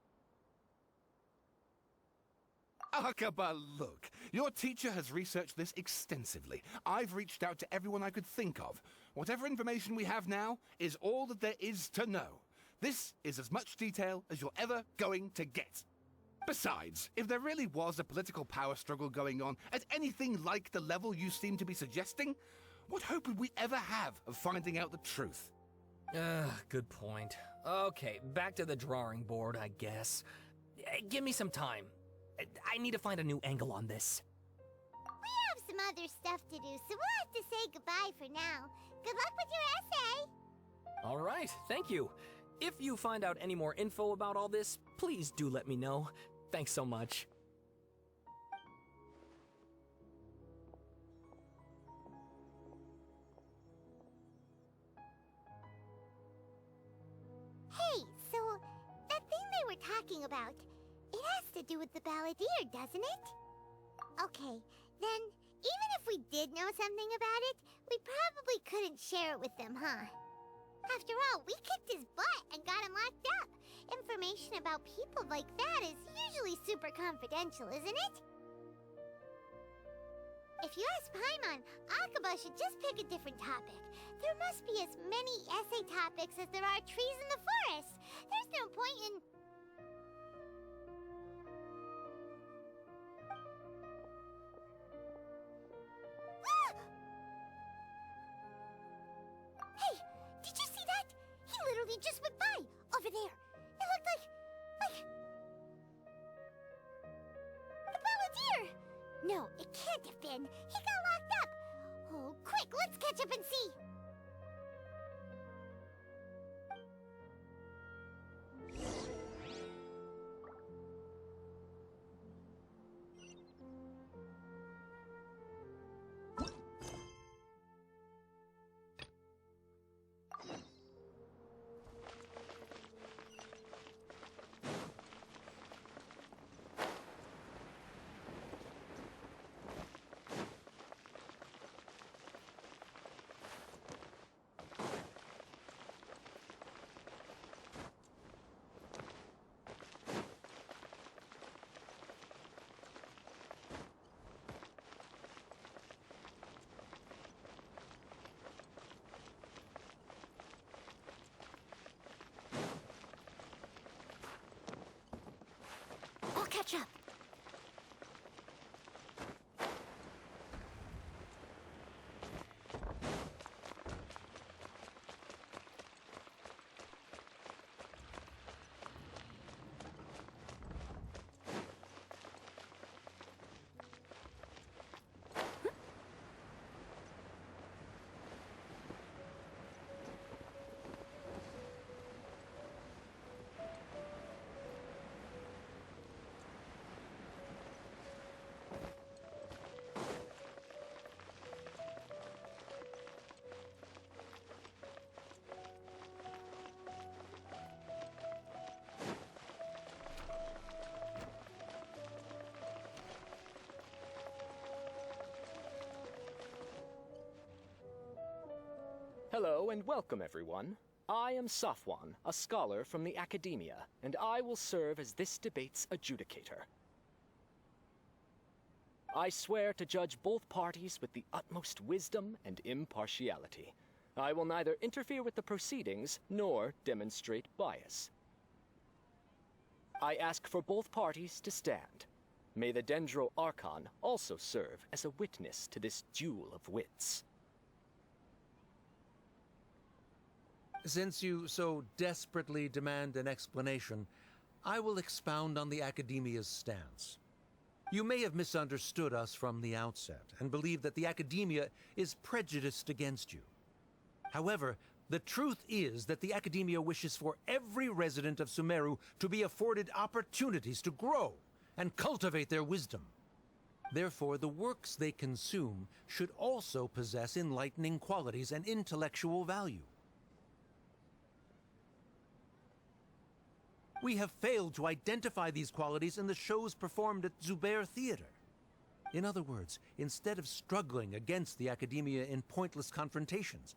Akaba, look. Your teacher has researched this extensively. I've reached out to everyone I could think of. Whatever information we have now is all that there is to know. This is as much detail as you're ever going to get. Besides, if there really was a political power struggle going on at anything like the level you seem to be suggesting, what hope would we ever have of finding out the truth? Good point. Okay, back to the drawing board, I guess. Give me some time. I need to find a new angle on this. We have some other stuff to do, so we'll have to say goodbye for now. Good luck with your essay! All right, thank you. If you find out any more info about all this, please do let me know. Thanks so much. Hey, so that thing they were talking about, it has to do with the balladeer, doesn't it? Okay, then even if we did know something about it, we probably couldn't share it with them, huh? After all, we kicked his butt and got him locked up. Information about people like that is usually super confidential, isn't it? If you ask Paimon, Akaba should just pick a different topic. There must be as many essay topics as there are trees in the forest. There's no point in... Hey, did you see that? He literally just went by, over there. It looked like... the Balladeer! No, it can't have been. He got locked up. Oh, quick, let's catch up and see. I'll catch up. Hello and welcome, everyone. I am Safwan, a scholar from the Academia, and I will serve as this debate's adjudicator. I swear to judge both parties with the utmost wisdom and impartiality. I will neither interfere with the proceedings nor demonstrate bias. I ask for both parties to stand. May the Dendro Archon also serve as a witness to this duel of wits. Since you so desperately demand an explanation, I will expound on the Academia's stance. You may have misunderstood us from the outset and believe that the Academia is prejudiced against you. However, the truth is that the Academia wishes for every resident of Sumeru to be afforded opportunities to grow and cultivate their wisdom. Therefore, the works they consume should also possess enlightening qualities and intellectual value. We have failed to identify these qualities in the shows performed at Zubair Theater. In other words, instead of struggling against the Academia in pointless confrontations,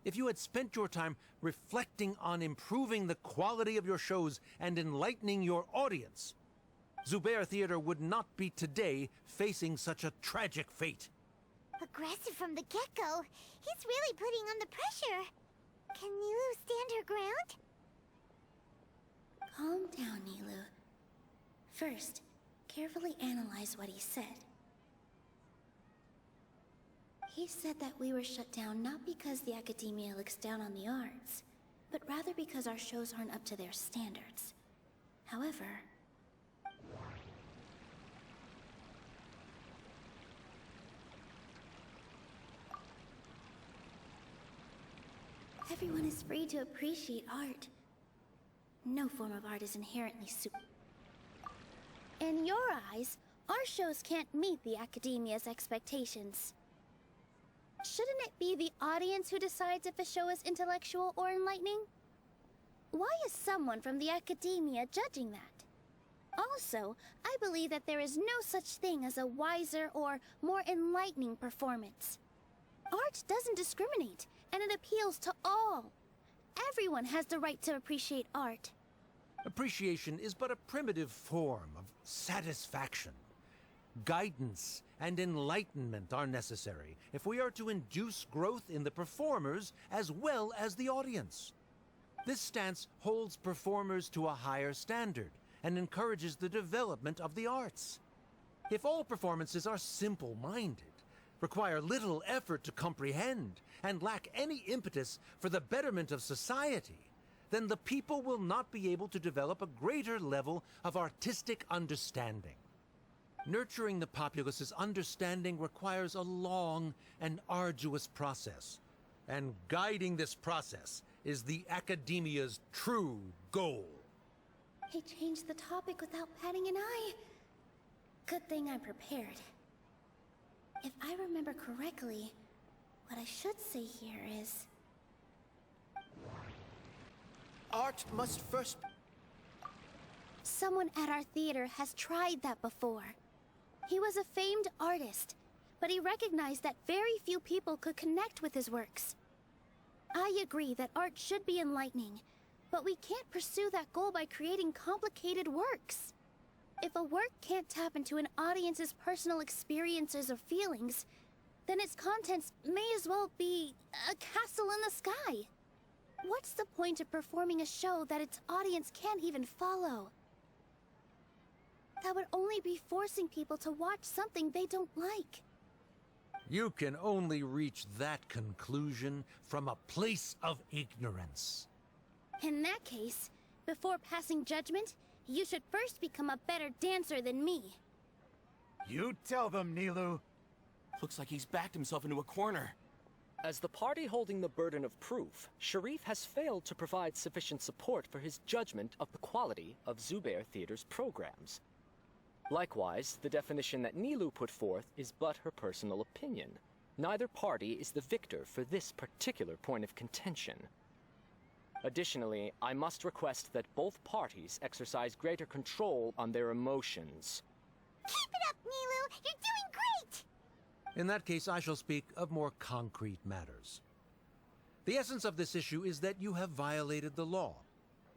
if you had spent your time reflecting on improving the quality of your shows and enlightening your audience, Zubair Theater would not be today facing such a tragic fate. Aggressive from the get-go. He's really putting on the pressure. Can Nilou stand her ground? Calm down, Nilou. First, carefully analyze what he said. He said that we were shut down not because the Academia looks down on the arts, but rather because our shows aren't up to their standards. However... everyone is free to appreciate art. No form of art is inherently In your eyes, our shows can't meet the Academia's expectations. Shouldn't it be the audience who decides if a show is intellectual or enlightening? Why is someone from the Academia judging that? Also, I believe that there is no such thing as a wiser or more enlightening performance. Art doesn't discriminate, and it appeals to all. Everyone has the right to appreciate art. Appreciation is but a primitive form of satisfaction. Guidance and enlightenment are necessary if we are to induce growth in the performers as well as the audience. This stance holds performers to a higher standard and encourages the development of the arts. If all performances are simple-minded, require little effort to comprehend, and lack any impetus for the betterment of society, then the people will not be able to develop a greater level of artistic understanding. Nurturing the populace's understanding requires a long and arduous process, and guiding this process is the Academia's true goal. He changed the topic without batting an eye. Good thing I'm prepared. If I remember correctly, what I should say here is... Art must first... Someone at our theater has tried that before. He was a famed artist, but he recognized that very few people could connect with his works. I agree that art should be enlightening, but we can't pursue that goal by creating complicated works. If a work can't tap into an audience's personal experiences or feelings, then its contents may as well be a castle in the sky. What's the point of performing a show that its audience can't even follow? That would only be forcing people to watch something they don't like. You can only reach that conclusion from a place of ignorance. In that case, before passing judgment, you should first become a better dancer than me. You tell them, Nilou. Looks like he's backed himself into a corner. As the party holding the burden of proof, Sharif has failed to provide sufficient support for his judgment of the quality of Zubair Theater's programs. Likewise, the definition that Nilou put forth is but her personal opinion. Neither party is the victor for this particular point of contention. Additionally, I must request that both parties exercise greater control on their emotions. Keep it up, Nilou! You're doing great! In that case, I shall speak of more concrete matters. The essence of this issue is that you have violated the law,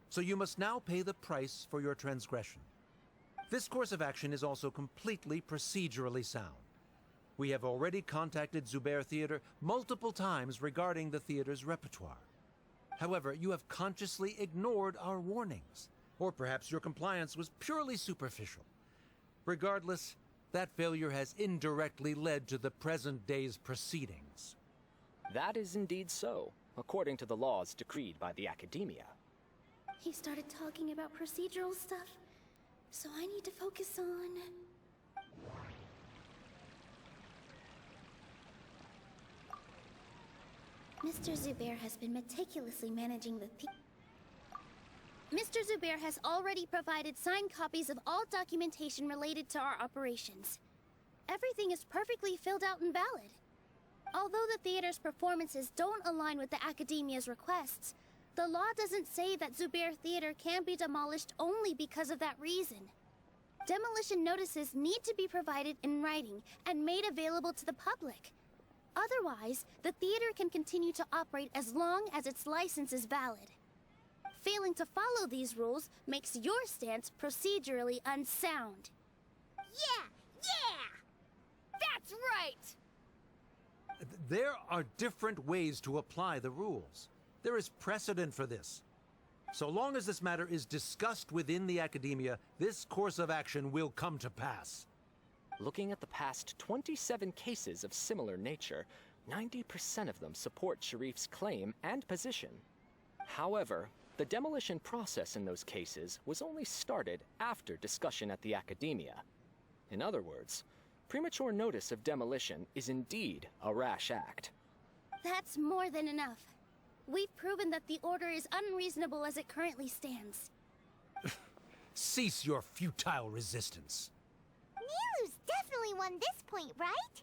so you must now pay the price for your transgression. This course of action is also completely procedurally sound. We have already contacted Zubair Theater multiple times regarding the theater's repertoire. However, you have consciously ignored our warnings, or perhaps your compliance was purely superficial. Regardless, that failure has indirectly led to the present day's proceedings. That is indeed so, according to the laws decreed by the Academia. He started talking about procedural stuff, so I need to focus on... Mr. Zubair has been meticulously managing the Mr. Zubair has already provided signed copies of all documentation related to our operations. Everything is perfectly filled out and valid. Although the theater's performances don't align with the Academia's requests, the law doesn't say that Zubair Theater can be demolished only because of that reason. Demolition notices need to be provided in writing and made available to the public. Otherwise, the theater can continue to operate as long as its license is valid. Failing to follow these rules makes your stance procedurally unsound. Yeah! That's right! There are different ways to apply the rules. There is precedent for this. So long as this matter is discussed within the Academia, this course of action will come to pass. Looking at the past 27 cases of similar nature, 90% of them support Sharif's claim and position. However, the demolition process in those cases was only started after discussion at the Academia. In other words, premature notice of demolition is indeed a rash act. That's more than enough. We've proven that the order is unreasonable as it currently stands. Cease your futile resistance. Nilu's definitely won this point, right?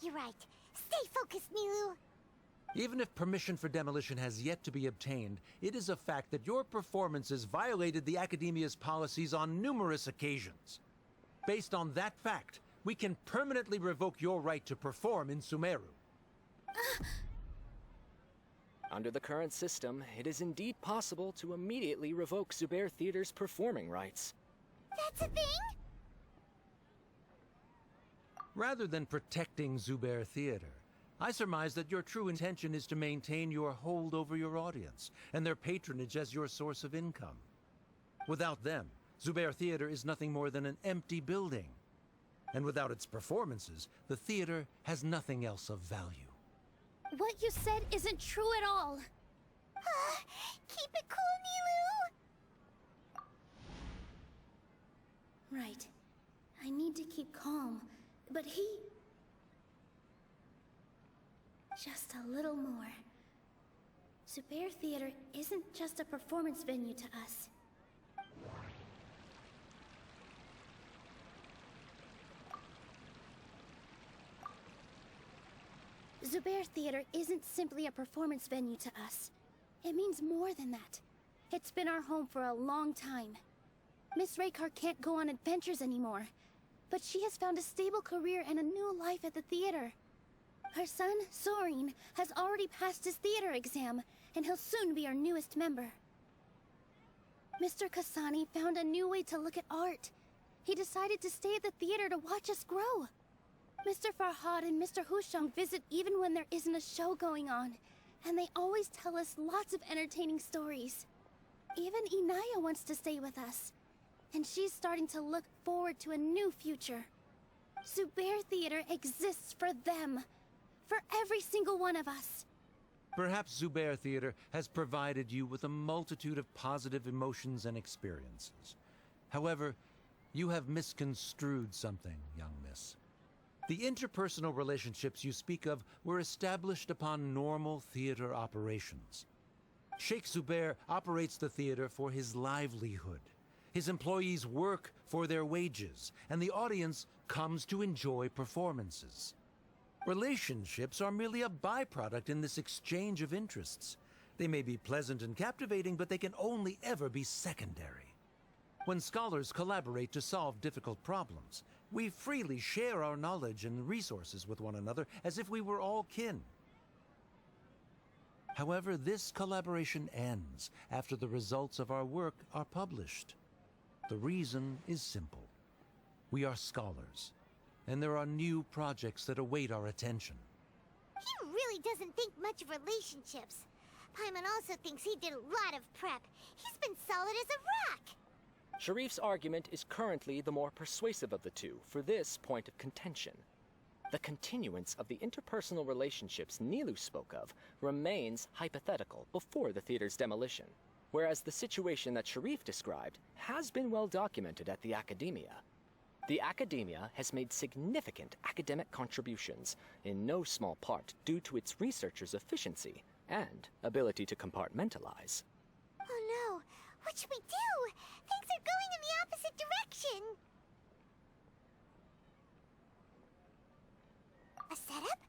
You're right. Stay focused, Nilu. Even if permission for demolition has yet to be obtained, it is a fact that your performances violated the Academia's policies on numerous occasions. Based on that fact, we can permanently revoke your right to perform in Sumeru. Under the current system, it is indeed possible to immediately revoke Zubair Theater's performing rights. That's a thing? Rather than protecting Zubair Theater, I surmise that your true intention is to maintain your hold over your audience and their patronage as your source of income. Without them, Zubair Theater is nothing more than an empty building. And without its performances, the theater has nothing else of value. What you said isn't true at all. Keep it cool, Nilou! Right. I need to keep calm, but he... Just a little more. Zubair Theater isn't just a performance venue to us. Zubair Theater isn't simply a performance venue to us. It means more than that. It's been our home for a long time. Miss Raykar can't go on adventures anymore, but she has found a stable career and a new life at the theater. Her son, Sorin, has already passed his theater exam, and he'll soon be our newest member. Mr. Kasani found a new way to look at art. He decided to stay at the theater to watch us grow. Mr. Farhad and Mr. Hushang visit even when there isn't a show going on, and they always tell us lots of entertaining stories. Even Inaya wants to stay with us, and she's starting to look forward to a new future. Zubair Theater exists for them, for every single one of us. Perhaps Zubair Theater has provided you with a multitude of positive emotions and experiences. However, you have misconstrued something, young miss. The interpersonal relationships you speak of were established upon normal theater operations. Sheikh Zubair operates the theater for his livelihood. His employees work for their wages, and the audience comes to enjoy performances. Relationships are merely a byproduct in this exchange of interests. They may be pleasant and captivating, but they can only ever be secondary. When scholars collaborate to solve difficult problems, we freely share our knowledge and resources with one another as if we were all kin. However, this collaboration ends after the results of our work are published. The reason is simple. We are scholars, and there are new projects that await our attention. He really doesn't think much of relationships. Paimon also thinks he did a lot of prep. He's been solid as a rock. Sharif's argument is currently the more persuasive of the two for this point of contention. The continuance of the interpersonal relationships Nilou spoke of remains hypothetical before the theater's demolition, whereas the situation that Sharif described has been well documented at the Academia. The Academia has made significant academic contributions, in no small part due to its researchers' efficiency and ability to compartmentalize. Oh no, what should we do? Things are going in the opposite direction. A setup?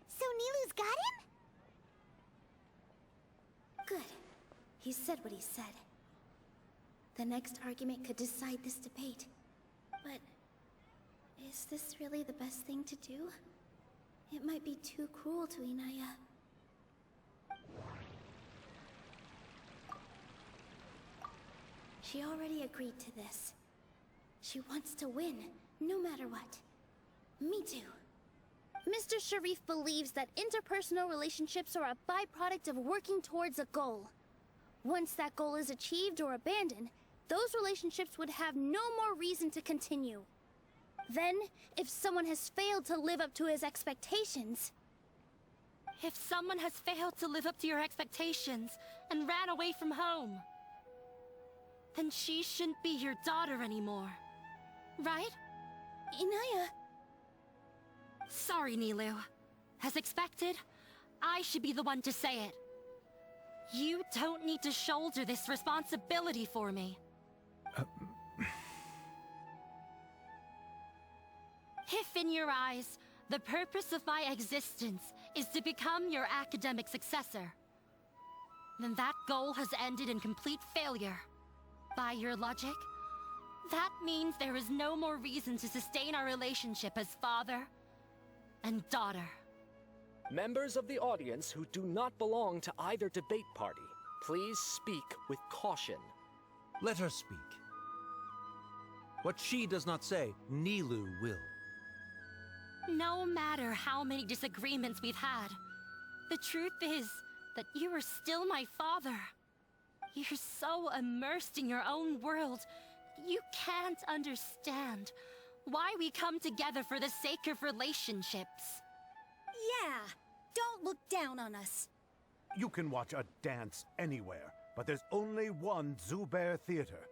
So Nilou's got him? Good. He said what he said. The next argument could decide this debate. But is this really the best thing to do? It might be too cruel to Inaya. She already agreed to this. She wants to win, no matter what. Me too. Mr. Sharif believes that interpersonal relationships are a byproduct of working towards a goal. Once that goal is achieved or abandoned, those relationships would have no more reason to continue. Then, if someone has failed to live up to his expectations... If someone has failed to live up to your expectations and ran away from home, then she shouldn't be your daughter anymore. Right? Inaya... Sorry, Nilou. As expected, I should be the one to say it. You don't need to shoulder this responsibility for me. If in your eyes, the purpose of my existence is to become your academic successor, then that goal has ended in complete failure. By your logic, that means there is no more reason to sustain our relationship as father and daughter. Members of the audience who do not belong to either debate party, please speak with caution. Let her speak. What she does not say, Nilou will. No matter how many disagreements we've had, the truth is that you are still my father. You're so immersed in your own world, you can't understand why we come together for the sake of relationships. Yeah, don't look down on us. You can watch a dance anywhere, but there's only one Zubair Theater.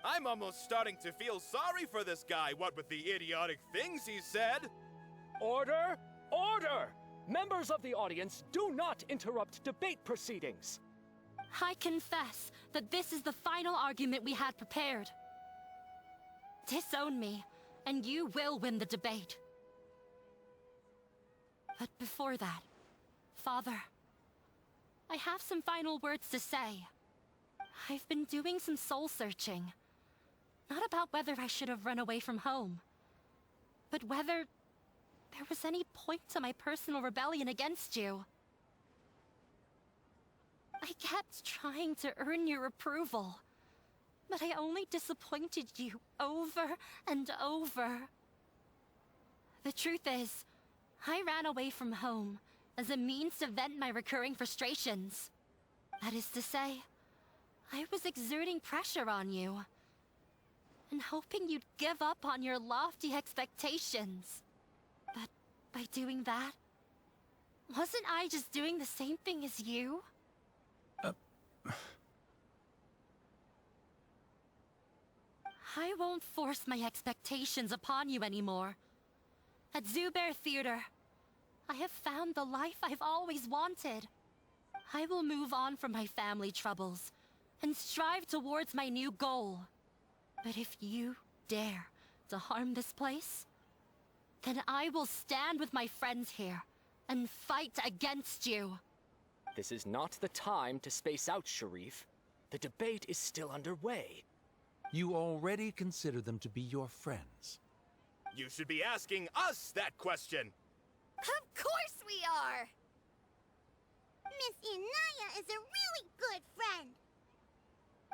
I'm almost starting to feel sorry for this guy, what with the idiotic things he said. Order! Order! Members of the audience, do not interrupt debate proceedings. I confess that this is the final argument we had prepared. Disown me, and you will win the debate. But before that, Father, I have some final words to say. I've been doing some soul searching. Not about whether I should have run away from home, but whether there was any point to my personal rebellion against you. I kept trying to earn your approval, but I only disappointed you over and over. The truth is, I ran away from home as a means to vent my recurring frustrations. That is to say, I was exerting pressure on you, and hoping you'd give up on your lofty expectations. But by doing that, wasn't I just doing the same thing as you? I won't force my expectations upon you anymore. At Zubair Theater, I have found the life I've always wanted. I will move on from my family troubles and strive towards my new goal. But if you dare to harm this place, then I will stand with my friends here and fight against you. This is not the time to space out, Sharif. The debate is still underway. You already consider them to be your friends. You should be asking us that question. Of course we are! Miss Inaya is a really good friend.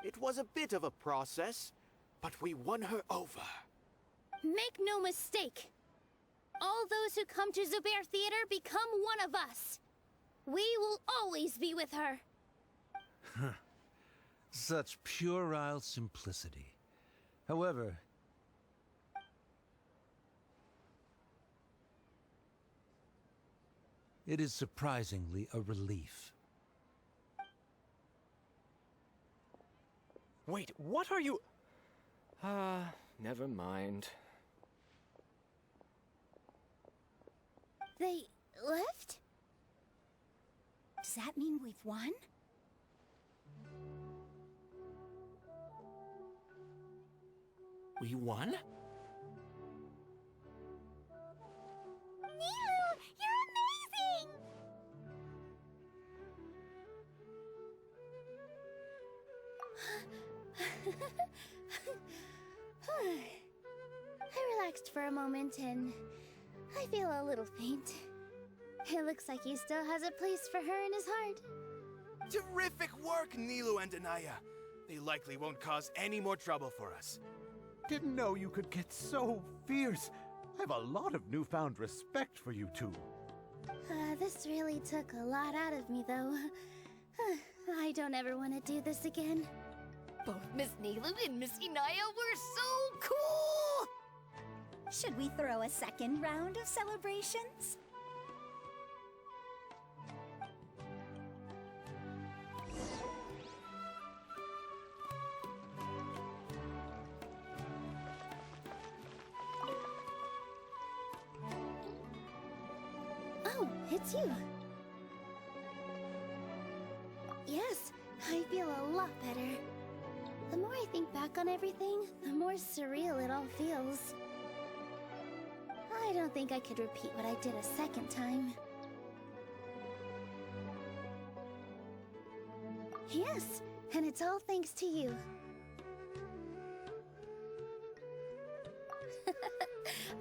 It was a bit of a process, but we won her over. Make no mistake. All those who come to Zubair Theater become one of us. We will always be with her. Such puerile simplicity. However, it is surprisingly a relief. Wait, what are you... never mind. They left? Does that mean we've won? We won? Nilou, you're amazing! I relaxed for a moment and I feel a little faint. It looks like he still has a place for her in his heart. Terrific work, Nilou and Anaya. They likely won't cause any more trouble for us. Didn't know you could get so fierce. I have a lot of newfound respect for you two. This really took a lot out of me, though. I don't ever want to do this again. Both Miss Nilou and Miss Inaya were so cool! Should we throw a second round of celebrations? Oh, it's you. Yes, I feel a lot better. The more I think back on everything, the more surreal it all feels. I don't think I could repeat what I did a second time. Yes, and it's all thanks to you.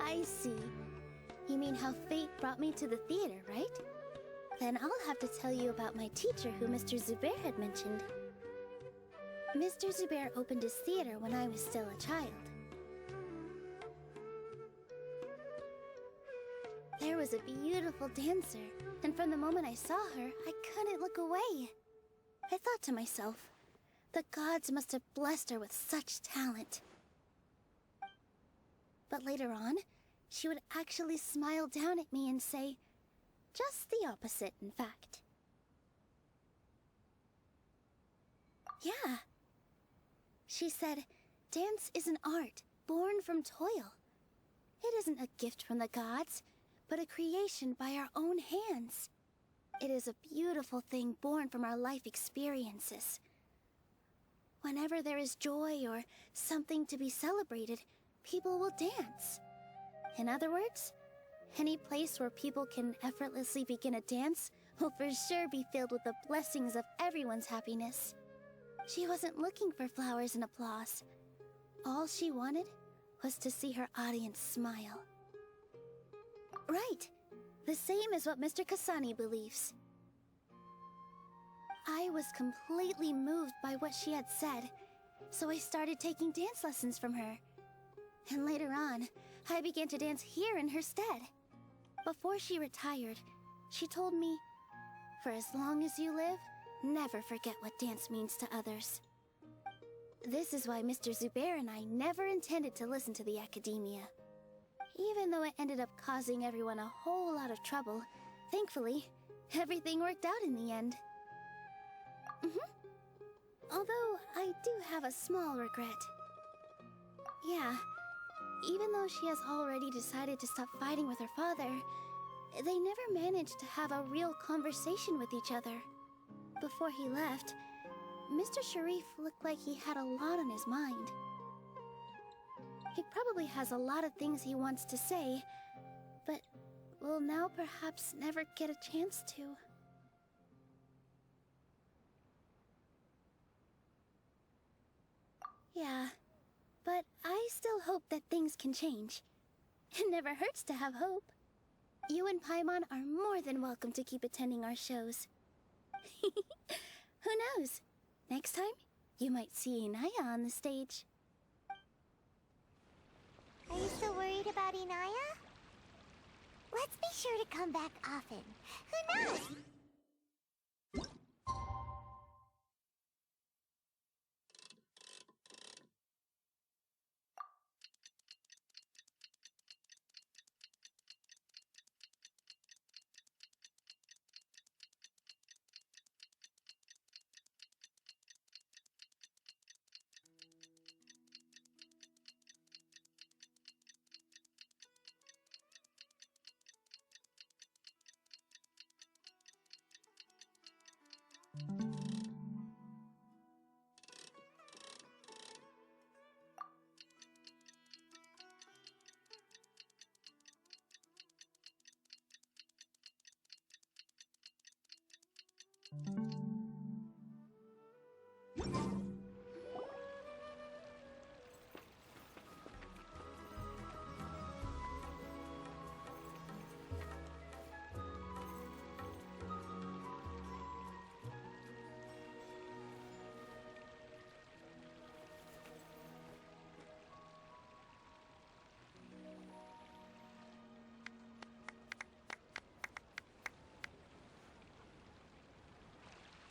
I see. You mean how fate brought me to the theater, right? Then I'll have to tell you about my teacher who Mr. Zubair had mentioned. Mr. Zubair opened his theater when I was still a child. There was a beautiful dancer, and from the moment I saw her, I couldn't look away. I thought to myself, the gods must have blessed her with such talent. But later on, she would actually smile down at me and say, just the opposite, in fact. Yeah. She said, dance is an art born from toil. It isn't a gift from the gods, but a creation by our own hands. It is a beautiful thing born from our life experiences. Whenever there is joy or something to be celebrated, people will dance. In other words, any place where people can effortlessly begin a dance will for sure be filled with the blessings of everyone's happiness. She wasn't looking for flowers and applause. All she wanted was to see her audience smile. Right. The same as what Mr. Kasani believes. I was completely moved by what she had said, so I started taking dance lessons from her. And later on, I began to dance here in her stead. Before she retired, she told me, for as long as you live, never forget what dance means to others. This is why Mr. Zubair and I never intended to listen to the academia. Even though it ended up causing everyone a whole lot of trouble, thankfully, everything worked out in the end. Although, I do have a small regret. Yeah, even though she has already decided to stop fighting with her father, they never managed to have a real conversation with each other. Before he left, Mr. Sharif looked like he had a lot on his mind. He probably has a lot of things he wants to say, but will now perhaps never get a chance to. Yeah, but I still hope that things can change. It never hurts to have hope. You and Paimon are more than welcome to keep attending our shows. Who knows? Next time, you might see Inaya on the stage. Are you still worried about Inaya? Let's be sure to come back often. Who knows?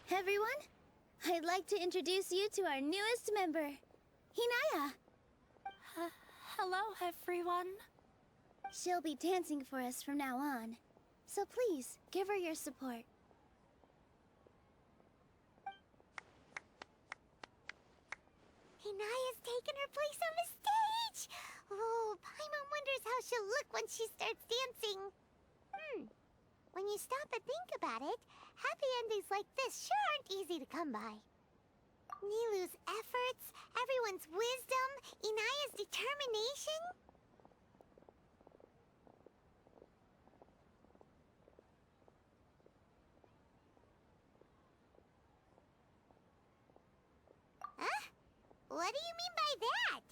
Everyone, I'd like to introduce you to our newest member, Inaya. Hello, everyone. She'll be dancing for us from now on, so please give her your support. Inaya's taken her place on the stage! Oh, Paimon wonders how she'll look when she starts dancing. When you stop and think about it, happy endings like this sure aren't easy to come by. Nilu's efforts, everyone's wisdom, Inaya's determination. Huh? What do you mean by that?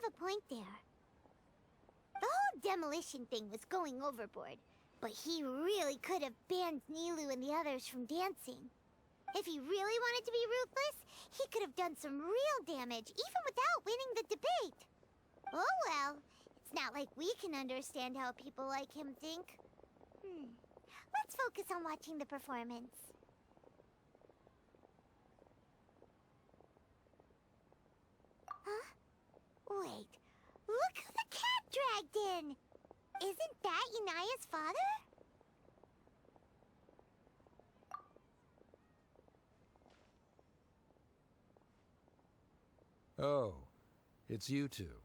have a point there. The whole demolition thing was going overboard, but he really could have banned Nilou and the others from dancing. If he really wanted to be ruthless, he could have done some real damage, even without winning the debate. Oh well, it's not like we can understand how people like him think. Let's focus on watching the performance. Huh? Wait, look who the cat dragged in! Isn't that Inaya's father? Oh, it's you two.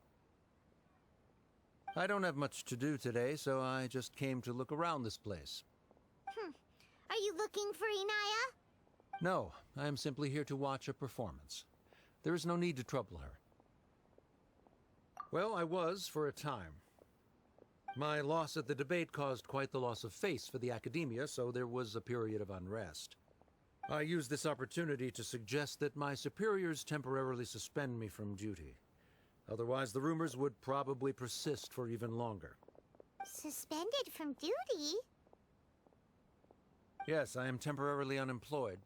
I don't have much to do today, so I just came to look around this place. Are you looking for Inaya? No, I am simply here to watch a performance. There is no need to trouble her. Well, I was for a time. My loss at the debate caused quite the loss of face for the academia, so there was a period of unrest. I used this opportunity to suggest that my superiors temporarily suspend me from duty. Otherwise, the rumors would probably persist for even longer. Suspended from duty? Yes, I am temporarily unemployed.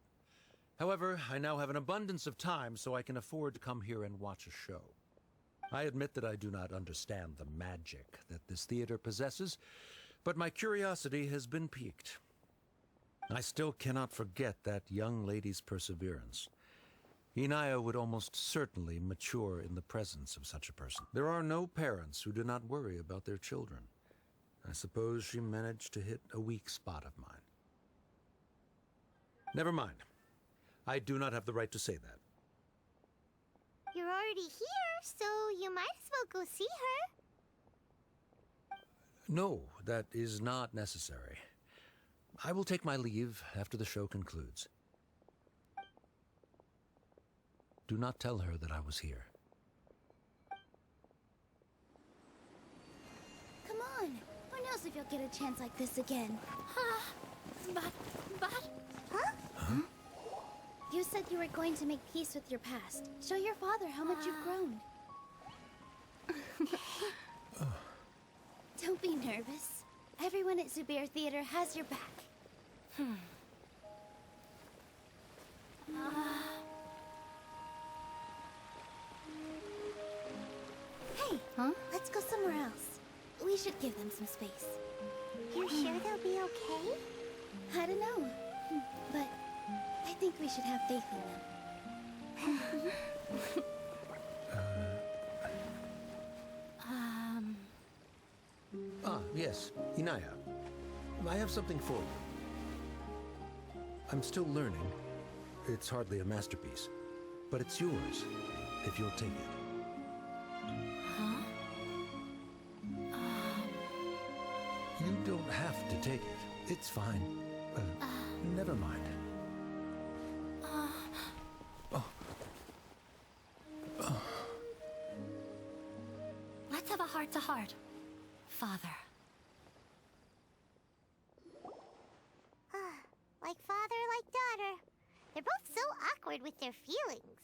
However, I now have an abundance of time, so I can afford to come here and watch a show. I admit that I do not understand the magic that this theater possesses, but my curiosity has been piqued. I still cannot forget that young lady's perseverance. Inaya would almost certainly mature in the presence of such a person. There are no parents who do not worry about their children. I suppose she managed to hit a weak spot of mine. Never mind. I do not have the right to say that. You're already here, so you might as well go see her. No, that is not necessary. I will take my leave after the show concludes. Do not tell her that I was here. Come on. Who knows if you'll get a chance like this again? But... Huh? You said you were going to make peace with your past. Show your father how much you've grown. Don't be nervous. Everyone at Zubair Theater has your back. Hey, let's go somewhere else. We should give them some space. You sure they'll be okay? I don't know, but I think we should have faith in them. Yes, Inaya. I have something for you. I'm still learning. It's hardly a masterpiece, but it's yours, if you'll take it. You don't have to take it. It's fine. Never mind. Let's have a heart-to-heart, Father. Like father, like daughter. They're both so awkward with their feelings.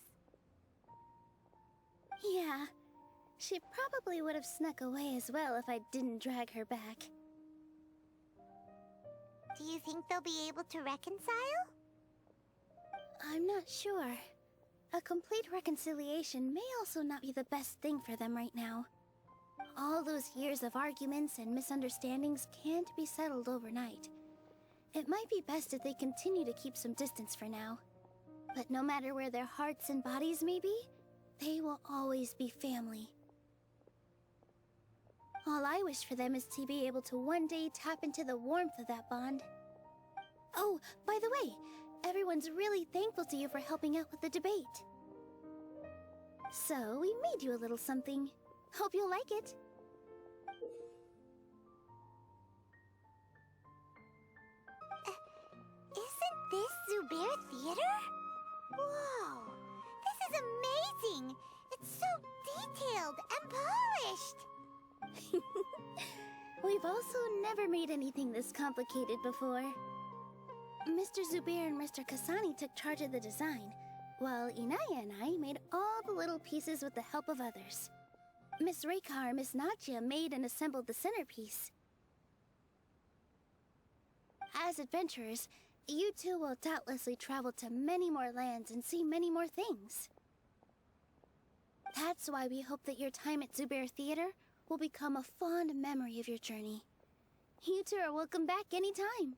Yeah, she probably would have snuck away as well if I didn't drag her back. Do you think they'll be able to reconcile? I'm not sure. A complete reconciliation may also not be the best thing for them right now. All those years of arguments and misunderstandings can't be settled overnight. It might be best if they continue to keep some distance for now. But no matter where their hearts and bodies may be, they will always be family. All I wish for them is to be able to one day tap into the warmth of that bond. Oh, by the way, everyone's really thankful to you for helping out with the debate. So, we made you a little something. Hope you'll like it. Isn't this Zubair Theater? Whoa! This is amazing! It's so detailed and polished! We've also never made anything this complicated before. Mr. Zubair and Mr. Kasani took charge of the design, while Inaya and I made all the little pieces with the help of others. Miss Reikar and Miss Nadia made and assembled the centerpiece. As adventurers, you two will doubtlessly travel to many more lands and see many more things. That's why we hope that your time at Zubair Theater will become a fond memory of your journey. You two are welcome back anytime.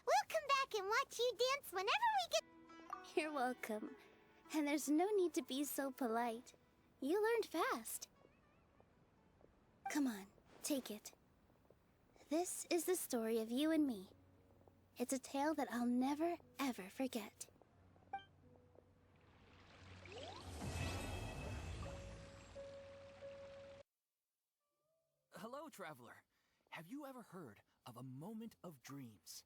We'll come back and watch you dance whenever we get... You're welcome. And there's no need to be so polite. You learned fast. Come on, take it. This is the story of you and me. It's a tale that I'll never, ever forget. Hello, traveler. Have you ever heard of a moment of dreams?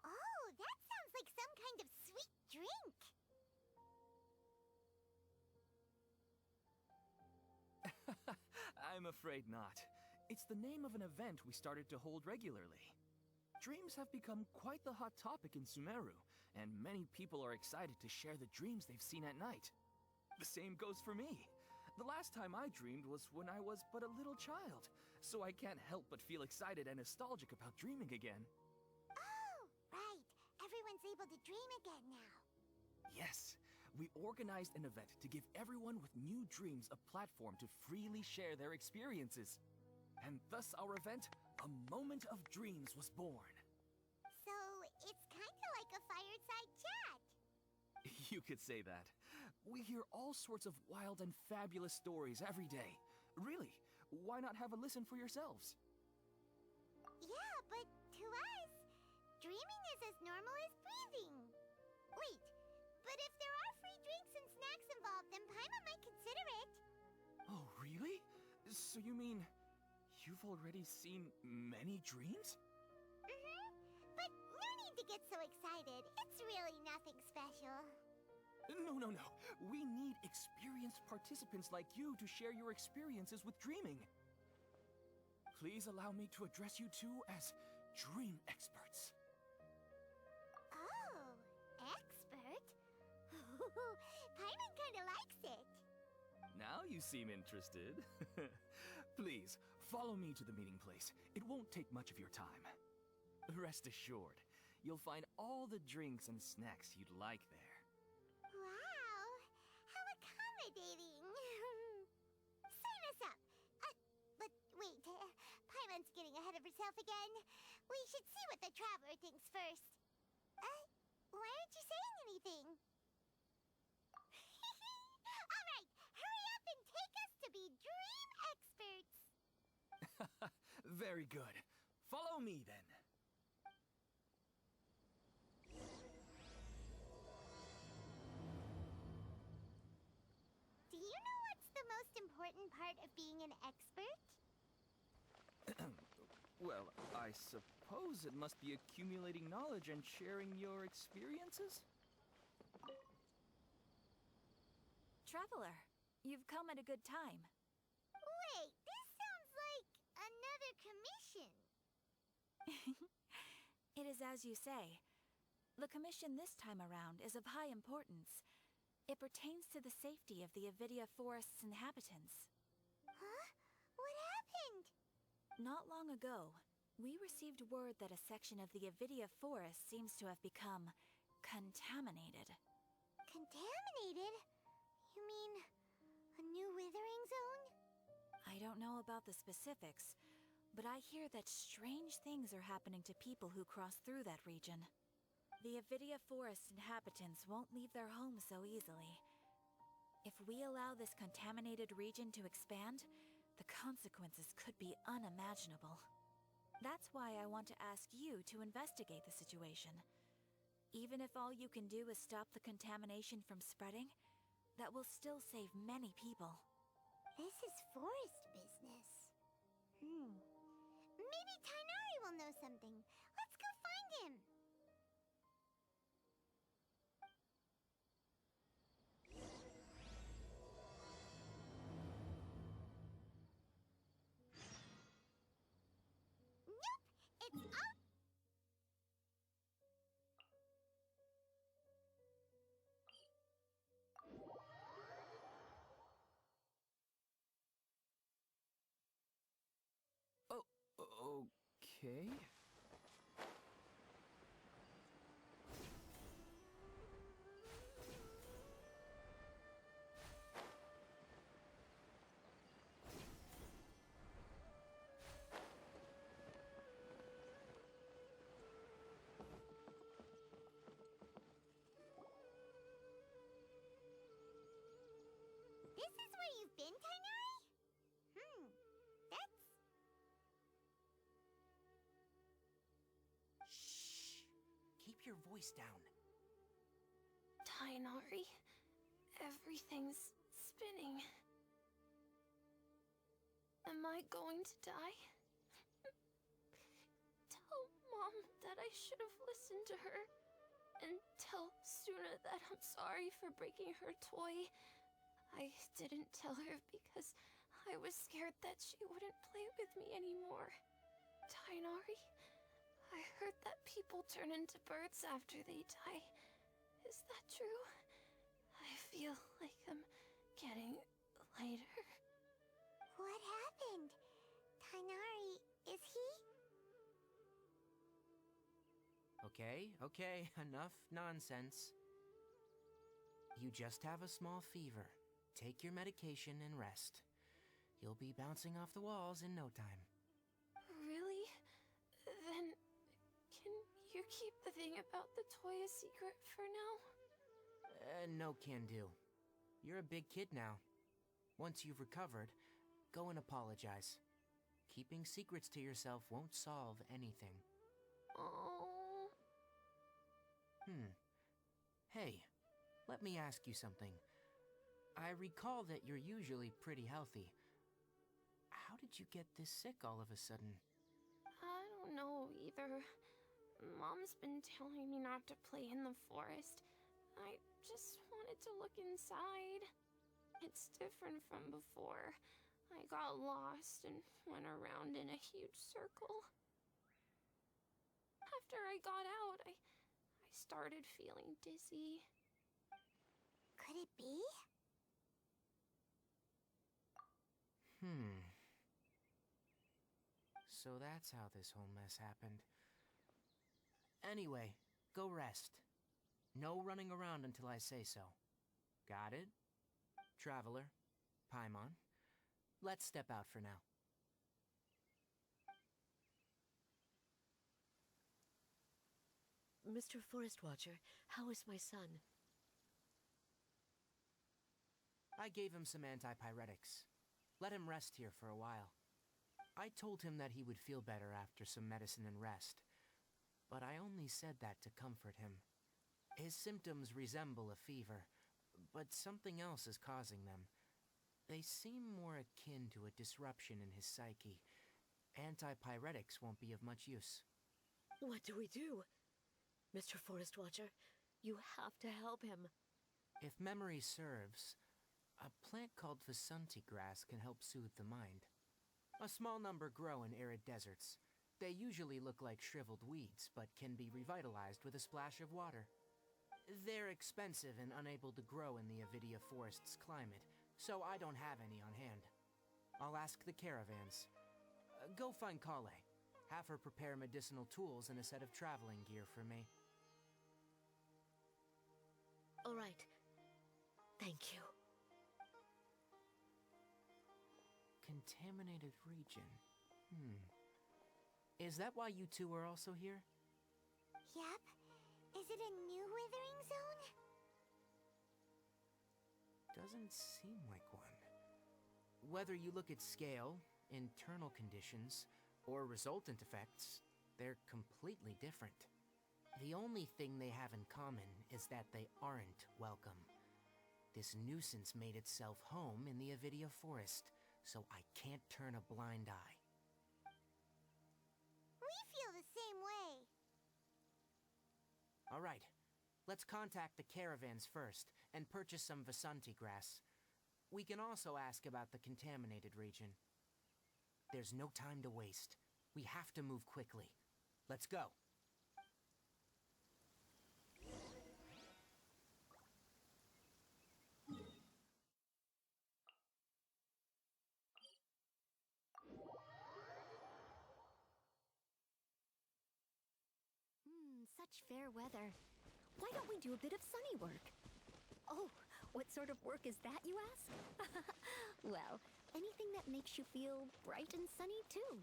Oh, that sounds like some kind of sweet drink. I'm afraid not. It's the name of an event we started to hold regularly. Dreams have become quite the hot topic in Sumeru, and many people are excited to share the dreams they've seen at night. The same goes for me. The last time I dreamed was when I was but a little child, so I can't help but feel excited and nostalgic about dreaming again. Oh, right. Everyone's able to dream again now. Yes, we organized an event to give everyone with new dreams a platform to freely share their experiences. And thus our event, A Moment of Dreams, was born. So, it's kinda like a fireside chat. You could say that. We hear all sorts of wild and fabulous stories every day. Really, why not have a listen for yourselves? Yeah, but to us, dreaming is as normal as breathing. Wait, but if there are free drinks and snacks involved, then Paimon might consider it. Oh, really? So you mean you've already seen many dreams? But no need to get so excited. It's really nothing special. No. We need experienced participants like you to share your experiences with dreaming. Please allow me to address you two as dream experts. Oh, expert? Paimon kinda likes it. Now you seem interested. Please, follow me to the meeting place. It won't take much of your time. Rest assured, you'll find all the drinks and snacks you'd like there. Wow, how accommodating. Sign us up. But wait, Paimon's getting ahead of herself again. We should see what the traveler thinks first. Why aren't you saying anything? Alright, hurry up and take us to be dream experts. Very good. Follow me then. Do you know what's the most important part of being an expert? Well, I suppose it must be accumulating knowledge and sharing your experiences? Traveler, you've come at a good time. Wait, this sounds like another commission. It is as you say. The commission this time around is of high importance. It pertains to the safety of the Avidia Forest's inhabitants. Huh? What happened? Not long ago, we received word that a section of the Avidia Forest seems to have become contaminated. Contaminated? You mean a new withering zone? I don't know about the specifics, but I hear that strange things are happening to people who cross through that region. The Avidia Forest inhabitants won't leave their homes so easily. If we allow this contaminated region to expand, the consequences could be unimaginable. That's why I want to ask you to investigate the situation. Even if all you can do is stop the contamination from spreading, that will still save many people. This is forest business. Maybe Tignari will know something. Let's go find him. Nope, it's out. Okay. This is where you've been, Tignaри? That's... Shh. Keep your voice down. Tignari, everything's spinning. Am I going to die? Tell Mom that I should have listened to her. And tell Suna that I'm sorry for breaking her toy. I didn't tell her because I was scared that she wouldn't play with me anymore. Tignari, I heard that people turn into birds after they die. Is that true? I feel like I'm getting lighter. What happened? Tignari, is he? Okay, enough nonsense. You just have a small fever. Take your medication and rest. You'll be bouncing off the walls in no time. Really? Then, can you keep the thing about the toy a secret for now? No can do. You're a big kid now. Once you've recovered, go and apologize. Keeping secrets to yourself won't solve anything. Oh. Hey, let me ask you something. I recall that you're usually pretty healthy. How did you get this sick all of a sudden? I don't know either. Mom's been telling me not to play in the forest. I just wanted to look inside. It's different from before. I got lost and went around in a huge circle. After I got out, I started feeling dizzy. Could it be? So that's how this whole mess happened. Anyway, go rest. No running around until I say so. Got it? Traveler, Paimon, let's step out for now. Mr. Forest Watcher, how is my son? I gave him some antipyretics. Let him rest here for a while. I told him that he would feel better after some medicine and rest, but I only said that to comfort him. His symptoms resemble a fever, but something else is causing them. They seem more akin to a disruption in his psyche. Antipyretics won't be of much use. What do we do? Mr. Forest Watcher, you have to help him. If memory serves, a plant called Vasanti grass can help soothe the mind. A small number grow in arid deserts. They usually look like shriveled weeds, but can be revitalized with a splash of water. They're expensive and unable to grow in the Avidia Forest's climate, so I don't have any on hand. I'll ask the caravans. Go find Kale. Have her prepare medicinal tools and a set of traveling gear for me. All right. Thank you. Contaminated region. Is that why you two are also here? Yep. Is it a new withering zone? Doesn't seem like one. Whether you look at scale, internal conditions, or resultant effects, they're completely different. The only thing they have in common is that they aren't welcome. This nuisance made itself home in the Avidia Forest, so I can't turn a blind eye. We feel the same way. All right, let's contact the caravans first and purchase some Vasanti grass. We can also ask about the contaminated region. There's no time to waste. We have to move quickly. Let's go. such fair weather. Why don't we do a bit of sunny work? Oh, what sort of work is that, you ask? Well, anything that makes you feel bright and sunny, too.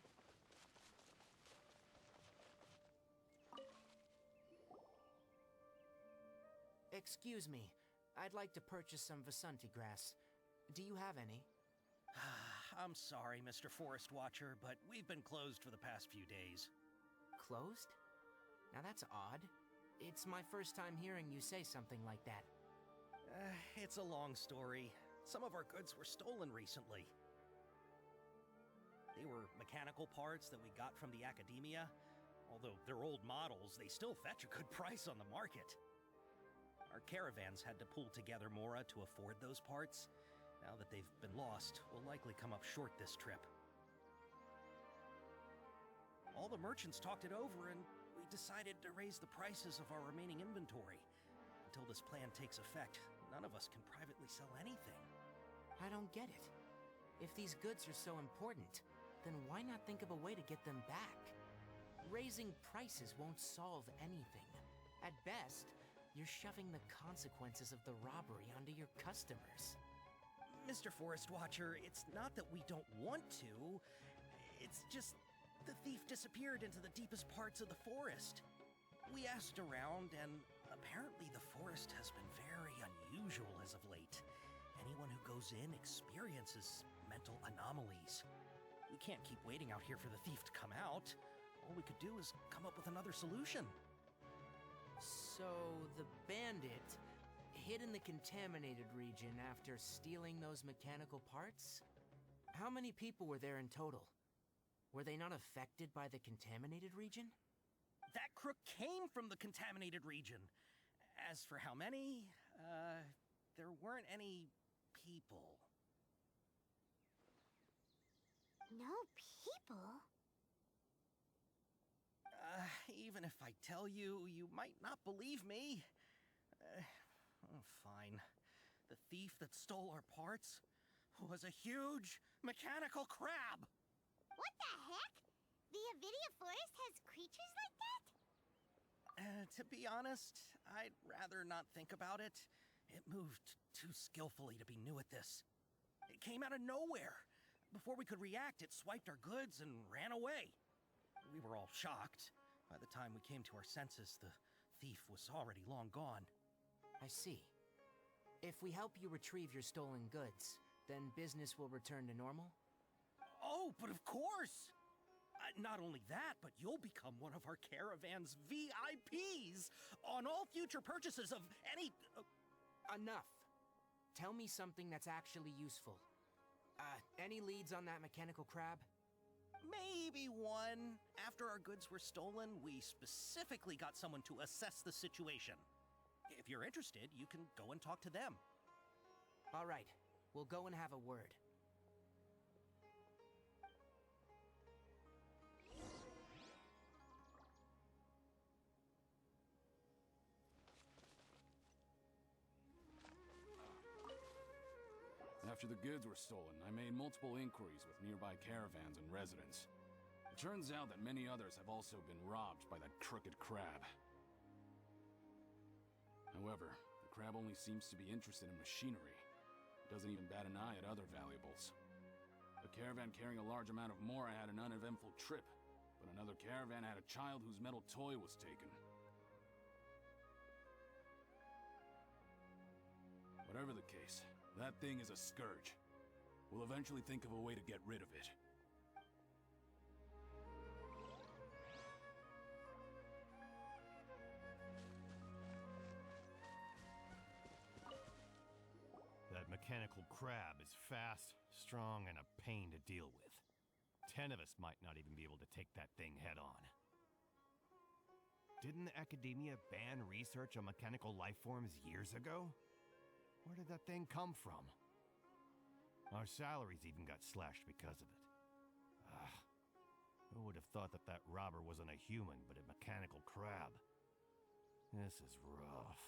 Excuse me. I'd like to purchase some Vasanti grass. Do you have any? I'm sorry, Mr. Forest Watcher, but we've been closed for the past few days. Closed? Now that's odd. It's my first time hearing you say something like that. It's a long story. Some of our goods were stolen recently. They were mechanical parts that we got from the Academia. Although they're old models, they still fetch a good price on the market. Our caravans had to pull together Mora to afford those parts. Now that they've been lost, we'll likely come up short this trip. All the merchants talked it over, and we decided to raise the prices of our remaining inventory. Until this plan takes effect, none of us can privately sell anything. I don't get it. If these goods are so important, then why not think of a way to get them back? Raising prices won't solve anything. At best, you're shoving the consequences of the robbery onto your customers. Mr. Forest Watcher, it's not that we don't want to. It's just the thief disappeared into the deepest parts of the forest. We asked around, and apparently the forest has been very unusual as of late. Anyone who goes in experiences mental anomalies. We can't keep waiting out here for the thief to come out. All we could do is come up with another solution. So, the bandit hid in the contaminated region after stealing those mechanical parts? How many people were there in total? Were they not affected by the contaminated region? That crook came from the contaminated region. As for how many, there weren't any people. No people? Even if I tell you, you might not believe me. Fine. The thief that stole our parts was a huge mechanical crab! What the heck? The Avidia Forest has creatures like that? To be honest, I'd rather not think about it. It moved too skillfully to be new at this. It came out of nowhere. Before we could react, it swiped our goods and ran away. We were all shocked. By the time we came to our senses, the thief was already long gone. I see. If we help you retrieve your stolen goods, then business will return to normal? Oh, but of course! Not only that, but you'll become one of our caravan's VIPs on all future purchases of any... Enough. Tell me something that's actually useful. Any leads on that mechanical crab? Maybe one. After our goods were stolen, we specifically got someone to assess the situation. If you're interested, you can go and talk to them. All right. We'll go and have a word. After the goods were stolen, I made multiple inquiries with nearby caravans and residents. It turns out that many others have also been robbed by that crooked crab. However, the crab only seems to be interested in machinery. It doesn't even bat an eye at other valuables. A caravan carrying a large amount of Mora had an uneventful trip, but another caravan had a child whose metal toy was taken. Whatever the case, that thing is a scourge. We'll eventually think of a way to get rid of it. That mechanical crab is fast, strong, and a pain to deal with. 10 of us might not even be able to take that thing head on. Didn't the Academia ban research on mechanical life forms years ago? Where did that thing come from? Our salaries even got slashed because of it. Who would have thought that that robber wasn't a human, but a mechanical crab? This is rough.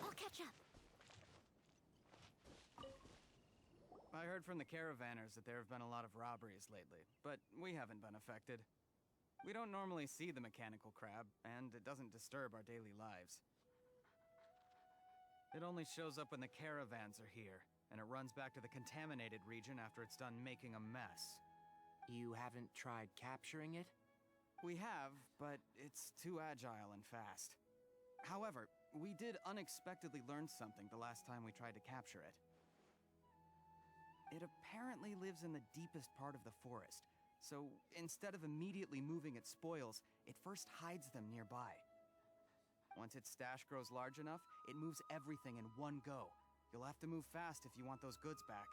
I'll catch up. I heard from the caravanners that there have been a lot of robberies lately, but we haven't been affected. We don't normally see the mechanical crab, and it doesn't disturb our daily lives. It only shows up when the caravans are here, and it runs back to the contaminated region after it's done making a mess. You haven't tried capturing it? We have, but it's too agile and fast. However, we did unexpectedly learn something the last time we tried to capture it. It apparently lives in the deepest part of the forest, so instead of immediately moving its spoils, it first hides them nearby. Once its stash grows large enough, it moves everything in one go. You'll have to move fast if you want those goods back.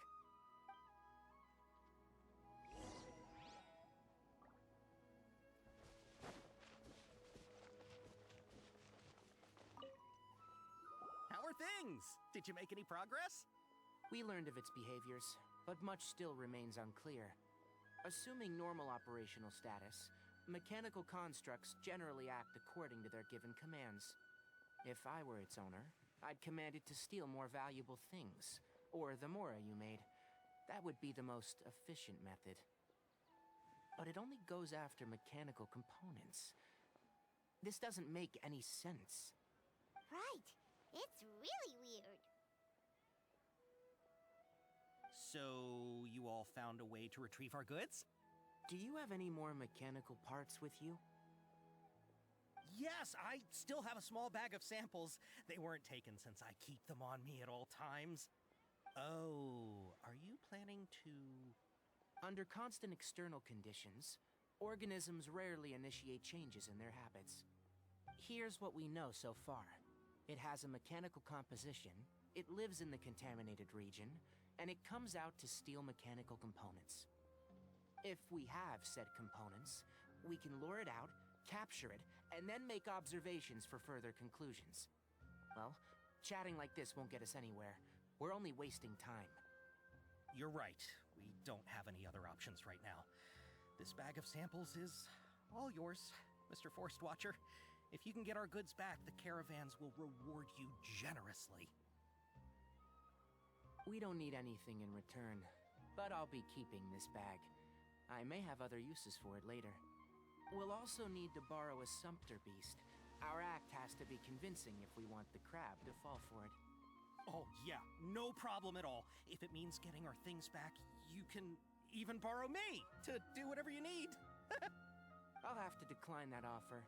How are things? Did you make any progress? We learned of its behaviors, but much still remains unclear. Assuming normal operational status, mechanical constructs generally act according to their given commands. If I were its owner, I'd command it to steal more valuable things, or the mora you made. That would be the most efficient method. But it only goes after mechanical components. This doesn't make any sense. Right. It's really weird. So, you all found a way to retrieve our goods? Do you have any more mechanical parts with you? Yes, I still have a small bag of samples. They weren't taken since I keep them on me at all times. Oh, are you planning to... Under constant external conditions, organisms rarely initiate changes in their habits. Here's what we know so far. It has a mechanical composition, it lives in the contaminated region, and it comes out to steal mechanical components. If we have said components, we can lure it out, capture it, and then make observations for further conclusions. Well, chatting like this won't get us anywhere. We're only wasting time. You're right. We don't have any other options right now. This bag of samples is all yours, Mr. Forest Watcher. If you can get our goods back, the caravans will reward you generously. We don't need anything in return, but I'll be keeping this bag. I may have other uses for it later. We'll also need to borrow a sumpter beast. Our act has to be convincing if we want the crab to fall for it. Oh, yeah, no problem at all. If it means getting our things back, you can even borrow me to do whatever you need. I'll have to decline that offer.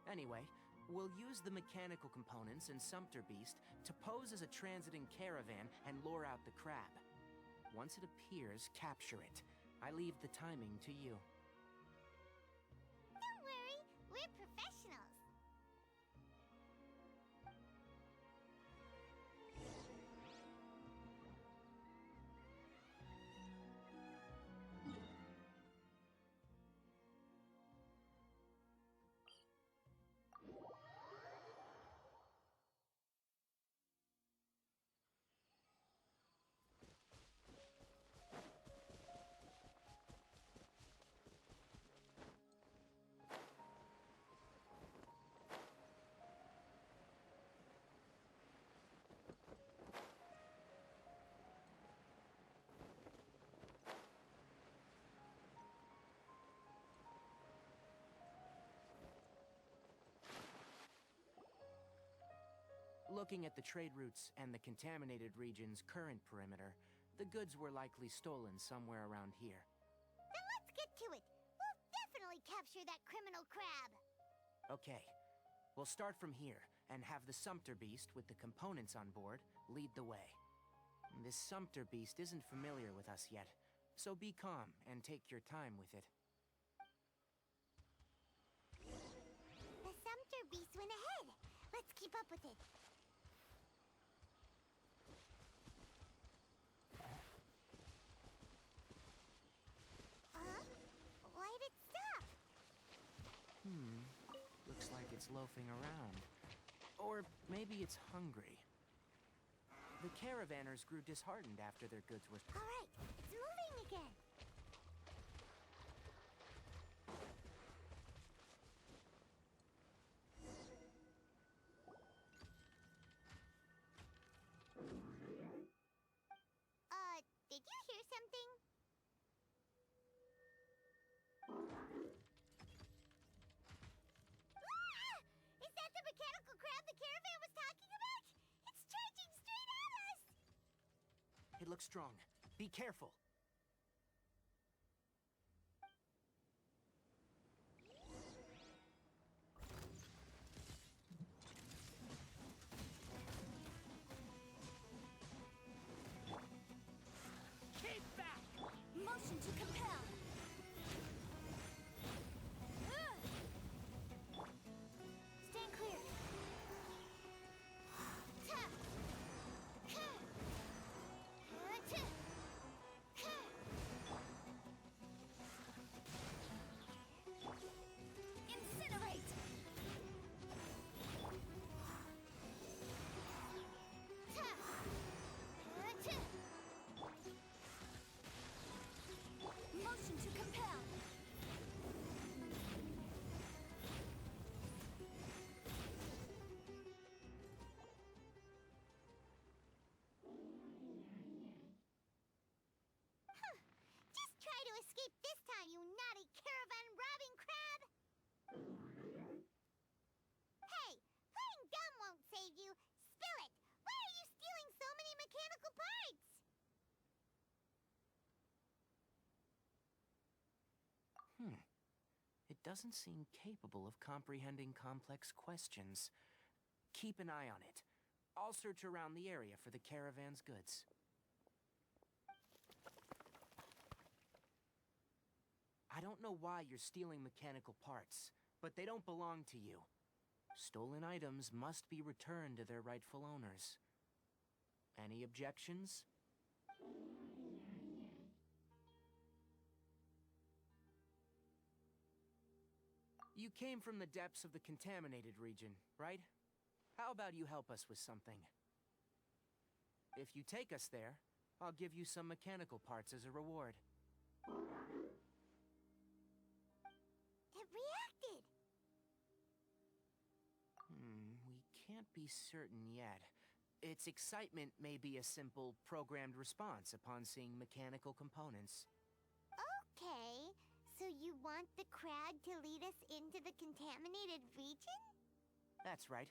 Anyway, we'll use the mechanical components and Sumpter Beast to pose as a transiting caravan and lure out the crab. Once it appears, capture it. I leave the timing to you. Don't worry, we're professionals. Looking at the trade routes and the contaminated region's current perimeter, the goods were likely stolen somewhere around here. Then let's get to it. We'll definitely capture that criminal crab. Okay, we'll start from here and have the Sumpter Beast with the components on board lead the way. This Sumpter Beast isn't familiar with us yet, so be calm and take your time with it. The Sumpter Beast went ahead. Let's keep up with it. Why'd it stop? Looks like it's loafing around. Or maybe it's hungry. The caravanners grew disheartened after their goods were... All right, it's moving again. Did you hear It looks strong. Be careful. Keep back! Motion to compel! Stand clear! Incinerate! Motion to compel! Just try to escape this time, you naughty caravan-robbing crab! Hey, playing dumb won't save you. Spill it! Why are you stealing so many mechanical parts? It doesn't seem capable of comprehending complex questions. Keep an eye on it. I'll search around the area for the caravan's goods. I don't know why you're stealing mechanical parts, but they don't belong to you. Stolen items must be returned to their rightful owners. Any objections? You came from the depths of the contaminated region, right? How about you help us with something? If you take us there, I'll give you some mechanical parts as a reward. It reacted! We can't be certain yet. Its excitement may be a simple, programmed response upon seeing mechanical components. Okay, so you want the crag to lead us into the contaminated region? That's right.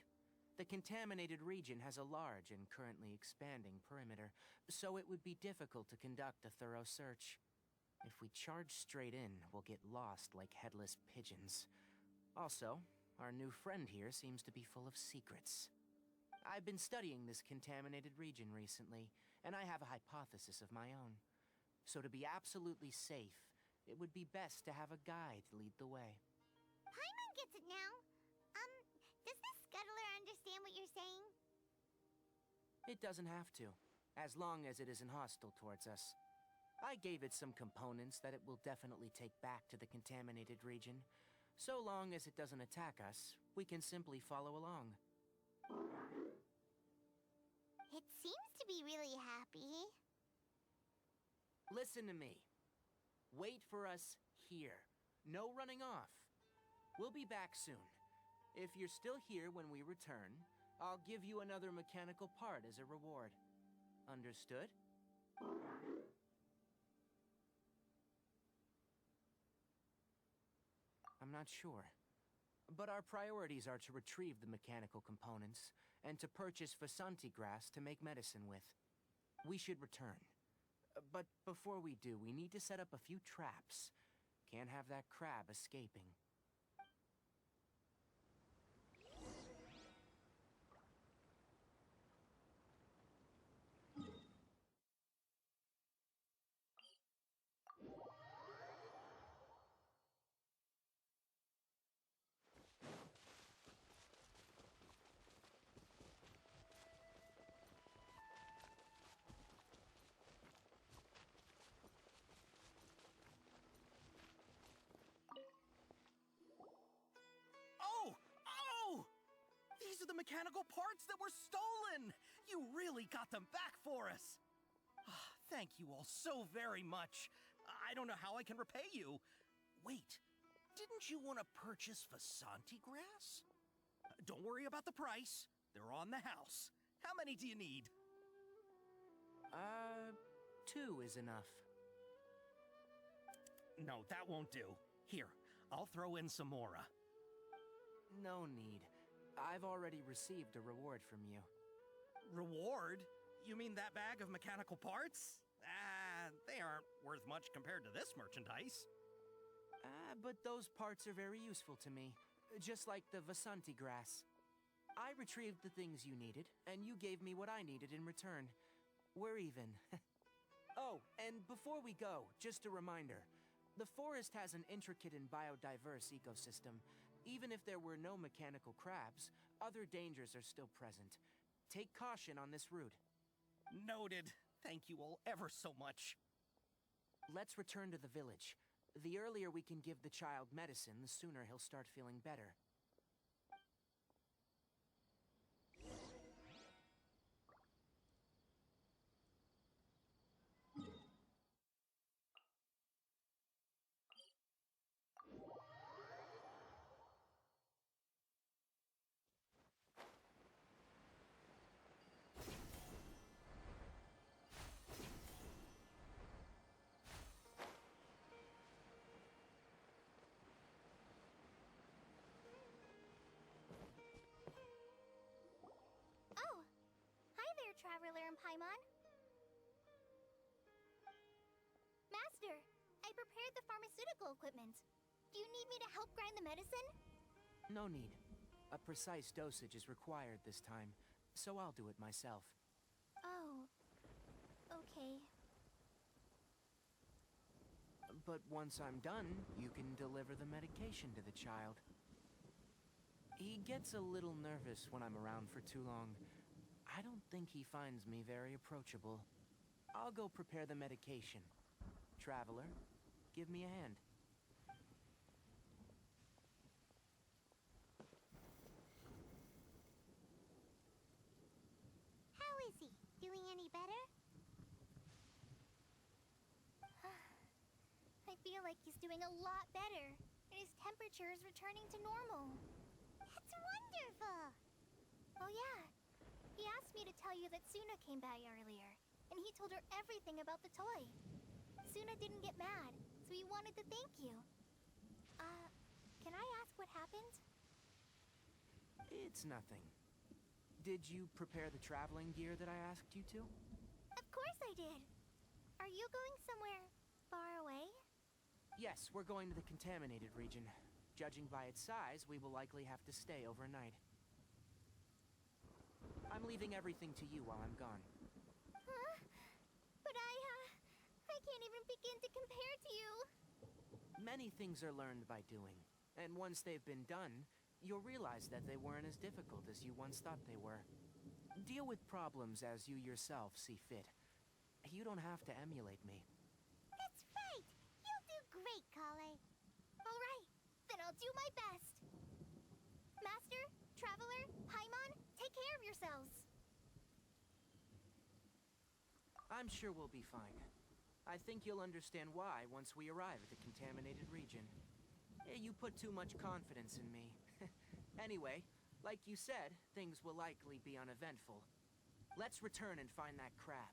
The contaminated region has a large and currently expanding perimeter, so it would be difficult to conduct a thorough search. If we charge straight in, we'll get lost like headless pigeons. Also, our new friend here seems to be full of secrets. I've been studying this contaminated region recently, and I have a hypothesis of my own. So to be absolutely safe, it would be best to have a guide lead the way. Paimon gets it now. Does this scuttler understand what you're saying? It doesn't have to, as long as it isn't hostile towards us. I gave it some components that it will definitely take back to the contaminated region. So long as it doesn't attack us, we can simply follow along. It seems to be really happy. Listen to me. Wait for us here. No running off. We'll be back soon. If you're still here when we return, I'll give you another mechanical part as a reward. Understood? I'm not sure. But our priorities are to retrieve the mechanical components, and to purchase Vasanti grass to make medicine with. We should return. But before we do, we need to set up a few traps. Can't have that crab escaping. These are the mechanical parts that were stolen! You really got them back for us! Thank you all so very much. I don't know how I can repay you. Wait, didn't you want to purchase Vasanti grass? Don't worry about the price. They're on the house. How many do you need? 2 is enough. No, that won't do. Here, I'll throw in some more. No need. I've already received a reward from you. Reward? You mean that bag of mechanical parts? They aren't worth much compared to this merchandise. But those parts are very useful to me, just like the Vasanti grass. I retrieved the things you needed, and you gave me what I needed in return. We're even. Oh, and before we go, just a reminder. The forest has an intricate and biodiverse ecosystem. Even if there were no mechanical crabs, other dangers are still present. Take caution on this route. Noted. Thank you all ever so much. Let's return to the village. The earlier we can give the child medicine, the sooner he'll start feeling better. Oh! Hi there, Traveler and Paimon. Master, I prepared the pharmaceutical equipment. Do you need me to help grind the medicine? No need. A precise dosage is required this time, so I'll do it myself. Oh. Okay. But once I'm done, you can deliver the medication to the child. He gets a little nervous when I'm around for too long. I don't think he finds me very approachable. I'll go prepare the medication. Traveler, give me a hand. How is he? Doing any better? I feel like he's doing a lot better, and his temperature is returning to normal. That's wonderful! Oh yeah, he asked me to tell you that Suna came by earlier, and he told her everything about the toy. Suna didn't get mad, so he wanted to thank you. Can I ask what happened? It's nothing. Did you prepare the traveling gear that I asked you to? Of course I did. Are you going somewhere far away? Yes, we're going to the contaminated region. Judging by its size, we will likely have to stay overnight. I'm leaving everything to you while I'm gone. Huh? But I can't even begin to compare to you. Many things are learned by doing, and once they've been done, you'll realize that they weren't as difficult as you once thought they were. Deal with problems as you yourself see fit. You don't have to emulate me. That's right! You'll do great, Kale. All right, then I'll do my best. Master, Traveler, Paimon, take care of yourselves. I'm sure we'll be fine. I think you'll understand why once we arrive at the contaminated region. You put too much confidence in me. Anyway, like you said, things will likely be uneventful. Let's return and find that crab.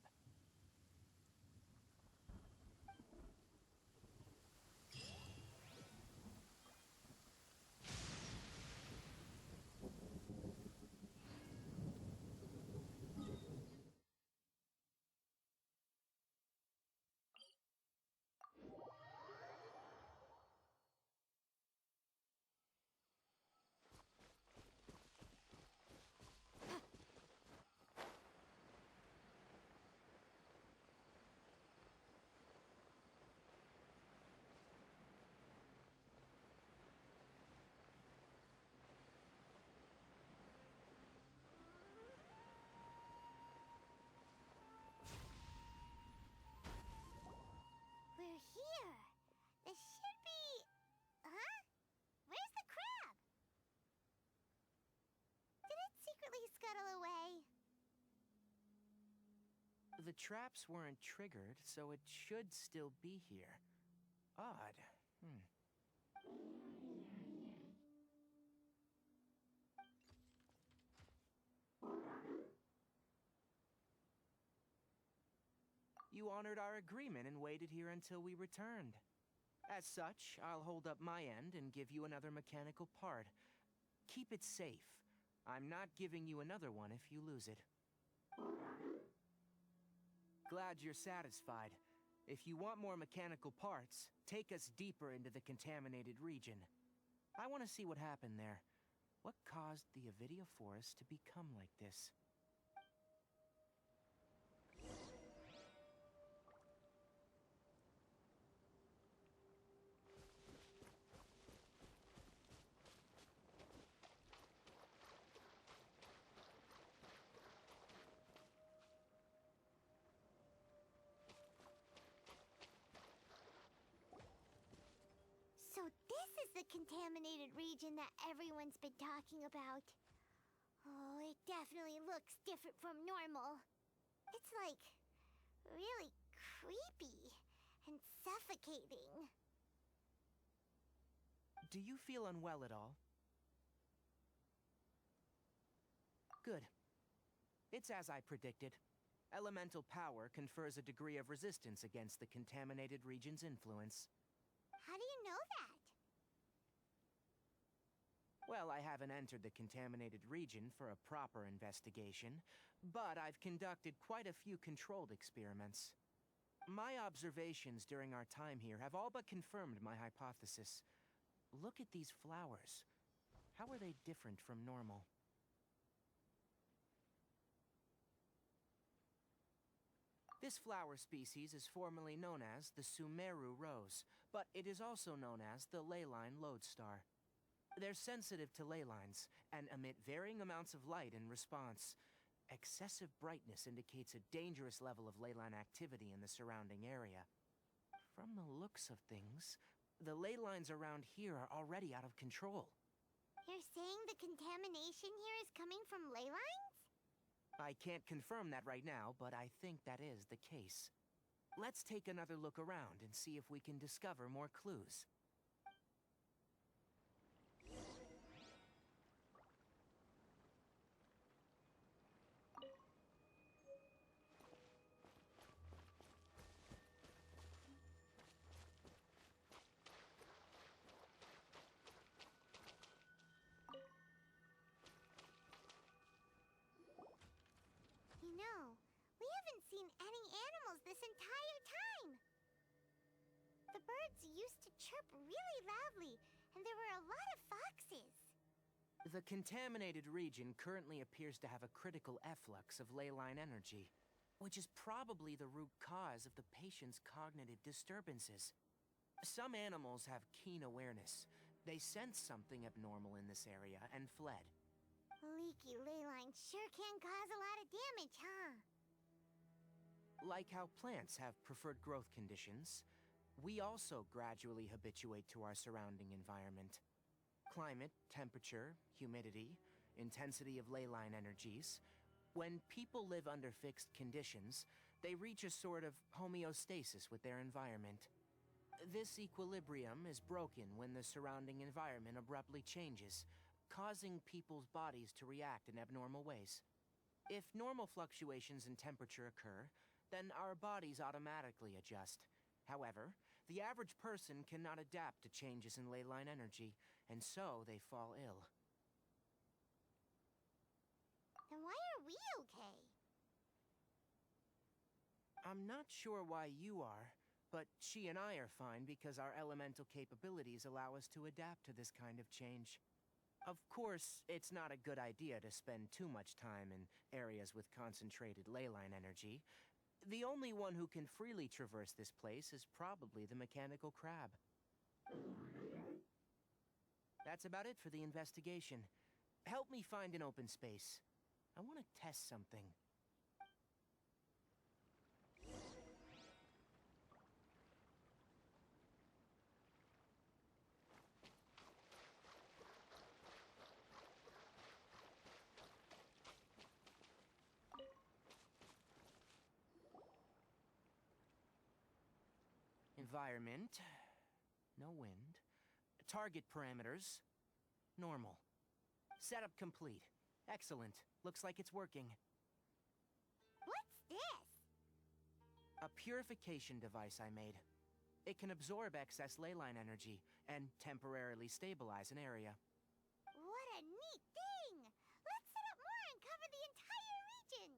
We're here. This should be... Huh? Where's the crab? Did it secretly scuttle away? The traps weren't triggered, so it should still be here. Odd. You honored our agreement and waited here until we returned. As such, I'll hold up my end and give you another mechanical part. Keep it safe. I'm not giving you another one if you lose it. glad you're satisfied. If you want more mechanical parts, take us deeper into the contaminated region. I want to see what happened there. What caused the Avidia Forest to become like this? So this is the contaminated region that everyone's been talking about. Oh, it definitely looks different from normal. It's like really creepy and suffocating. Do you feel unwell at all? Good. It's as I predicted. Elemental power confers a degree of resistance against the contaminated region's influence. How do you know that? Well, I haven't entered the contaminated region for a proper investigation, but I've conducted quite a few controlled experiments. My observations during our time here have all but confirmed my hypothesis. Look at these flowers. How are they different from normal? This flower species is formerly known as the Sumeru rose, but it is also known as the leyline lodestar. They're sensitive to ley lines and emit varying amounts of light in response. Excessive brightness indicates a dangerous level of leyline activity in the surrounding area. From the looks of things, the ley lines around here are already out of control. You're saying the contamination here is coming from ley lines? I can't confirm that right now, but I think that is the case. Let's take another look around and see if we can discover more clues. You know, we haven't seen any animals this entire time. The birds used to chirp really loudly, and there were a lot of foxes. The contaminated region currently appears to have a critical efflux of ley line energy, which is probably the root cause of the patient's cognitive disturbances. Some animals have keen awareness. They sensed something abnormal in this area and fled. Leaky ley lines sure can cause a lot of damage, huh? Like how plants have preferred growth conditions, we also gradually habituate to our surrounding environment. Climate, temperature, humidity, intensity of ley line energies. When people live under fixed conditions, they reach a sort of homeostasis with their environment. This equilibrium is broken when the surrounding environment abruptly changes, causing people's bodies to react in abnormal ways. If normal fluctuations in temperature occur, then our bodies automatically adjust. However, the average person cannot adapt to changes in ley line energy, and so they fall ill. Then why are we okay? I'm not sure why you are, but she and I are fine because our elemental capabilities allow us to adapt to this kind of change. Of course, it's not a good idea to spend too much time in areas with concentrated ley line energy. The only one who can freely traverse this place is probably the mechanical crab. That's about it for the investigation. Help me find an open space. I want to test something. Environment. No wind. Target parameters. Normal. Setup complete. Excellent. Looks like it's working. What's this? A purification device I made. It can absorb excess ley line energy and temporarily stabilize an area. What a neat thing! Let's set up more and cover the entire region!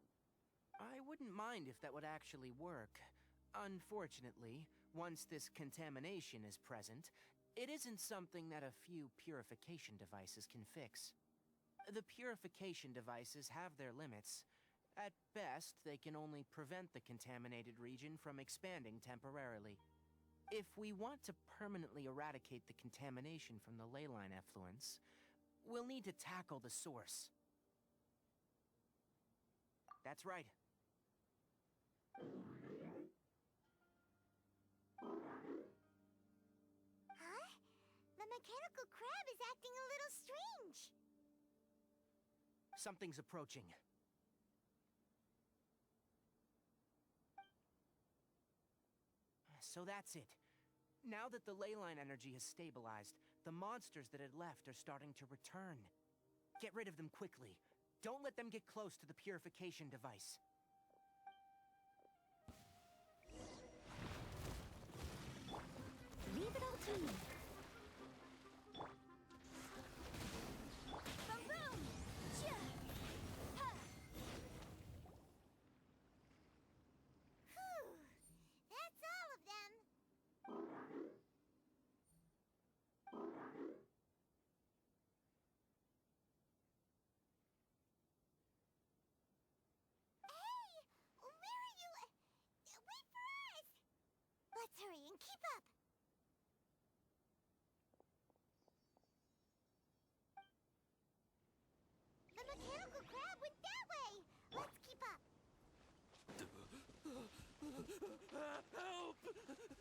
I wouldn't mind if that would actually work. Unfortunately, once this contamination is present, it isn't something that a few purification devices can fix. The purification devices have their limits. At best, they can only prevent the contaminated region from expanding temporarily. If we want to permanently eradicate the contamination from the leyline effluence, we'll need to tackle the source. That's right. Huh? The mechanical crab is acting a little strange. Something's approaching. So that's it. Now that the leyline energy has stabilized, the monsters that had left are starting to return. Get rid of them quickly. Don't let them get close to the purification device. Leave it all to me. Boom! Chia! Ha! Whew! That's all of them. Hey! Where are you? Wait for us! Let's hurry and keep up. The mechanical crab went that way! Let's keep up! Help!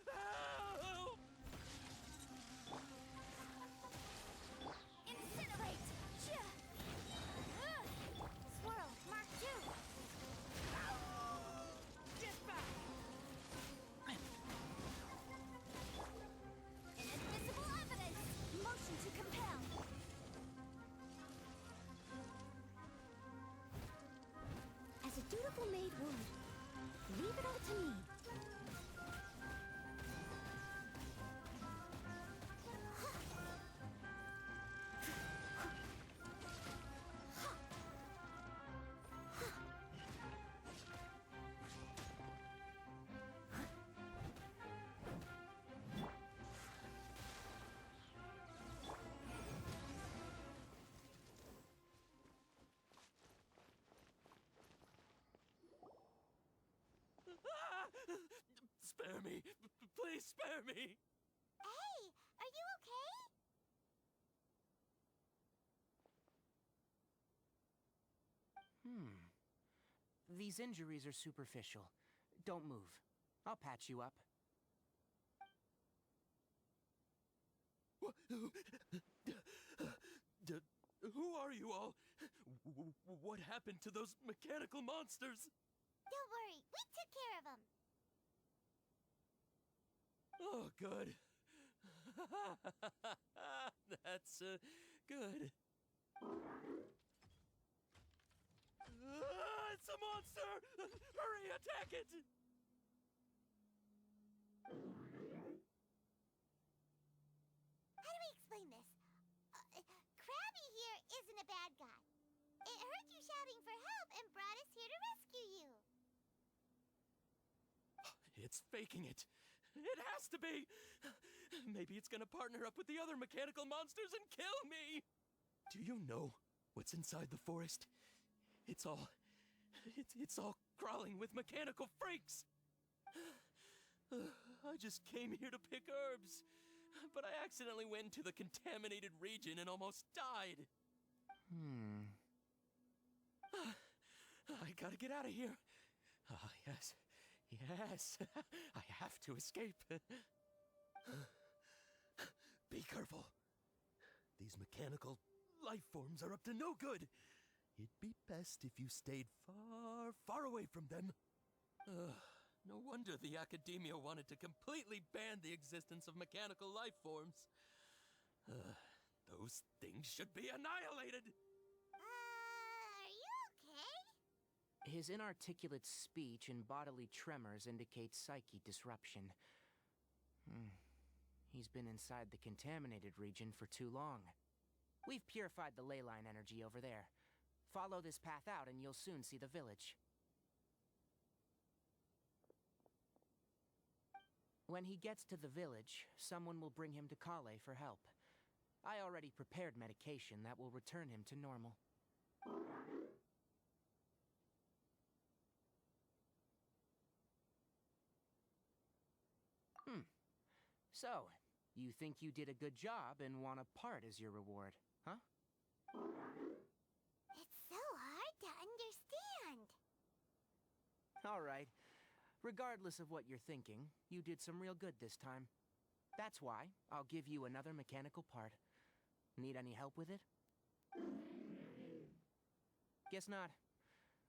Help! Incinerate! Chia! Swirl, Mark 2! Get back! Inadmissible evidence! Motion to compel! As a dutiful maid would. Leave it all to me. Spare me! Please spare me! Hey! Are you okay? These injuries are superficial. Don't move. I'll patch you up. Who are you all? What happened to those mechanical monsters? Don't worry, we took care of them. Oh, good. That's, good. It's a monster! Hurry, attack it! How do we explain this? Krabby here isn't a bad guy. It heard you shouting for help and brought us here to rescue you. It's faking it. It has to be! Maybe it's gonna partner up with the other mechanical monsters and kill me! Do you know what's inside the forest? It's all crawling with mechanical freaks! I just came here to pick herbs, but I accidentally went into the contaminated region and almost died. I gotta get out of here. Ah, yes. Yes, I have to escape. Be careful. These mechanical life forms are up to no good. It'd be best if you stayed far, far away from them. No wonder the Academia wanted to completely ban the existence of mechanical life forms. Those things should be annihilated! Are you okay? His inarticulate speech and bodily tremors indicate psyche disruption. He's been inside the contaminated region for too long. We've purified the leyline energy over there. Follow this path out and you'll soon see the village. When he gets to the village, someone will bring him to Kale for help. I already prepared medication that will return him to normal. So, you think you did a good job and want a part as your reward, huh? It's so hard to understand. Alright. Regardless of what you're thinking, you did some real good this time. That's why I'll give you another mechanical part. Need any help with it? Guess not.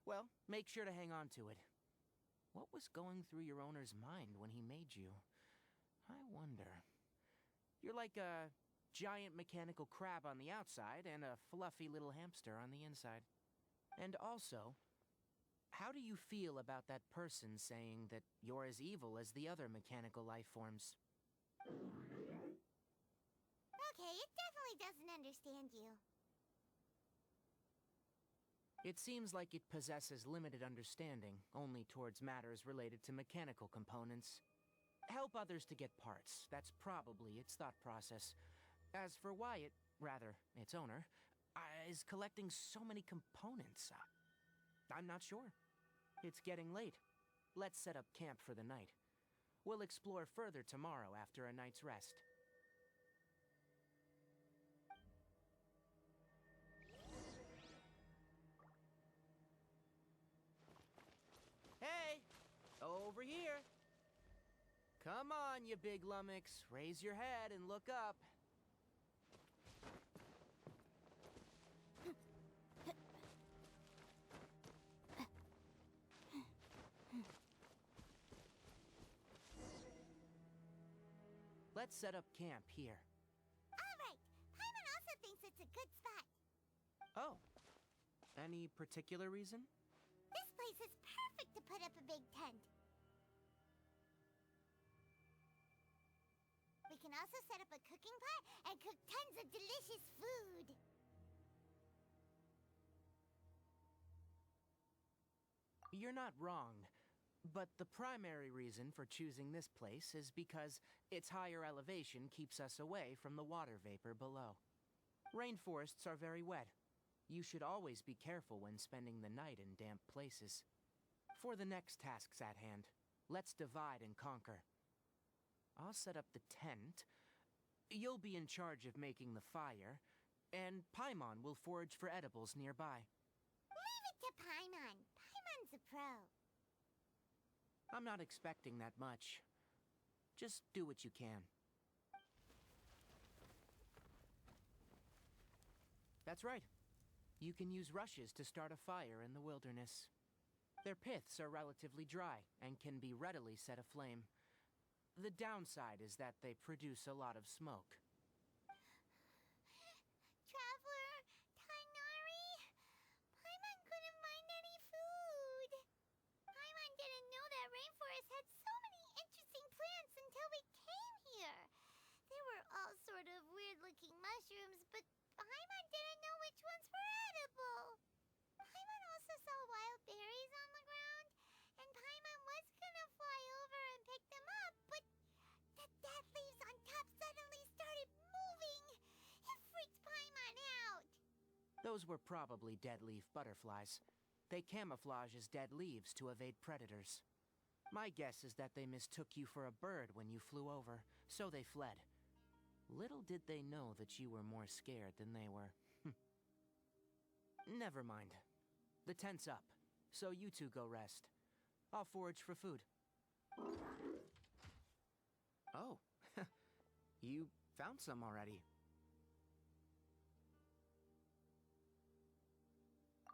Well, make sure to hang on to it. What was going through your owner's mind when he made you? I wonder. You're like a giant mechanical crab on the outside and a fluffy little hamster on the inside. And also, how do you feel about that person saying that you're as evil as the other mechanical life forms? Okay, it definitely doesn't understand you. It seems like it possesses limited understanding, only towards matters related to mechanical components. Help others to get parts, that's probably its thought process. As for why it, rather, its owner, is collecting so many components, I'm not sure. It's getting late. Let's set up camp for the night. We'll explore further tomorrow after a night's rest. Hey! Over here! Come on, you big lummox. Raise your head and look up. Let's set up camp here. Alright, Paimon also thinks it's a good spot. Oh. Any particular reason? This place is perfect to put up a big tent. We can also set up a cooking pot and cook tons of delicious food. You're not wrong, but the primary reason for choosing this place is because its higher elevation keeps us away from the water vapor below. Rainforests are very wet. You should always be careful when spending the night in damp places. For the next tasks at hand, let's divide and conquer. I'll set up the tent. You'll be in charge of making the fire, and Paimon will forage for edibles nearby. Leave it to Paimon. Paimon's a pro. I'm not expecting that much. Just do what you can. That's right. You can use rushes to start a fire in the wilderness. Their piths are relatively dry and can be readily set aflame. The downside is that they produce a lot of smoke. Traveler, Tighnari, Paimon couldn't find any food. Paimon didn't know that rainforest had so many interesting plants until we came here. They were all sort of weird-looking mushrooms, but Paimon didn't know which ones were edible. Paimon also saw wild berries on the ground, and Paimon was gonna fly over and pick them up, but the dead leaves on top suddenly started moving. It freaked Paimon out. Those were probably dead leaf butterflies. They camouflage as dead leaves to evade predators. My guess is that they mistook you for a bird when you flew over, so they fled. Little did they know that you were more scared than they were. Never mind. The tent's up, so you two go rest. I'll forage for food. Oh, you found some already.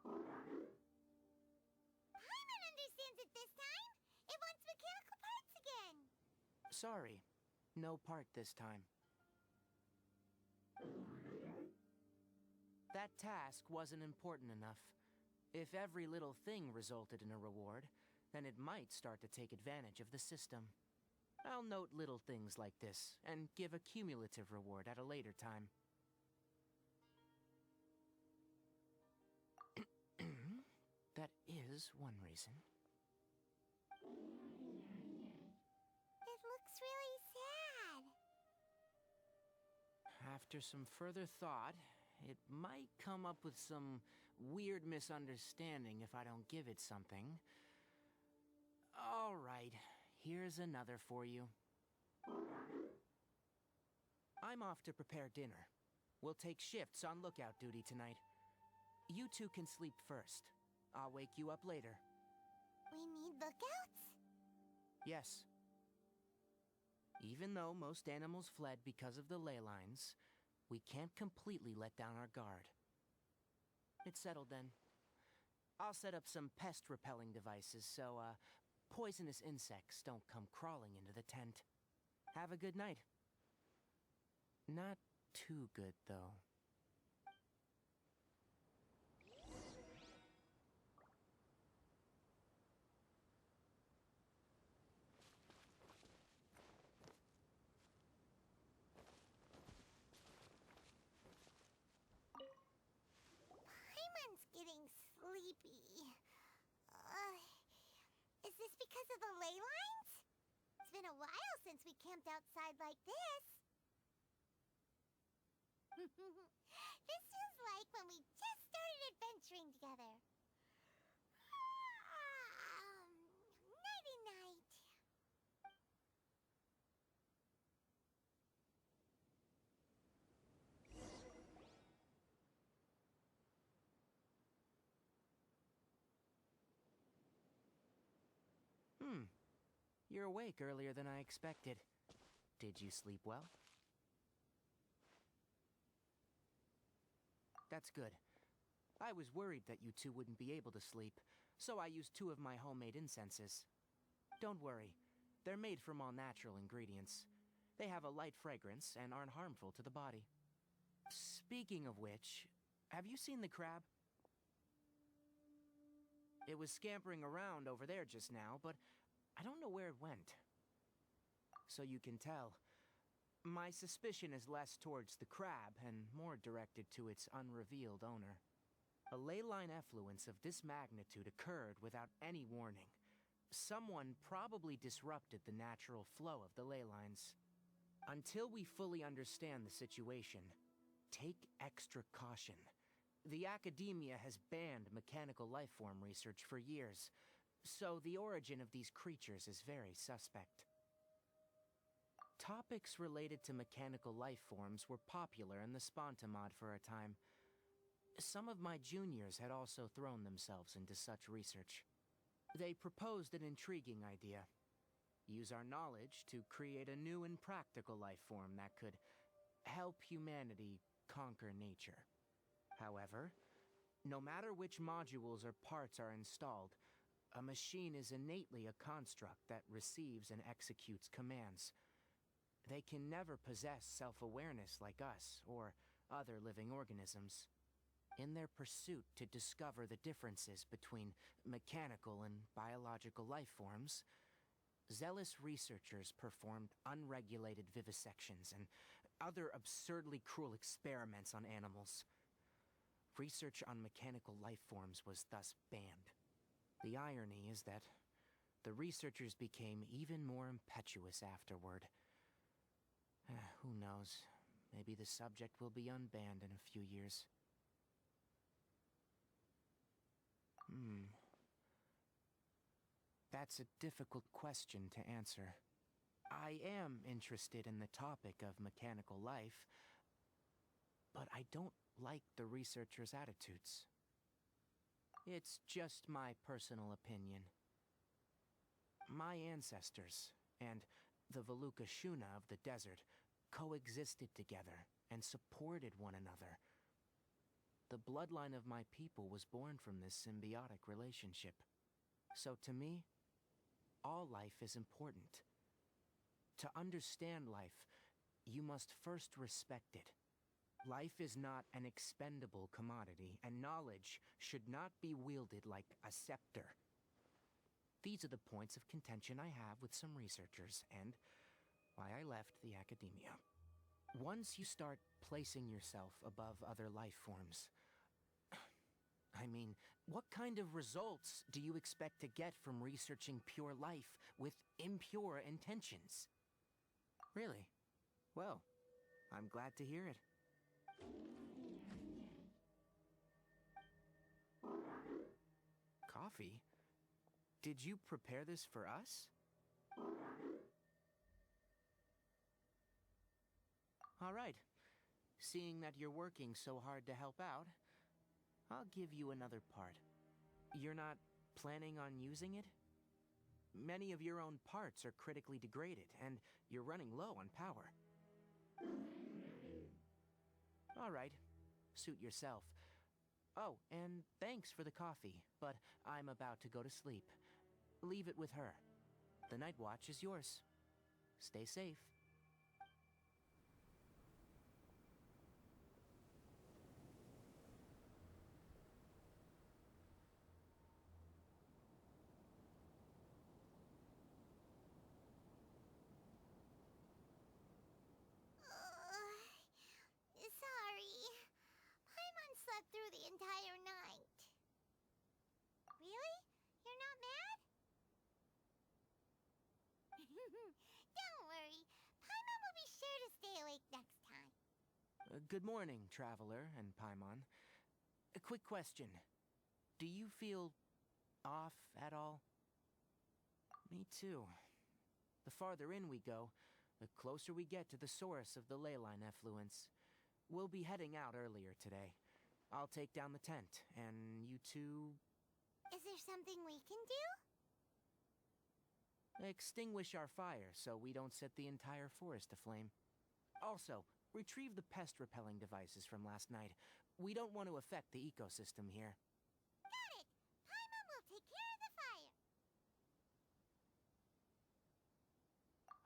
Paimon understands it this time. It wants mechanical parts again. Sorry, no part this time. That task wasn't important enough. If every little thing resulted in a reward, then it might start to take advantage of the system. I'll note little things like this, and give a cumulative reward at a later time. That is one reason. It looks really After some further thought, it might come up with some weird misunderstanding if I don't give it something. All right, here's another for you. I'm off to prepare dinner. We'll take shifts on lookout duty tonight. You two can sleep first. I'll wake you up later. We need lookouts? Yes. Even though most animals fled because of the ley lines, we can't completely let down our guard. It's settled then. I'll set up some pest-repelling devices so, poisonous insects don't come crawling into the tent. Have a good night. Not too good, though. Paimon's getting sleepy. Is this because of the ley lines? It's been a while since we camped outside like this. This feels like when we just started adventuring together. Nighty-night. You're awake earlier than I expected. Did you sleep well? That's good. I was worried that you two wouldn't be able to sleep, so I used 2 of my homemade incenses. Don't worry, they're made from all natural ingredients. They have a light fragrance and aren't harmful to the body. Speaking of which, have you seen the crab? It was scampering around over there just now, but I don't know where it went. So you can tell, my suspicion is less towards the crab and more directed to its unrevealed owner. A ley line effluence of this magnitude occurred without any warning. Someone probably disrupted the natural flow of the ley lines. Until we fully understand the situation, take extra caution. The academia has banned mechanical lifeform research for years, so the origin of these creatures is very suspect. Topics related to mechanical lifeforms were popular in the Spontamod for a time. Some of my juniors had also thrown themselves into such research. They proposed an intriguing idea. Use our knowledge to create a new and practical lifeform that could help humanity conquer nature. However, no matter which modules or parts are installed, a machine is innately a construct that receives and executes commands. They can never possess self-awareness like us or other living organisms. In their pursuit to discover the differences between mechanical and biological lifeforms, zealous researchers performed unregulated vivisections and other absurdly cruel experiments on animals. Research on mechanical lifeforms was thus banned. The irony is that the researchers became even more impetuous afterward. Who knows? Maybe the subject will be unbanned in a few years. That's a difficult question to answer. I am interested in the topic of mechanical life, but I don't like the researchers' attitudes. It's just my personal opinion. My ancestors and the Veluca Shuna of the desert coexisted together and supported one another. The bloodline of my people was born from this symbiotic relationship. So to me, all life is important. To understand life, you must first respect it. Life is not an expendable commodity, and knowledge should not be wielded like a scepter. These are the points of contention I have with some researchers, and why I left the academia. Once you start placing yourself above other life forms, I mean, what kind of results do you expect to get from researching pure life with impure intentions? Really? Well, I'm glad to hear it. Coffee? Did you prepare this for us? All right. Seeing that you're working so hard to help out, I'll give you another part. You're not planning on using it? Many of your own parts are critically degraded, and you're running low on power. All right. Suit yourself. Oh, and thanks for the coffee, but I'm about to go to sleep. Leave it with her. The night watch is yours. Stay safe. Sorry. Paimon slept through the entire night. Really? You're not mad? Don't worry. Paimon will be sure to stay awake next time. Good morning, Traveler and Paimon. A quick question. Do you feel off at all? Me too. The farther in we go, the closer we get to the source of the leyline effluence. We'll be heading out earlier today. I'll take down the tent, and you two... Is there something we can do? extinguish our fire so we don't set the entire forest aflame. Also, retrieve the pest-repelling devices from last night. We don't want to affect the ecosystem here. Got it! Paimon will take care of the fire.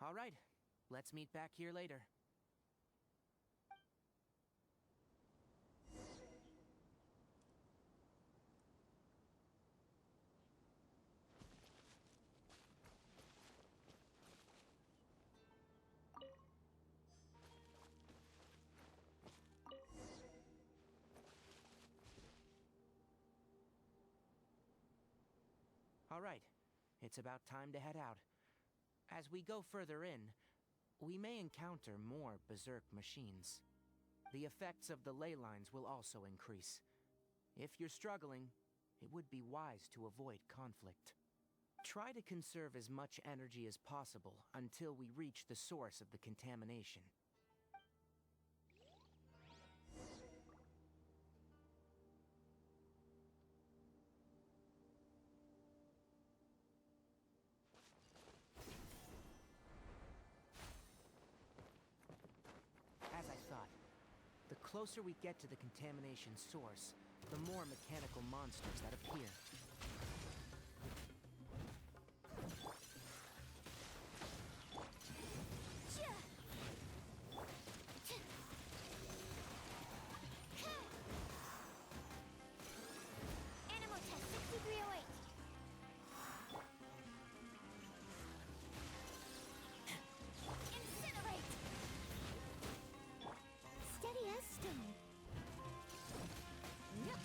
All right, let's meet back here later. All right, it's about time to head out. As we go further in, we may encounter more berserk machines. The effects of the ley lines will also increase. If you're struggling, it would be wise to avoid conflict. Try to conserve as much energy as possible until we reach the source of the contamination. As I thought, the closer we get to the contamination source, the more mechanical monsters that appear. Animal test 6308. Incinerate! Steady as stone. Yep.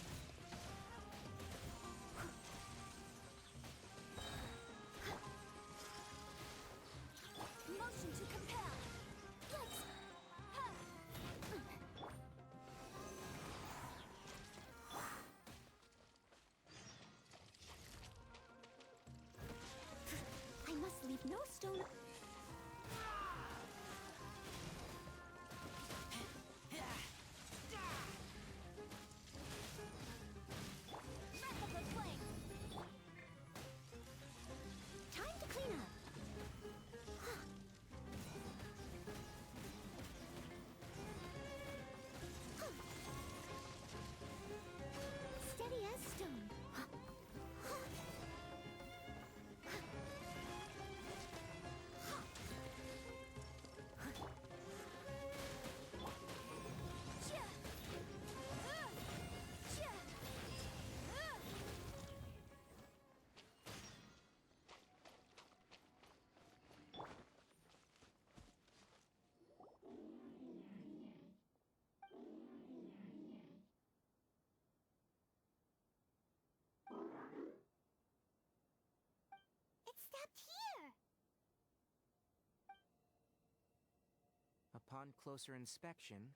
Upon closer inspection,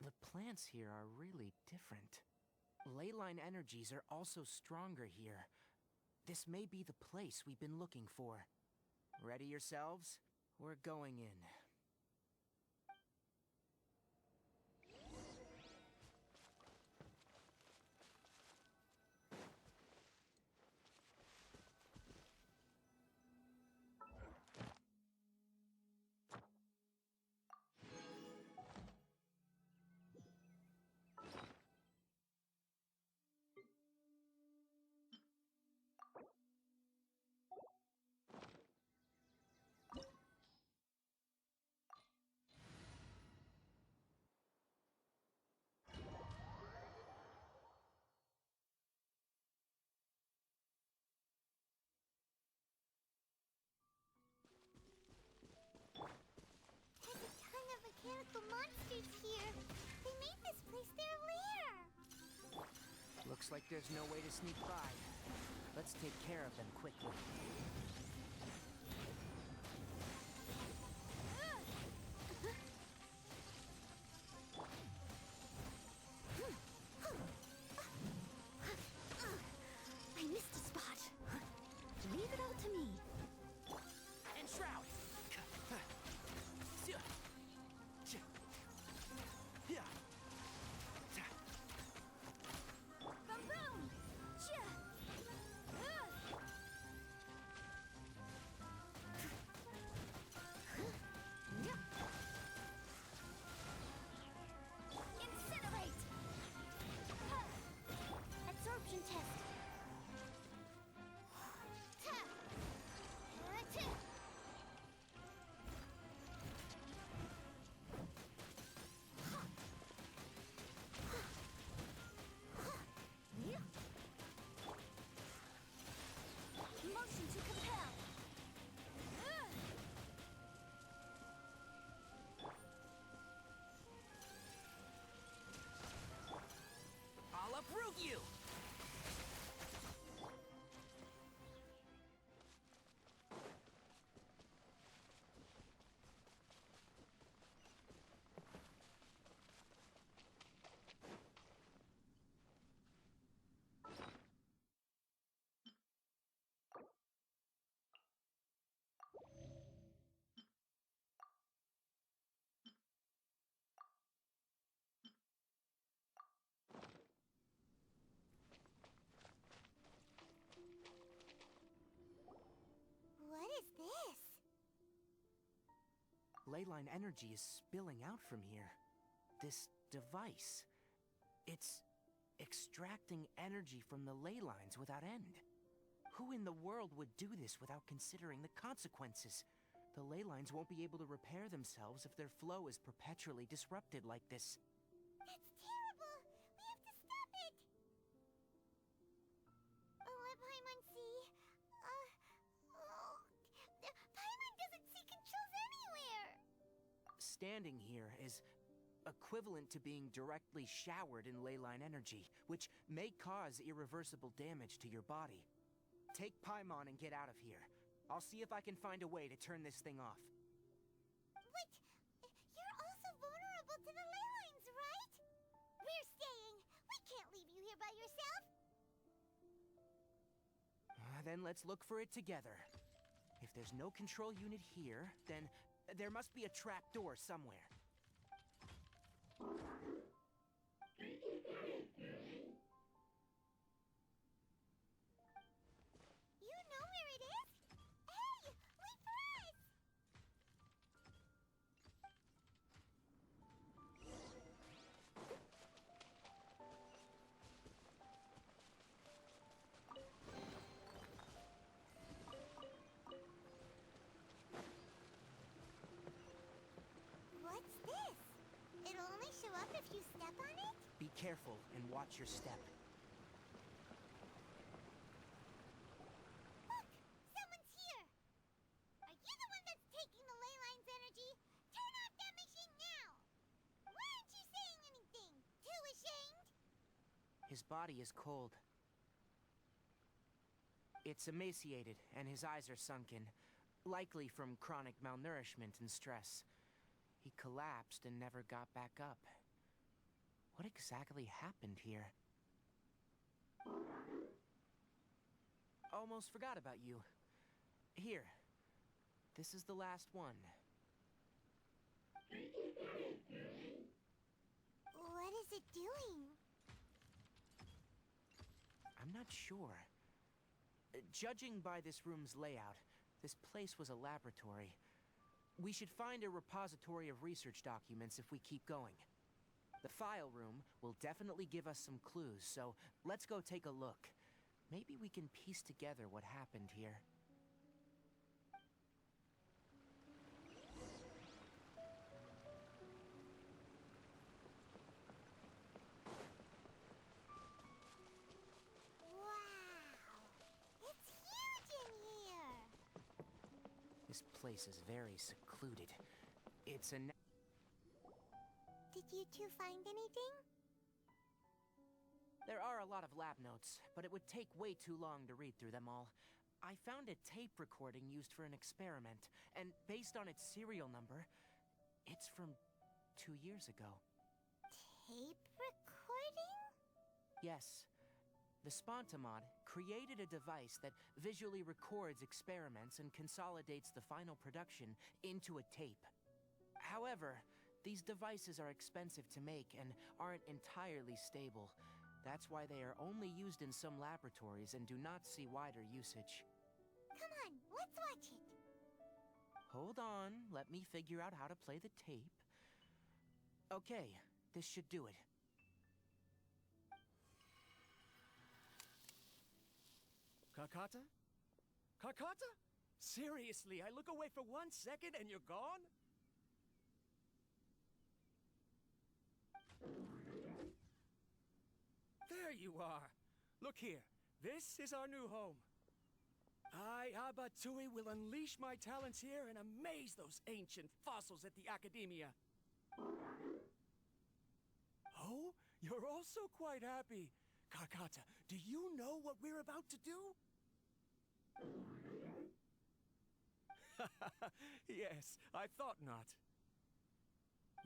the plants here are really different. Leyline energies are also stronger here. This may be the place we've been looking for. Ready yourselves? We're going in. There's a ton of mechanical monsters here. They made this place their lair. Looks like there's no way to sneak by. Let's take care of them quickly. I missed a spot. Leave it all to me. And Shroud! Boom boom! Incinerate! Absorption test. Motion to compel. I'll uproot you! What is this? Leyline energy is spilling out from here. This device. It's extracting energy from the ley lines without end. Who in the world would do this without considering the consequences? The ley lines won't be able to repair themselves if their flow is perpetually disrupted like this. That's terrible! We have to stop it! Let Paimon see. Paimon doesn't see controls anywhere! Standing here is equivalent to being directly showered in leyline energy, which may cause irreversible damage to your body. Take Paimon and get out of here. I'll see if I can find a way to turn this thing off. Wait! You're also vulnerable to the ley lines, right? We're staying! We can't leave you here by yourself! Then let's look for it together. If there's no control unit here, then there must be a trap door somewhere. You know where it is? Hey! Wait for us! What's this? It'll only show up if you step on it? Be careful and watch your step. Look! Someone's here! Are you the one that's taking the ley line's energy? Turn off that machine now! Why aren't you saying anything? Too ashamed? His body is cold. It's emaciated, and his eyes are sunken, likely from chronic malnourishment and stress. He collapsed and never got back up. What exactly happened here? Almost forgot about you. Here. This is the last one. What is it doing? I'm not sure. Judging by this room's layout, this place was a laboratory. We should find a repository of research documents if we keep going. The file room will definitely give us some clues, so let's go take a look. Maybe we can piece together what happened here. It's huge in here! This place is very secluded. It's a... Did you two find anything? There are a lot of lab notes, but it would take way too long to read through them all. I found a tape recording used for an experiment, and based on its serial number, it's from 2 years ago. Tape recording? Yes. The Spontamod created a device that visually records experiments and consolidates the final production into a tape. However, these devices are expensive to make and aren't entirely stable. That's why they are only used in some laboratories and do not see wider usage. Come on, let's watch it. Hold on, let me figure out how to play the tape. Okay, this should do it. Kakata? Kakata? Seriously, I look away for 1 second and you're gone? There you are. Look here. This is our new home. I, Abatui, will unleash my talents here and amaze those ancient fossils at the Academia. Oh, you're also quite happy. Kakata, do you know what we're about to do? Yes, I thought not.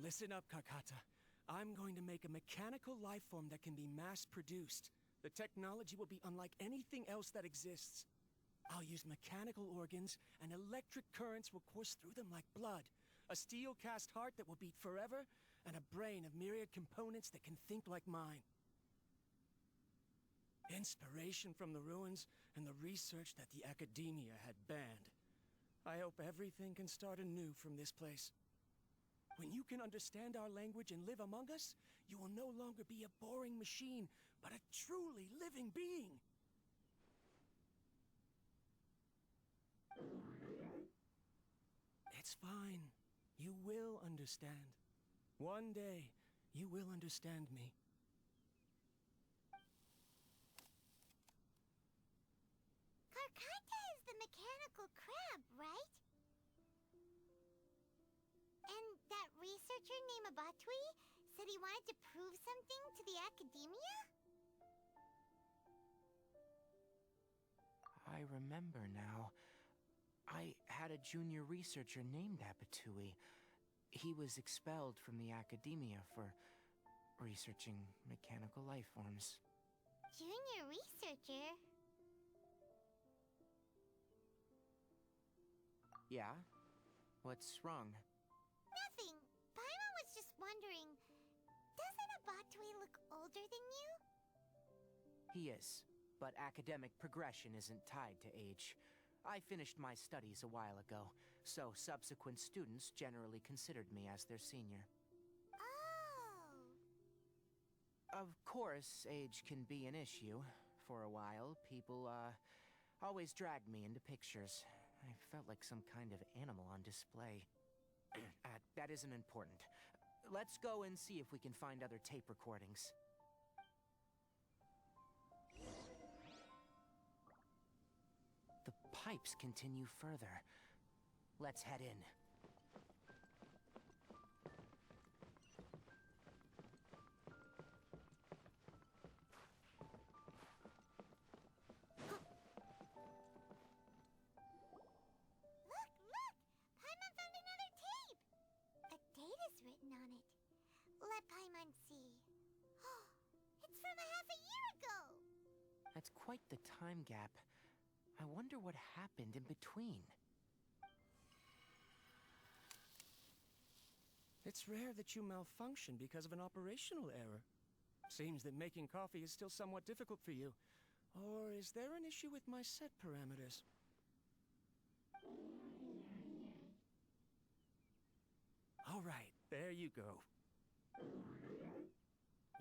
Listen up, Kakata. I'm going to make a mechanical life form that can be mass-produced. The technology will be unlike anything else that exists. I'll use mechanical organs, and electric currents will course through them like blood. A steel-cast heart that will beat forever, and a brain of myriad components that can think like mine. Inspiration from the ruins and the research that the Academia had banned. I hope everything can start anew from this place. When you can understand our language and live among us, you will no longer be a boring machine, but a truly living being. It's fine. You will understand. One day, you will understand me. Karkata is the mechanical crab, right? And that researcher named Abatui said he wanted to prove something to the Academia? I remember now. I had a junior researcher named Abatui. He was expelled from the Academia for researching mechanical life forms. Junior researcher? Yeah? What's wrong? Nothing. Paimon was just wondering, doesn't Abatui look older than you? He is, but academic progression isn't tied to age. I finished my studies a while ago, so subsequent students generally considered me as their senior. Oh! Of course, age can be an issue. For a while, people, always dragged me into pictures. I felt like some kind of animal on display. That isn't important. Let's go and see if we can find other tape recordings. The pipes continue further. Let's head in. Look! Paimon found another tape! A Let Paimon see. It's from a half a year ago! That's quite the time gap. I wonder what happened in between. It's rare that you malfunction because of an operational error. Seems that making coffee is still somewhat difficult for you. Or is there an issue with my set parameters? All right, there you go.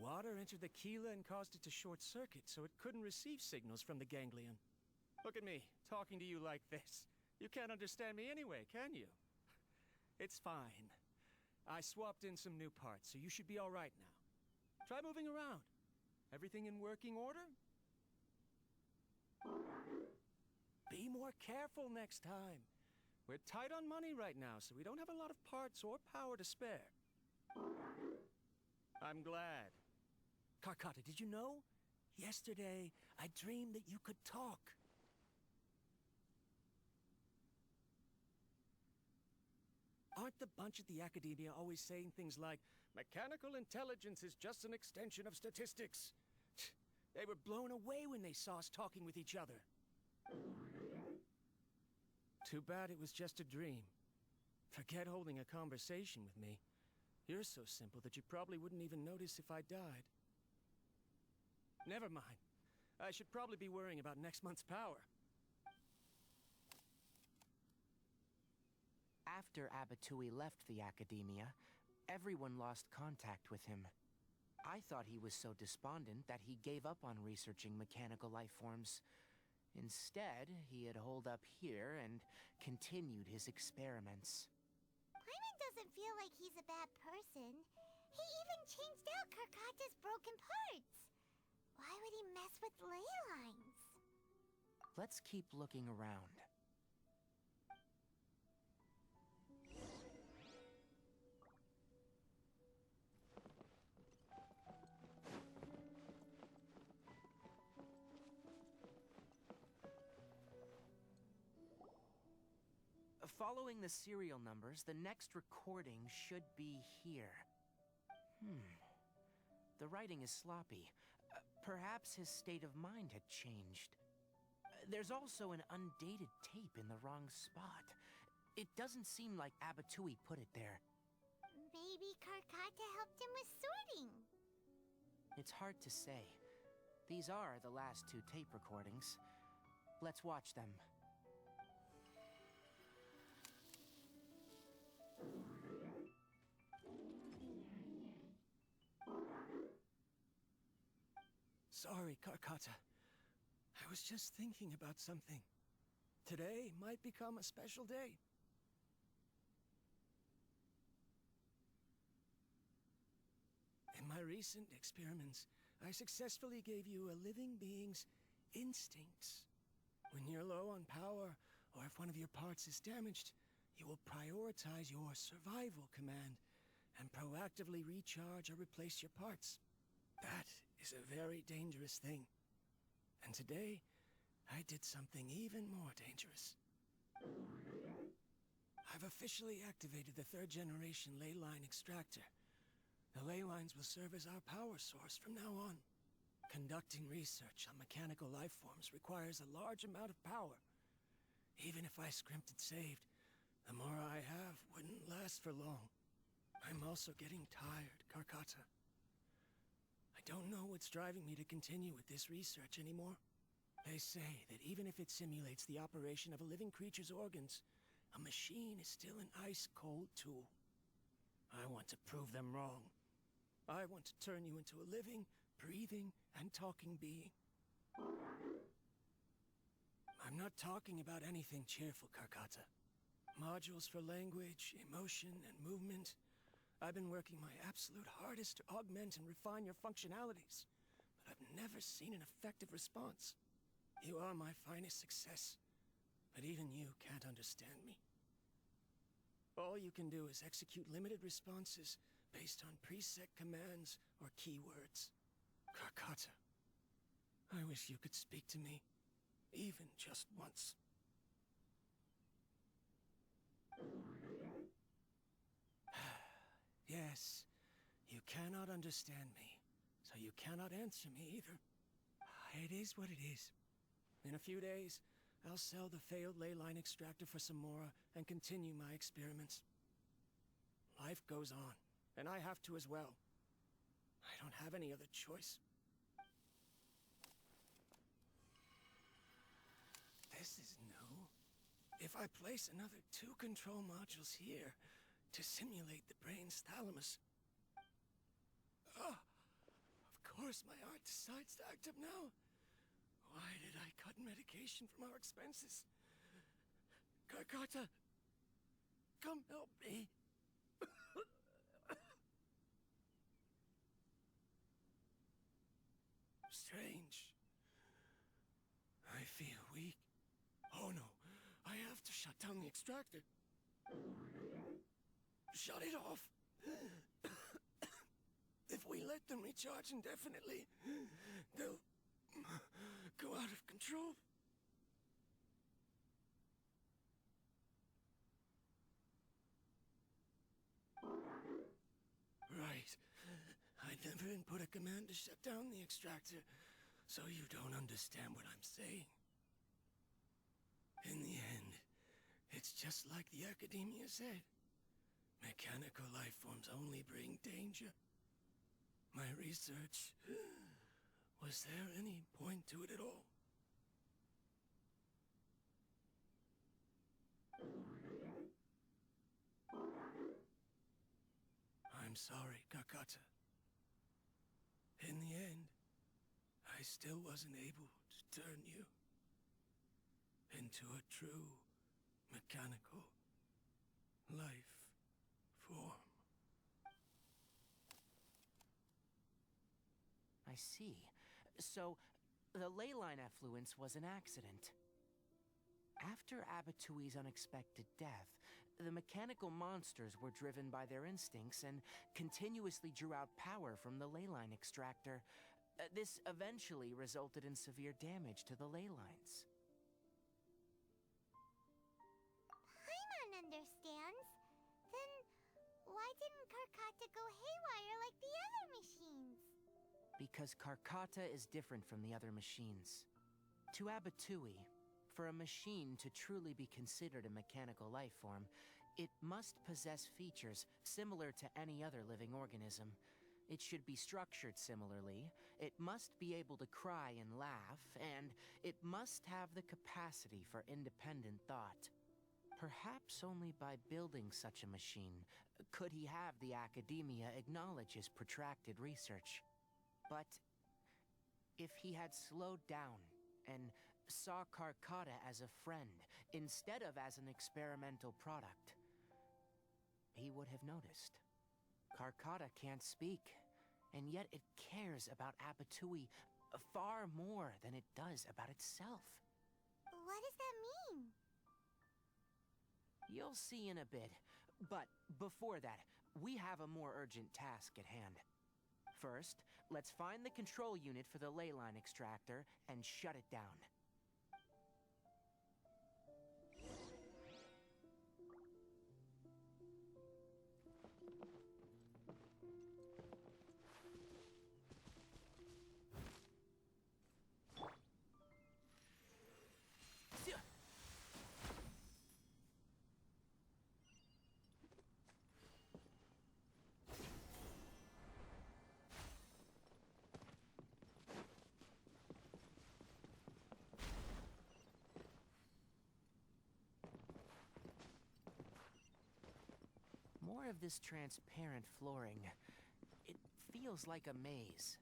Water entered the Keela and caused it to short circuit, so it couldn't receive signals from the ganglion. Look at me, talking to you like this. You can't understand me anyway, can you? It's fine. I swapped in some new parts, so you should be all right now. Try moving around. Everything in working order? Be more careful next time. We're tight on money right now, so we don't have a lot of parts or power to spare. I'm glad. Karkata, did you know? Yesterday, I dreamed that you could talk. Aren't the bunch at the Academia always saying things like, mechanical intelligence is just an extension of statistics? They were blown away when they saw us talking with each other. Too bad it was just a dream. Forget holding a conversation with me. You're so simple that you probably wouldn't even notice if I died. Never mind. I should probably be worrying about next month's power. After Abatui left the Academia, everyone lost contact with him. I thought he was so despondent that he gave up on researching mechanical life forms. Instead, he had holed up here and continued his experiments. Paimon doesn't feel like he's a bad person. He even changed out Karkata's broken parts. Why would he mess with ley lines? Let's keep looking around. Following the serial numbers, the next recording should be here. The writing is sloppy. Perhaps his state of mind had changed. There's also an undated tape in the wrong spot. It doesn't seem like Abatui put it there. Maybe Karkata helped him with sorting. It's hard to say. These are the last two tape recordings. Let's watch them. Sorry, Karkata. I was just thinking about something. Today might become a special day. In my recent experiments, I successfully gave you a living being's instincts. When you're low on power, or if one of your parts is damaged, you will prioritize your survival command and proactively recharge or replace your parts. That is a very dangerous thing. And today, I did something even more dangerous. I've officially activated the third-generation ley line extractor. The ley lines will serve as our power source from now on. Conducting research on mechanical life forms requires a large amount of power. Even if I scrimped and saved, the more I have wouldn't last for long. I'm also getting tired, Karkata. I don't know what's driving me to continue with this research anymore. They say that even if it simulates the operation of a living creature's organs, a machine is still an ice-cold tool. I want to prove them wrong. I want to turn you into a living, breathing, and talking being. I'm not talking about anything cheerful, Karkata. Modules for language, emotion, and movement. I've been working my absolute hardest to augment and refine your functionalities, but I've never seen an effective response. You are my finest success, but even you can't understand me. All you can do is execute limited responses based on preset commands or keywords. Karkata, I wish you could speak to me, even just once. Yes, you cannot understand me, so you cannot answer me either. It is what it is. In a few days, I'll sell the failed ley line extractor for some more and continue my experiments. Life goes on, and I have to as well. I don't have any other choice. This is new. If I place another 2 control modules here to simulate the brain's thalamus... of course my heart decides to act up now. Why did I cut medication from our expenses? Karkata, come help me. Strange. I feel weak. Oh no, I have to shut down the extractor. Shut it off. If we let them recharge indefinitely, they'll go out of control. Right. I never input a command to shut down the extractor, so you don't understand what I'm saying. In the end, it's just like the academia said. Mechanical life forms only bring danger. My research... was there any point to it at all? I'm sorry, Kakata. In the end, I still wasn't able to turn you into a true mechanical life form. I see. So, the ley line effluence was an accident. After Abatui's unexpected death, the mechanical monsters were driven by their instincts and continuously drew out power from the ley line extractor. This eventually resulted in severe damage to the ley lines. Paimon understands. Then why didn't Karkata go haywire like the other machines? Because Karkata is different from the other machines. To Abatui, for a machine to truly be considered a mechanical life form, it must possess features similar to any other living organism. It should be structured similarly, it must be able to cry and laugh, and it must have the capacity for independent thought. Perhaps only by building such a machine could he have the academia acknowledge his protracted research. But if he had slowed down and saw Karkata as a friend instead of as an experimental product, he would have noticed. Karkata can't speak, and yet it cares about Abatui far more than it does about itself. What does that mean? You'll see in a bit, but before that, we have a more urgent task at hand. First, let's find the control unit for the ley line extractor and shut it down. More of this transparent flooring. It feels like a maze.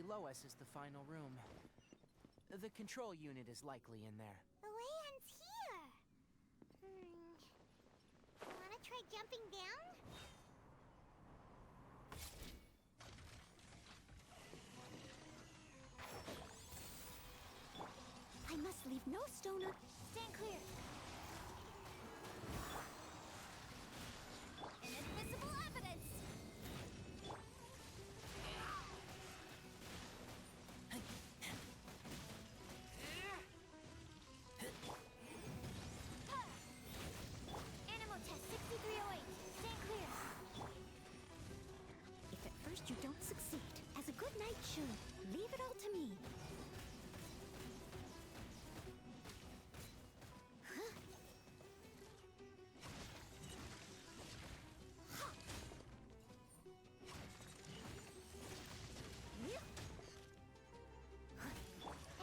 below us is the final room. The control unit is likely in there. The way ends here. Wanna try jumping down? I must leave no stone un... Stand clear. Inadmissible evidence! Animal test 6308. Stand clear. If at first you don't succeed, as a good knight should, leave it all to me.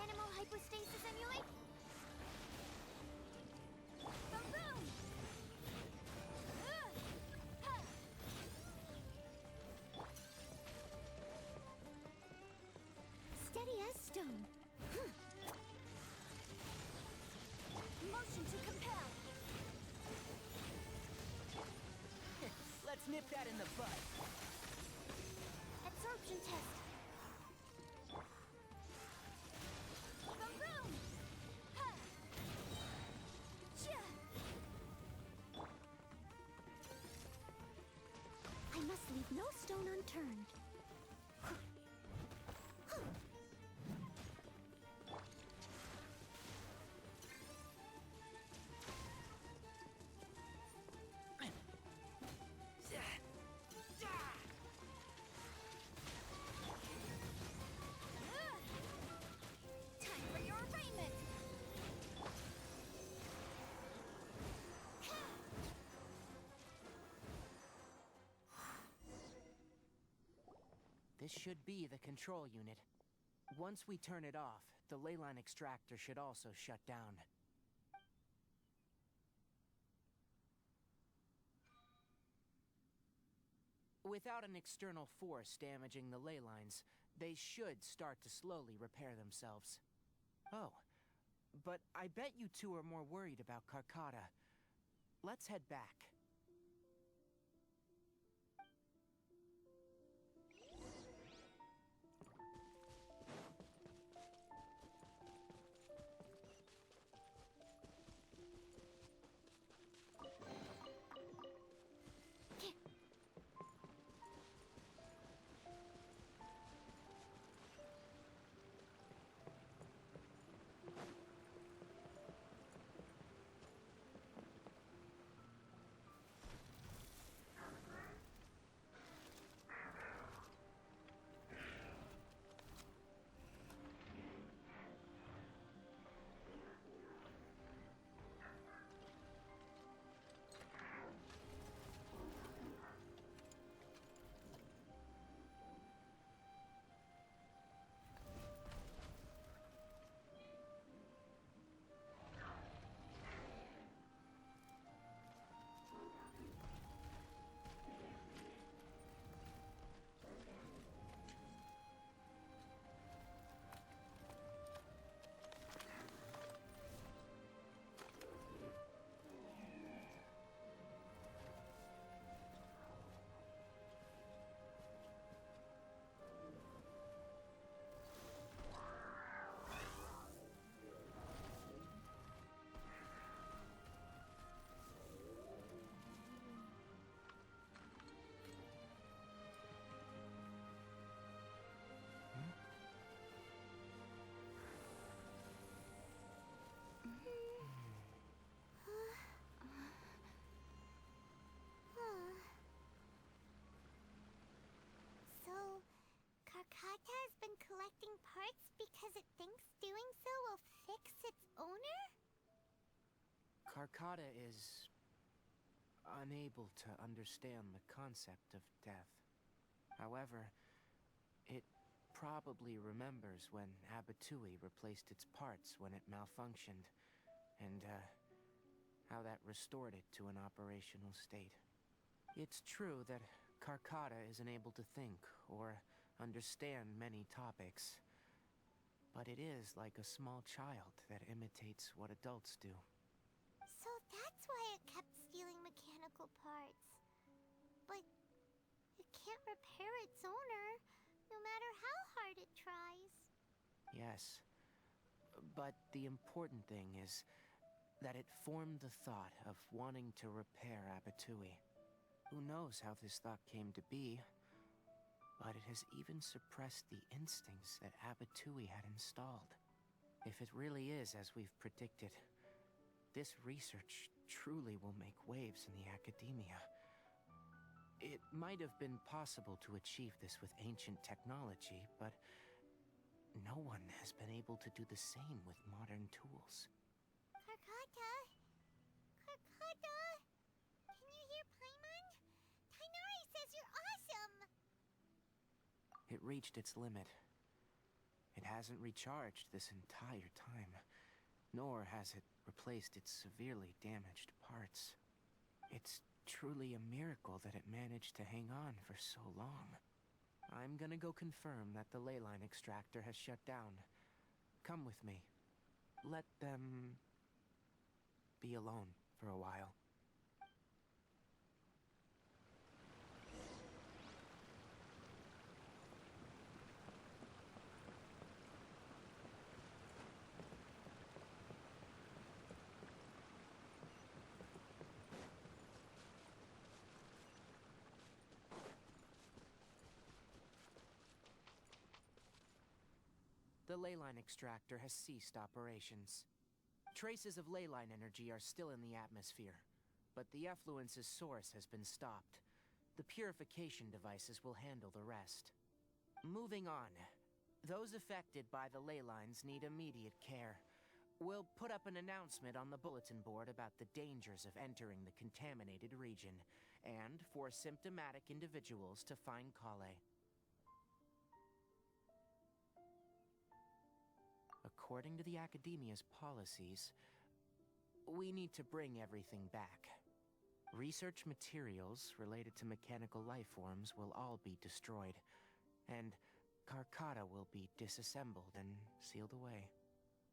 Animal hypostasis emulate. Boom! Steady as stone. Motion to compel. Let's nip that in the bud. Absorption test. Boom! I must leave no stone unturned. Time for your arraignment. This should be the control unit. Once we turn it off, the leyline extractor should also shut down. Without an external force damaging the ley lines, they should start to slowly repair themselves. Oh, but I bet you two are more worried about Carcata. Let's head back. So, Carcata has been collecting parts because it thinks doing so will fix its owner? Carcata is unable to understand the concept of death. However, it probably remembers when Abatui replaced its parts when it malfunctioned, and how that restored it to an operational state. It's true that Carcata isn't able to think or understand many topics, but it is like a small child that imitates what adults do. So that's why it kept stealing mechanical parts. But it can't repair its owner, no matter how hard it tries. Yes, but the important thing is that it formed the thought of wanting to repair Abatui. Who knows how this thought came to be, but it has even suppressed the instincts that Abatui had installed. If it really is as we've predicted, this research truly will make waves in the academia. It might have been possible to achieve this with ancient technology, but no one has been able to do the same with modern tools. Karkata? Karkata? Can you hear Paimon? Tighnari says you're awesome! It reached its limit. It hasn't recharged this entire time, nor has it replaced its severely damaged parts. It's truly a miracle that it managed to hang on for so long. I'm gonna go confirm that the ley line extractor has shut down. Come with me. Let them be alone for a while. The ley line extractor has ceased operations. Traces of ley line energy are still in the atmosphere, but the effluence's source has been stopped. The purification devices will handle the rest. Moving on. Those affected by the ley lines need immediate care. We'll put up an announcement on the bulletin board about the dangers of entering the contaminated region, and for symptomatic individuals to find Kale. According to the Academia's policies, we need to bring everything back. Research materials related to mechanical life forms will all be destroyed, and Karkata will be disassembled and sealed away.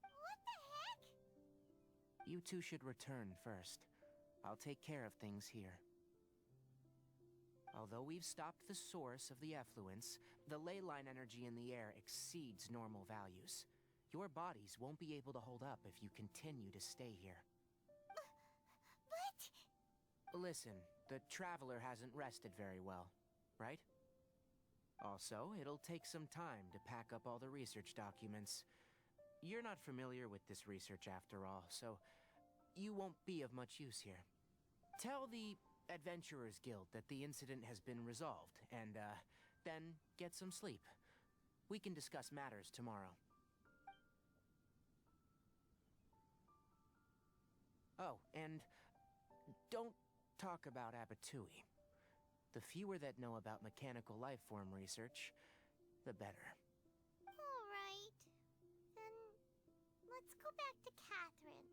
What the heck? You two should return first. I'll take care of things here. Although we've stopped the source of the effluence, the ley line energy in the air exceeds normal values. Your bodies won't be able to hold up if you continue to stay here. But... Listen, the Traveler hasn't rested very well, right? Also, it'll take some time to pack up all the research documents. You're not familiar with this research after all, so you won't be of much use here. Tell the Adventurers Guild that the incident has been resolved, and, then get some sleep. We can discuss matters tomorrow. Oh, and don't talk about Abatui. The fewer that know about mechanical life form research, the better. Alright. Then let's go back to Catherine.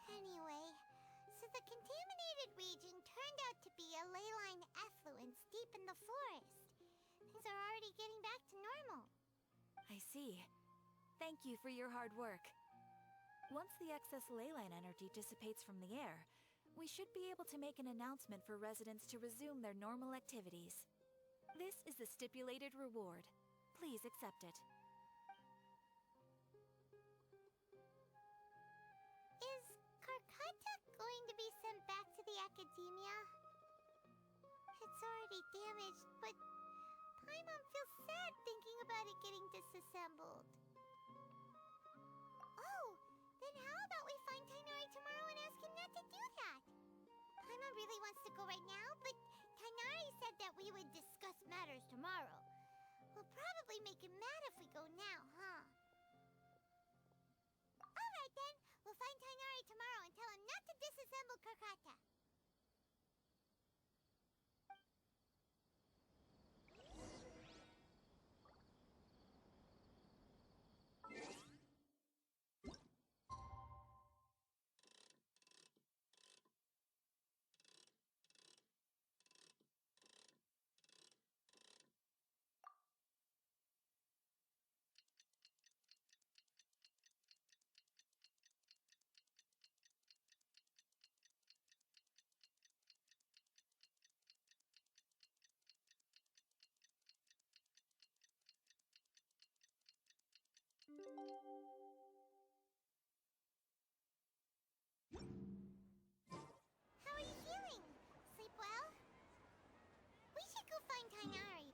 Anyway, so the contaminated region turned out to be a ley line effluence deep in the forest. things are already getting back to normal. I see. Thank you for your hard work. Once the excess leyline energy dissipates from the air, we should be able to make an announcement for residents to resume their normal activities. This is the stipulated reward. Please accept it. Is Karkata going to be sent back to the Academia? It's already damaged, but Paimon feels sad thinking about it getting disassembled. Oh, then how about we find Tighnari tomorrow and ask him not to do that? Paimon really wants to go right now, but Tighnari said that we would discuss matters tomorrow. We'll probably make him mad if we go now, huh? Alright then, we'll find Tighnari tomorrow and tell him not to disassemble Karkata. How are you feeling? Sleep well? We should go find Tighnari.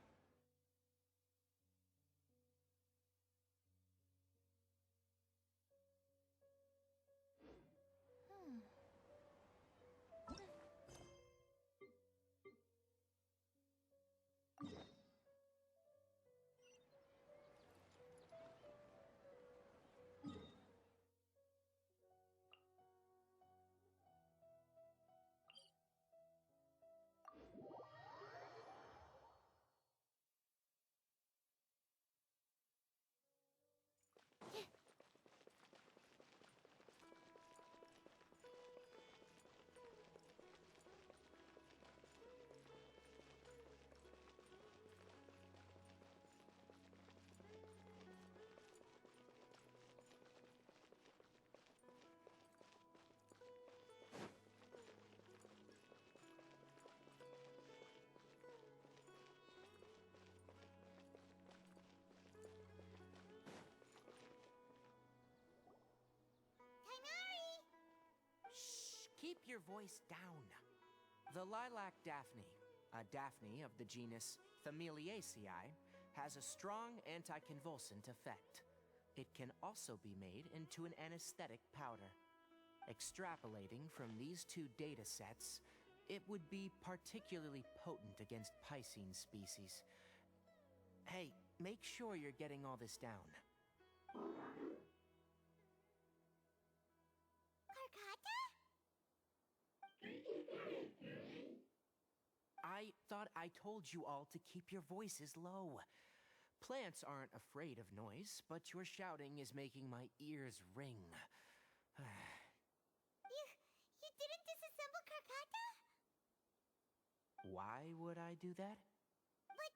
Keep your voice down. The lilac daphne, a daphne of the genus Familiaceae, has a strong anticonvulsant effect. It can also be made into an anesthetic powder. Extrapolating from these two data sets, it would be particularly potent against Piscine species. Hey, make sure you're getting all this down. Karkata? I thought I told you all to keep your voices low. Plants aren't afraid of noise, but your shouting is making my ears ring. You didn't disassemble Karkata? Why would I do that? But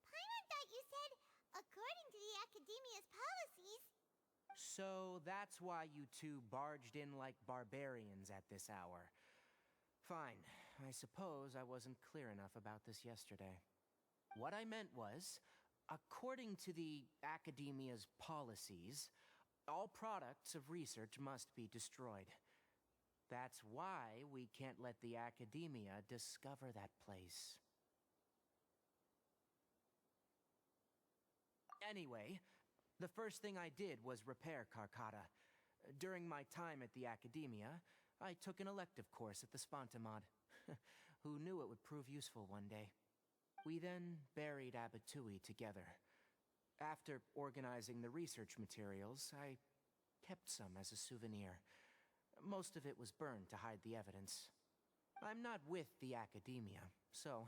Paimon thought you said, according to the Academia's policies... So that's why you two barged in like barbarians at this hour. Fine. I suppose I wasn't clear enough about this yesterday. What I meant was, according to the Academia's policies, all products of research must be destroyed. That's why we can't let the Academia discover that place. Anyway, the first thing I did was repair Karkata. During my time at the Academia, I took an elective course at the Spontamod. Who knew it would prove useful one day? We then buried Abatui together. After organizing the research materials, I kept some as a souvenir. Most of it was burned to hide the evidence. I'm not with the Academia, so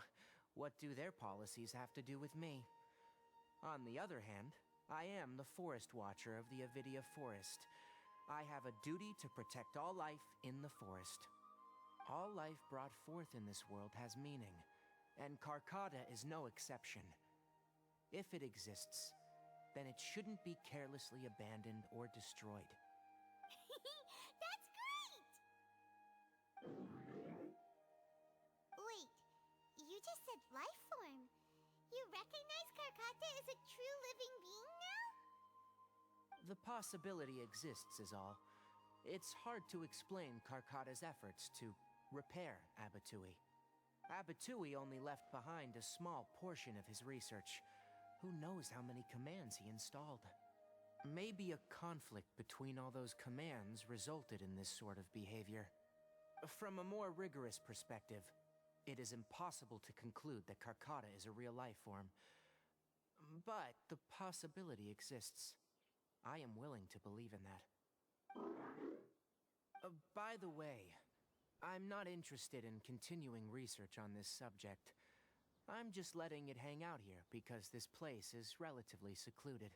what do their policies have to do with me? On the other hand, I am the Forest Watcher of the Avidia Forest. I have a duty to protect all life in the forest. All life brought forth in this world has meaning, and Karkata is no exception. If it exists, then it shouldn't be carelessly abandoned or destroyed. That's great! Wait, you just said life form. You recognize Karkata as a true living being now? The possibility exists is all. It's hard to explain Karkata's efforts to repair Abatui. Abatui only left behind a small portion of his research. Who knows how many commands he installed? Maybe a conflict between all those commands resulted in this sort of behavior. From a more rigorous perspective, it is impossible to conclude that Karkata is a real life form. But the possibility exists. I am willing to believe in that. By the way, I'm not interested in continuing research on this subject. I'm just letting it hang out here because this place is relatively secluded.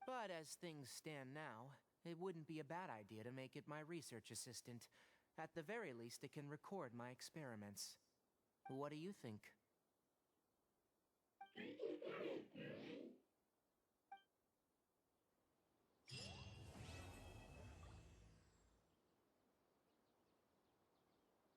But as things stand now, it wouldn't be a bad idea to make it my research assistant. At the very least, it can record my experiments. What do you think?